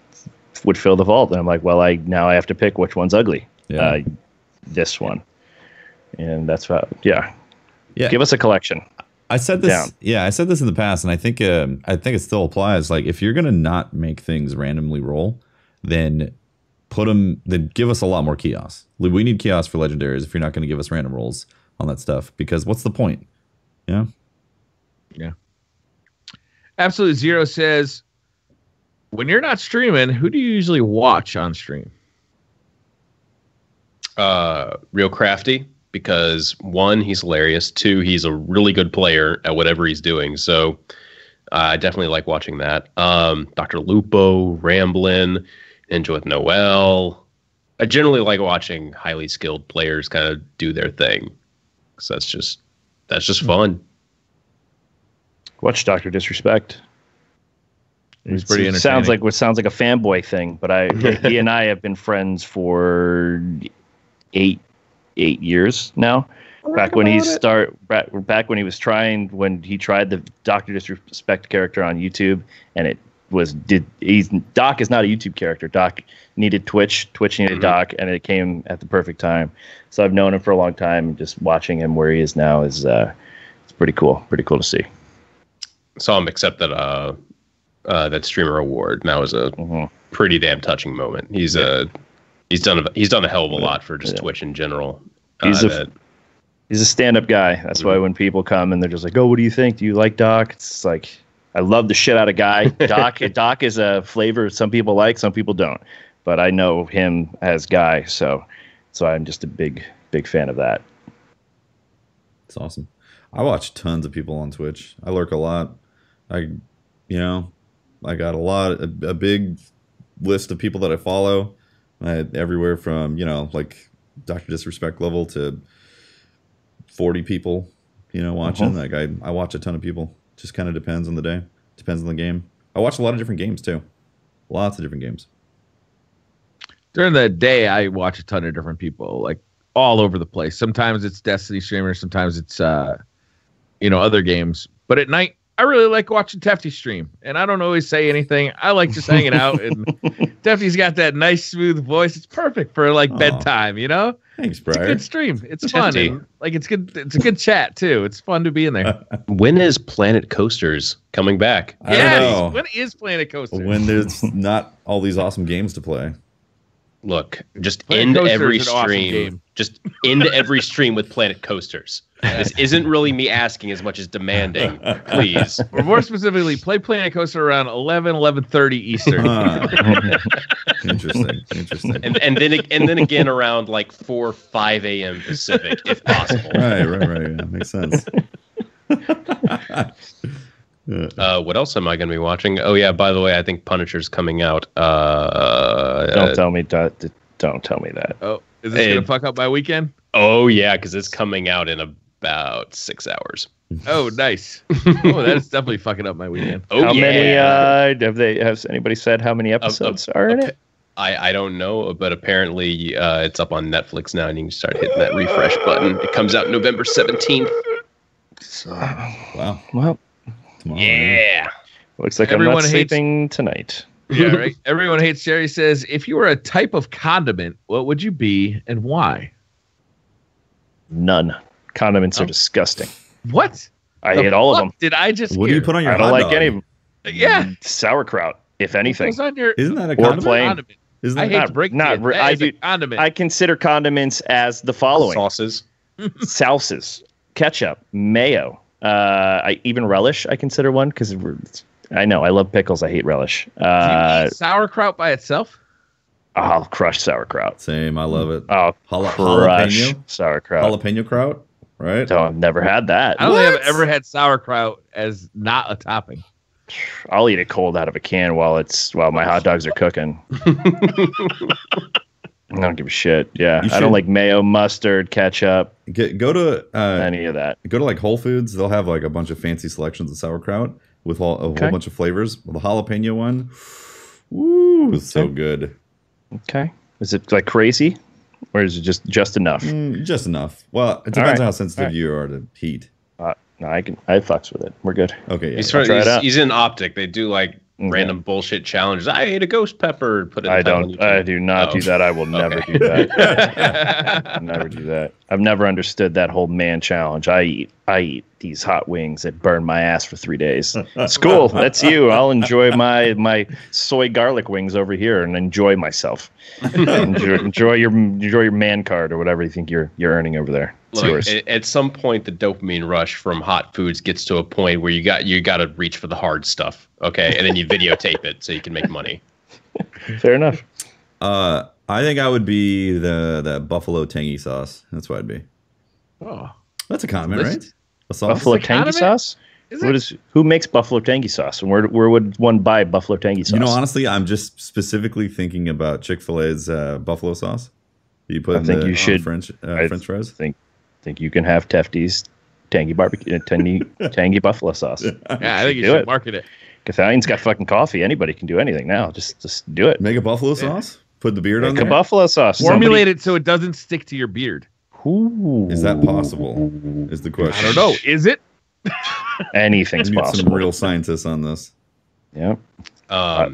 would fill the vault, and I'm like, well, now I have to pick which one's ugly. Yeah. This one, and that's how. Yeah. Give us a collection. I said this. Yeah, I said this in the past, and I think it still applies. Like, if you're gonna not make things randomly roll, then then give us a lot more kiosks. We need kiosks for legendaries if you're not going to give us random rolls on that stuff, because what's the point? Yeah. Yeah. Absolute Zero says, when you're not streaming, who do you usually watch on stream? Real Crafty, because 1, he's hilarious. 2, he's a really good player at whatever he's doing. So I definitely like watching that. Dr. Lupo, Ramblin', Ninja with Noel. I generally like watching highly skilled players kind of do their thing. So that's just fun. Watch Dr. Disrespect. It's pretty entertaining. Sounds like a fanboy thing, but he and I have been friends for 8 years now. Back when he tried the Dr. Disrespect character on YouTube, and Doc is not a YouTube character. Doc needed Twitch needed Doc, and it came at the perfect time. So I've known him for a long time, and just watching him where he is now is it's pretty cool to see. Saw him accept that streamer award. And that was a pretty damn touching moment. He's done a hell of a lot for just Twitch in general. He's a stand-up guy. That's why when people come and they're just like, "Oh, what do you think? Do you like Doc?" It's like, I love the shit out of Guy. Doc is a flavor some people like, some people don't. But I know him as Guy, so I'm just a big fan of that. It's awesome. I watch tons of people on Twitch. I lurk a lot. I got a big list of people that I follow. Everywhere from, like Dr. Disrespect level to 40 people, watching. Like I watch a ton of people. Just kind of depends on the day. Depends on the game. I watch a lot of different games too. Lots of different games. During the day, I watch a ton of different people, like all over the place. Sometimes it's Destiny streamers. Sometimes it's, other games. But at night, I really like watching Tefty stream. And I don't always say anything. I like just hanging out. And Tefty's got that nice, smooth voice. It's perfect for bedtime, Thanks, Brian. It's a good stream. It's fun. And, it's good. It's a good chat too. It's fun to be in there. When is Planet Coasters coming back? I don't know. When is Planet Coasters? When there's not all these awesome games to play. Look, just Planet end every Coaster's an awesome stream. game. Just end every stream with Planet Coasters. This isn't really me asking as much as demanding. Please. Or more specifically, play Planet Coaster around 11:30 Eastern. Interesting. And then again around 4 or 5 a.m. Pacific, if possible. Right. Yeah, makes sense. What else am I going to be watching? Oh yeah, by the way, I think Punisher's coming out. Don't tell me that. Don't tell me that. Oh, is this going to fuck up my weekend? Oh yeah, because it's coming out in about 6 hours. Oh, nice. Oh, that's definitely fucking up my weekend. How many? Has anybody said how many episodes are in it? I don't know, but apparently it's up on Netflix now, and you can start hitting that refresh button. It comes out November 17th. Wow. Well. Tomorrow, yeah. Looks like I'm not sleeping tonight. Yeah, right. Everyone hates Jerry says, if you were a type of condiment, what would you be and why? None. Condiments are disgusting. What? I hate all of them. Did I just What do you put on your I don't hot like dog? any of them. Yeah. Sauerkraut, if anything. Isn't that a Or condiment? plain. Isn't I that hate to break it. Condiment. I consider condiments as the following. Sauces. Sauces, ketchup, mayo. I even relish. I consider one because I know I love pickles. I hate relish. Do you eat sauerkraut by itself? I'll crush sauerkraut. Same. I love it. Oh, crush sauerkraut. Jalapeno kraut, right? So I've never had that. I don't think I've ever had sauerkraut as not a topping. I'll eat it cold out of a can while my hot dogs are cooking. I don't give a shit. Yeah, I don't like mayo, mustard, ketchup. Go to any of that. Go to Whole Foods. They'll have a bunch of fancy selections of sauerkraut with a whole bunch of flavors. The jalapeno one, it's so good. Okay, is it crazy, or is it just enough? Just enough. Well, it depends on how sensitive you are to heat. No, I fucks with it. We're good. Okay, yeah. He's in OpTic. They do random bullshit challenges. I ate a ghost pepper. Put it. I do not do that. I will never do that. Never do that. I've never understood that whole man challenge. I eat these hot wings that burn my ass for 3 days. It's cool. That's you. I'll enjoy my soy garlic wings over here and enjoy myself. enjoy your man card or whatever you think you're earning over there. Look, at some point, the dopamine rush from hot foods gets to a point where you got to reach for the hard stuff, okay, and then you videotape it so you can make money. Fair enough. I think I would be the buffalo tangy sauce. That's what I'd be. Oh, that's a condiment, right? A sauce? Buffalo tangy sauce. Who makes buffalo tangy sauce, and where would one buy buffalo tangy sauce? You know, honestly, I'm just specifically thinking about Chick-fil-A's buffalo sauce. You put on French fries. I think you can have Tefty's tangy barbecue, tangy buffalo sauce. Yeah, I think you should market it. Cathalian's got fucking coffee. Anybody can do anything now. Just do it. Make a buffalo sauce. Put the beard on there. Make a buffalo sauce. Formulate it so it doesn't stick to your beard. Ooh. Is that possible? Is the question. I don't know. Is it? Anything's possible. Some real scientists on this. Yeah. I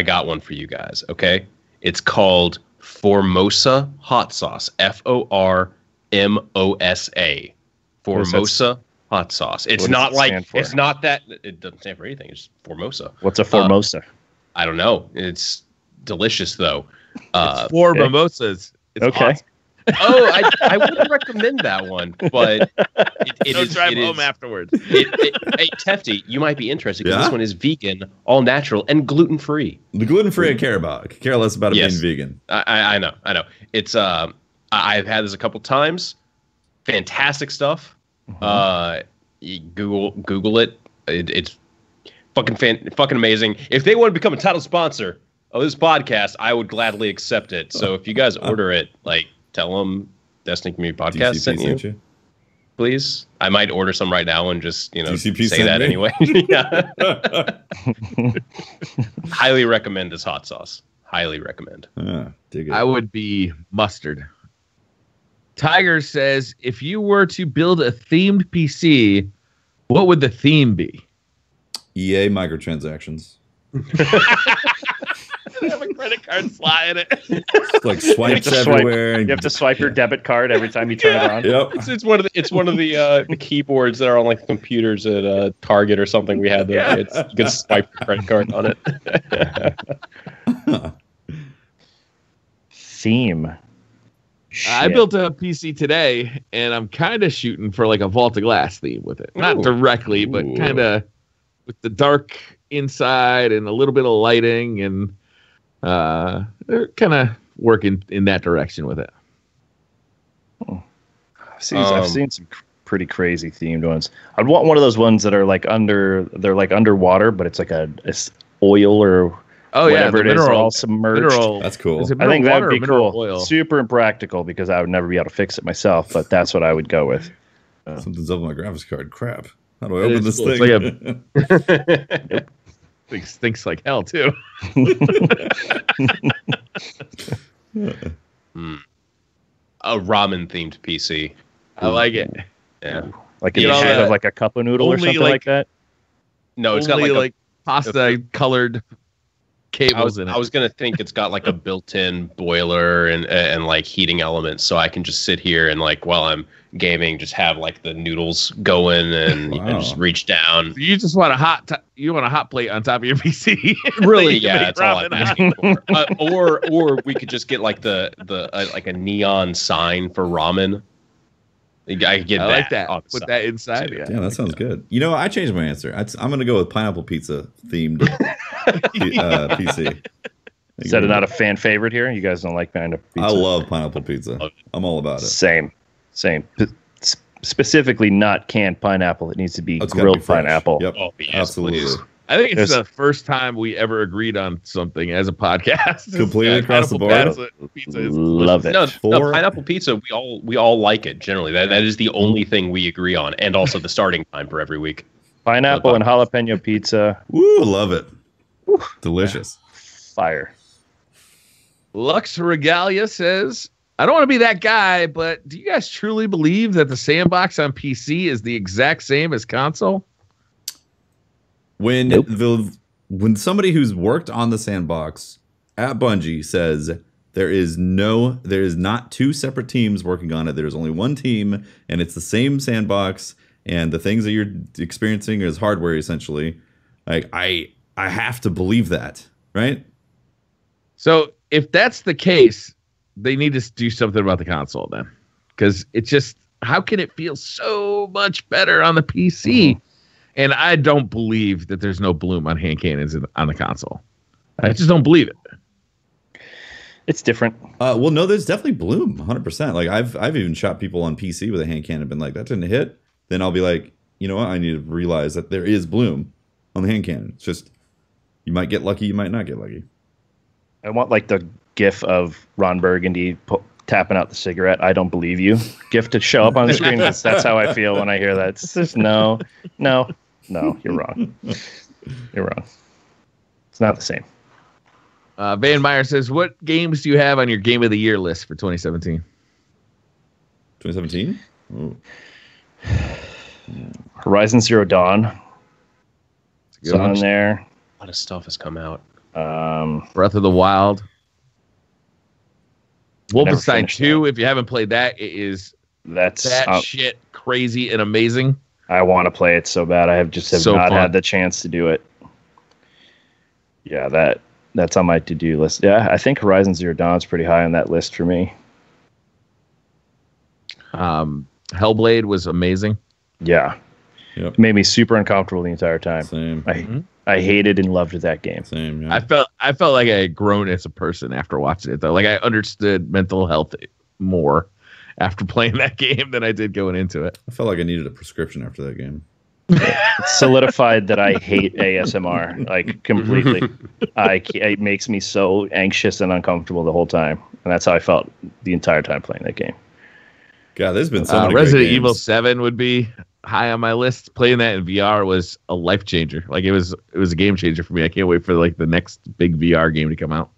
got one for you guys. Okay, it's called Formosa hot sauce. Formosa. Formosa hot sauce. It's not like it's not that it doesn't stand for anything. It's Formosa. What's a Formosa? I don't know. It's delicious though. It's four mimosas. It's okay. Hot. I wouldn't recommend that one, but drive home afterwards. Hey, Tefty, you might be interested because this one is vegan, all natural, and gluten free. The gluten free I care about. I could care less about it being vegan. I know. It's I've had this a couple times. Fantastic stuff. You Google it. It's fucking amazing. If they want to become a title sponsor of this podcast, I would gladly accept it. So if you guys order it, tell them Destiny Community Podcast sent you. Please. I might order some right now and just, DCP say that anyway. Highly recommend this hot sauce. Highly recommend. Dig it. I would be mustard. Tiger says, if you were to build a themed PC, what would the theme be? EA microtransactions. Have a credit card slot in it. Like swipes everywhere. You have to swipe your debit card every time you turn it on. Yep. It's one of the keyboards that are on computers at Target or something. We had you can swipe your credit card on it. Theme. I built a PC today, and I'm kind of shooting for a Vault of Glass theme with it. Not directly, but kind of with the dark inside and a little bit of lighting, and they're kind of working in that direction with it. I've seen some pretty crazy themed ones. I'd want one of those ones that are underwater, but it's it's oil or whatever it is, all submerged. That's cool. I think that would be cool. Oil? Super impractical because I would never be able to fix it myself, but that's what I would go with. Something's up on my graphics card. Crap. How do I open this thing? Stinks like hell too. A ramen themed PC. I like it. Yeah. Like in the shape of a cup of noodle or something like that? No, it's got a pasta colored cables in it. I was gonna think it's got a built-in boiler and heating elements, so I can just sit here and while I'm gaming, just have the noodles going and just reach down. You just want a hot plate on top of your PC. Really, yeah, that's all I'm asking for. Or we could just get a neon sign for ramen. I could get that. Put that inside. Yeah, that sounds good. I changed my answer. I'm going to go with pineapple pizza themed PC. Is that not a fan favorite here? You guys don't like pineapple pizza? I love pineapple pizza. I'm all about it. Same. Specifically, not canned pineapple. It needs to be grilled pineapple. Yep. Oh, yes, absolutely. Please. I think it's the first time we ever agreed on something as a podcast. Completely across the board. Pizza is love it. No, pineapple pizza. We all like it generally. That is the only thing we agree on, and also the starting time for every week. Pineapple and jalapeno pizza. Woo, love it. Woo. Delicious. Fire. Lux Regalia says, I don't want to be that guy, but do you guys truly believe that the sandbox on PC is the exact same as console? When somebody who's worked on the sandbox at Bungie says there is not two separate teams working on it, there's only one team, and it's the same sandbox, and the things that you're experiencing is hardware essentially. Like I have to believe that, right? So if that's the case, they need to do something about the console then, because it just, how can it feel so much better on the PC? Mm-hmm. And I don't believe that there's no bloom on hand cannons on the console. I just don't believe it. It's different. Well, no, there's definitely bloom, 100%. Like I've even shot people on PC with a hand cannon and been like, that didn't hit. Then I'll be like, you know what? I need to realize that there is bloom on the hand cannon. It's just, you might get lucky, you might not get lucky. I want like the GIF of Ron Burgundy tapping out the cigarette. I don't believe you. GIF to show up on the screen. That's how I feel when I hear that. It's just no. You're wrong. You're wrong. It's not the same. Van Meyer says, what games do you have on your Game of the Year list for 2017? 2017? Horizon Zero Dawn. It's on there. A lot of stuff has come out. Breath of the Wild. Wolfenstein 2, if you haven't played that, it is shit crazy and amazing. I want to play it so bad. I have not had the chance to do it. Yeah, that's on my to-do list. Yeah, I think Horizon Zero Dawn is pretty high on that list for me. Hellblade was amazing. Yeah. Yep. It made me super uncomfortable the entire time. Same. I hated and loved that game. Same. Yeah. I felt like I had grown as a person after watching it, though. Like I understood mental health more after playing that game than I did going into it. I felt like I needed a prescription after that game. It solidified that I hate ASMR like completely. It makes me so anxious and uncomfortable the whole time, and that's how I felt the entire time playing that game. God, there's been so many Resident great games. Evil 7 would be high on my list. Playing that in VR was a life changer. Like it was a game changer for me. I can't wait for like the next big VR game to come out.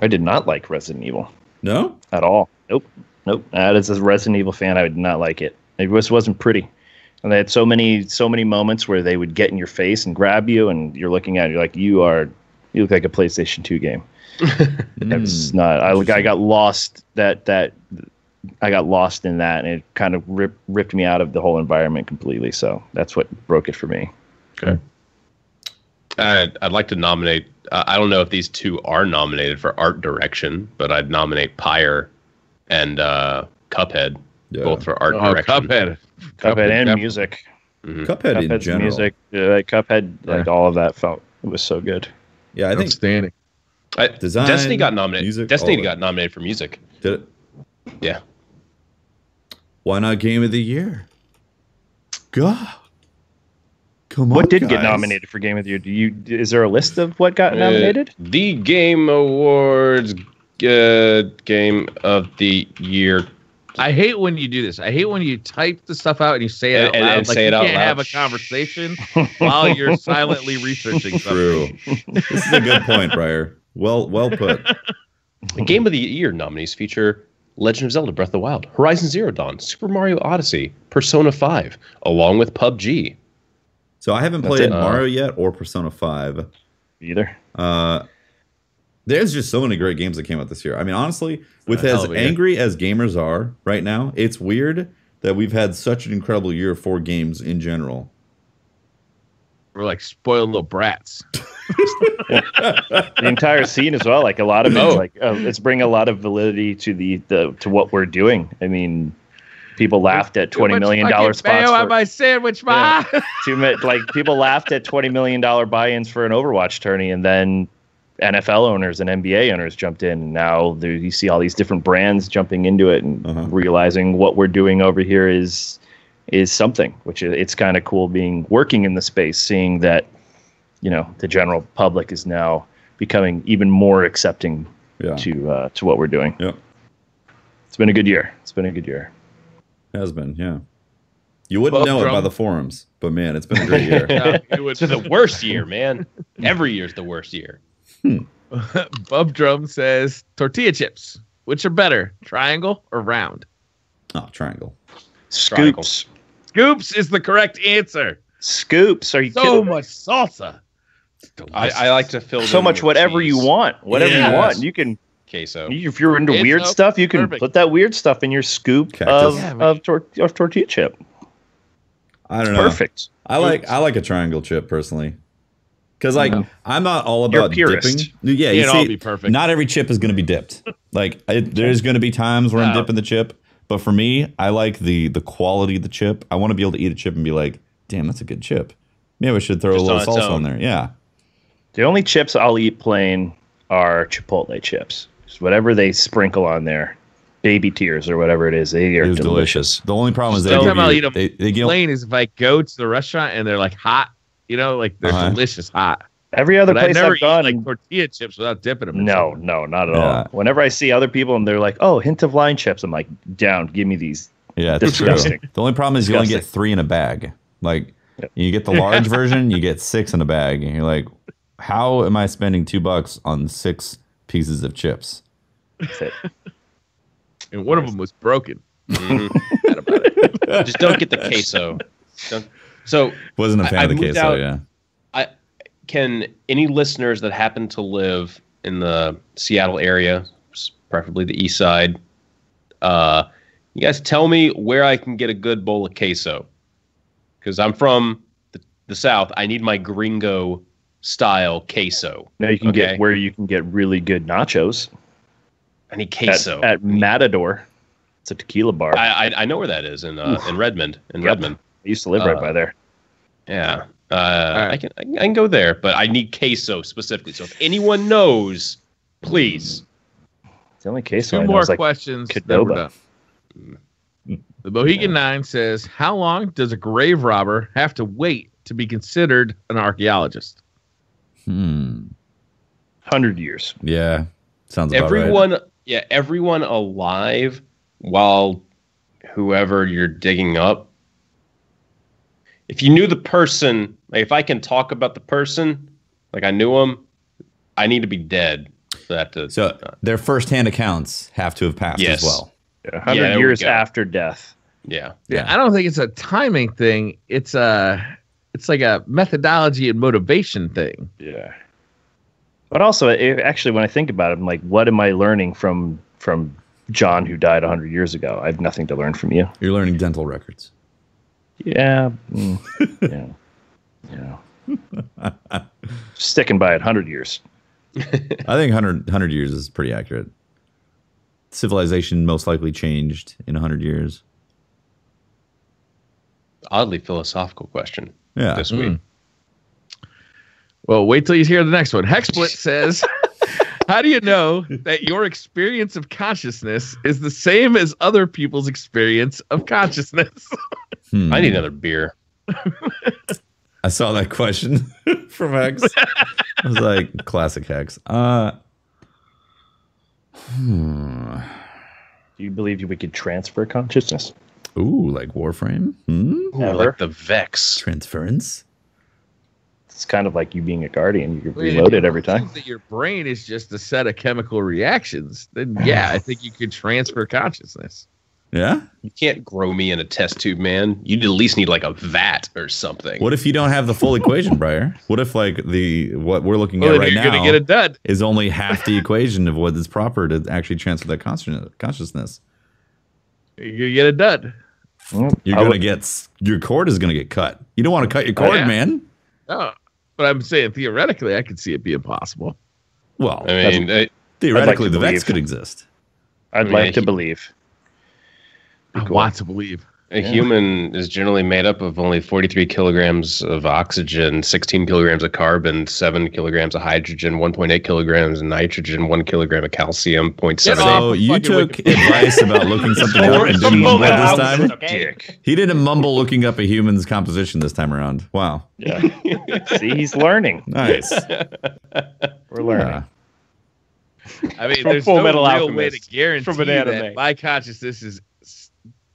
I did not like Resident Evil. No? At all. Nope. As a Resident Evil fan, I did not like it. It just wasn't pretty. And they had so many moments where they would get in your face and grab you, and you're looking at it, you're like, you look like a PlayStation 2 game. It's not. I got lost I got lost in that, and it kind of ripped me out of the whole environment completely. So that's what broke it for me. Okay. I'd like to nominate. I don't know if these two are nominated for art direction, but I'd nominate Pyre and Cuphead, both for art direction. Cuphead and music. Mm-hmm. Cuphead in general. Music, Cuphead, all of that it was so good. Yeah, I think outstanding. Design, Destiny got nominated. Music, Destiny got nominated for music. Did it? Yeah. Why not Game of the Year? God. Come on, what did get nominated for Game of the Year? Is there a list of what got nominated? The Game Awards Game of the Year. I hate when you do this. I hate when you type the stuff out and you say it out loud. And say it out loud. You can't have a conversation while you're silently researching something. True. This is a good point, Briar. Well put. The Game of the Year nominees feature Legend of Zelda Breath of the Wild, Horizon Zero Dawn, Super Mario Odyssey, Persona 5, along with PUBG. So I haven't played Mario yet or Persona 5. Either. There's just so many great games that came out this year. I mean, honestly, with as angry as gamers are right now, it's weird that we've had such an incredible year for games in general. We're like spoiled little brats. The entire scene as well. Like a lot of it's bringing a lot of validity to to what we're doing. I mean, people laughed at $20 million spots on my sandwich, ma. Like people laughed at $20 million buy-ins for an Overwatch tourney, and then NFL owners and NBA owners jumped in, and now you see all these different brands jumping into it and realizing what we're doing over here is something, which it's kind of cool working in the space, seeing that the general public is now becoming even more accepting to what we're doing. Yeah, it's been a good year. Has been, yeah. You wouldn't know it by the forums, but man, it's been a great year. It's the worst year, man. Every year's the worst year. Bub Drum says tortilla chips. Which are better, triangle or round? Oh, triangle. Scoops. Scoops is the correct answer. Scoops. Are you so kidding? much salsa. I like to fill So them much with whatever cheese. you want. Whatever you want. You can queso. If you're into Queso, weird stuff, you can perfect. put that weird stuff in your scoop Cactus. of tortilla chip. I don't know. Perfect. I like a triangle chip personally. Because I'm not all You're a about purist. dipping. Yeah, you It'll see, all be perfect. not every chip is going to be dipped. Like there's going to be times where I'm dipping the chip, but for me, I like the quality of the chip. I want to be able to eat a chip and be like, "Damn, that's a good chip." Maybe I should throw Just a little on its salsa own. on there. Yeah. The only chips I'll eat plain are Chipotle chips. Just whatever they sprinkle on there, baby tears or whatever it is, they are It was delicious. The only problem is The only time I'll eat they them they give plain is if I go to the restaurant and they're like hot, like they're delicious hot. Every other But I place never I've gone, eat like tortilla chips without dipping them. In no, something. not at Yeah. all. Whenever I see other people and they're like, "Oh, hint of line chips," I'm like, "Down, give me these." Yeah, it's true. Disgusting. The only problem is you only get Disgusting. 3 in a bag. Like you get the large version, you get 6 in a bag, and you're like, how am I spending $2 on 6 pieces of chips? That's it. And one of them was broken. Just don't get the queso. So Wasn't a fan I of the moved queso. out- Yeah. can any listeners that happen to live in the Seattle area, preferably the east side, you guys tell me where I can get a good bowl of queso? Because I'm from the South. I need my gringo style queso. Now you can get where you can get really good nachos. I need queso At Matador. It's a tequila bar. I know where that is in Redmond. Redmond. I used to live right by there. Yeah. I can go there, but I need queso specifically. So if anyone knows, please. It's the only queso. 2 more questions. Then we're Qdoba. done. The Mohegan 9 says, "How long does a grave robber have to wait to be considered an archaeologist?" 100 years. Yeah. Sounds about right. Everyone alive while whoever you're digging up. If you knew the person, like if I can talk about the person, like I knew him, I need to be dead for that to. So their first-hand accounts have to have passed Yes. as well. 100 there we years go. after death. Yeah. I don't think it's a timing thing. It's like a methodology and motivation thing. Yeah. But also, actually, when I think about it, I'm like, what am I learning from John, who died 100 years ago? I have nothing to learn from you. You're learning dental records. Yeah. Yeah. Sticking by it, 100 years. I think 100 years is pretty accurate. Civilization most likely changed in 100 years. Oddly philosophical question this week. Well, wait till you hear the next one. Hexsplit says, "How do you know that your experience of consciousness is the same as other people's experience of consciousness?" I need another beer. I saw that question from Hex. I was like, classic Hex. Do you believe we could transfer consciousness? Ooh, like Warframe? Ooh, like the Vex. Transference? It's kind of like you being a guardian. You reload it every time. That your brain is just a set of chemical reactions. Then, yeah, I think you could transfer consciousness. Yeah? You can't grow me in a test tube, man. You'd at least need like a vat or something. What if you don't have the full equation, Briar? What if like what we're looking at right you're now gonna get it done. is only half the equation of what is proper to actually transfer that consciousness? You're gonna get it done. You're gonna get your cord is gonna get cut. You don't want to cut your cord, man. No, but I'm saying theoretically, I could see it being possible. Well, I mean, theoretically, I'd like to the Vex believe. could exist. I'd like to believe. I want to believe. a human is generally made up of only 43 kilograms of oxygen, 16 kilograms of carbon, 7 kilograms of hydrogen, 1.8 kilograms of nitrogen, 1 kilogram of calcium, 0.7. So you took advice about looking something up and didn't mumble this time? Dick. He didn't mumble looking up a human's composition this time around. Wow. Yeah. See, he's learning. Nice. We're learning. Yeah. I mean, From there's Full no Metal real Alchemist. way to guarantee From an anime. that my consciousness is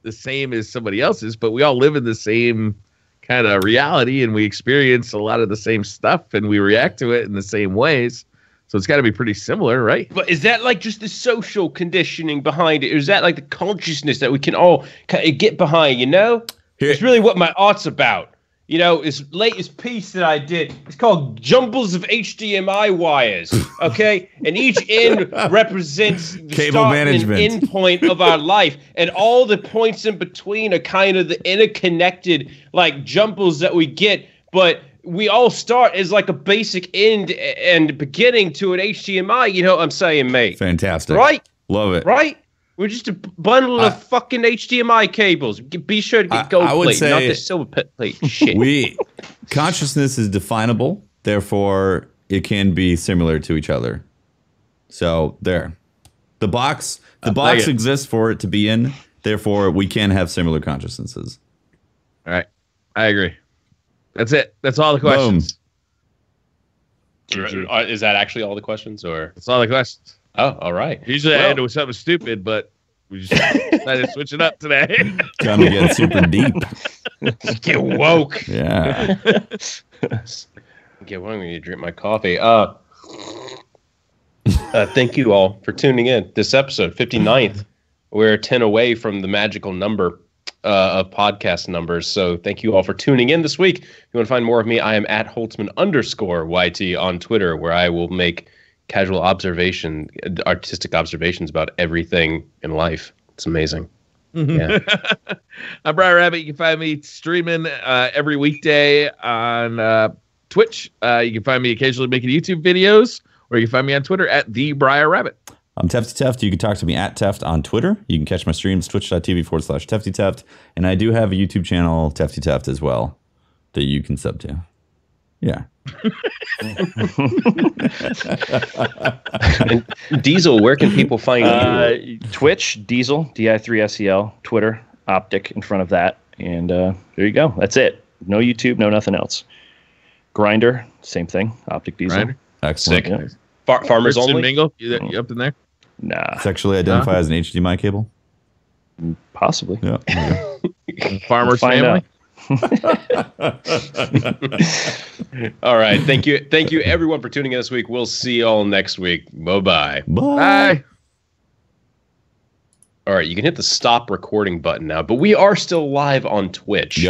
the same as somebody else's, but we all live in the same kind of reality and we experience a lot of the same stuff and we react to it in the same ways. So it's got to be pretty similar, right? But is that like just the social conditioning behind it? Or is that like the consciousness that we can all kind of get behind, you know? Here- It's really what my art's about. this latest piece that I did. It's called Jumbles of HDMI Wires. Okay, and each end represents the cable start management and end point of our life, and all the points in between are kind of the interconnected like jumbles that we get, but we all start as like a basic end and beginning to an HDMI. You know what I'm saying, mate? Fantastic. Right? Love it. Right? We're just a bundle of fucking HDMI cables. Be sure to get gold plate, not the silver plate shit. Consciousness is definable, therefore it can be similar to each other. So there. The box exists for it to be in, therefore we can have similar consciousnesses. All right. I agree. That's it. That's all the questions. Boom. Is that actually all the questions, or? That's all the questions. Oh, all right. Usually I end with something stupid, but we just decided to switch it up today. Time to get super deep. Get woke. Yeah. Get woke. I'm going to drink my coffee. Thank you all for tuning in. This episode, 59th. We're 10 away from the magical number of podcast numbers. So thank you all for tuning in this week. If you want to find more of me, I am at Holtzmann_YT on Twitter, where I will make casual artistic observations about everything in life. It's amazing. Yeah. I'm Briar Rabbit. You can find me streaming every weekday on Twitch. You can find me occasionally making YouTube videos, or you can find me on Twitter at the Briar Rabbit. I'm Tefty Teft. You can talk to me at Teft on Twitter. You can catch my streams, twitch.tv/Tefty Teft. And I do have a YouTube channel, Tefty Teft, as well, that you can sub to. Yeah. And Diesel, where can people find you? Twitch, Diesel, Di3sel, Twitter, OpTic in front of that. And there you go. That's it. No YouTube, no nothing else. Grinder, same thing. OpTic Diesel. Excellent. Sick. Yeah. Farmers only? Mingle? You up in there? Nah. Sexually identify as an HDMI cable? Possibly. Yeah. Farmers family? All right. Thank you. Thank you, everyone, for tuning in this week. We'll see you all next week. Bye-bye. Bye. All right. You can hit the stop recording button now, but we are still live on Twitch. Yep.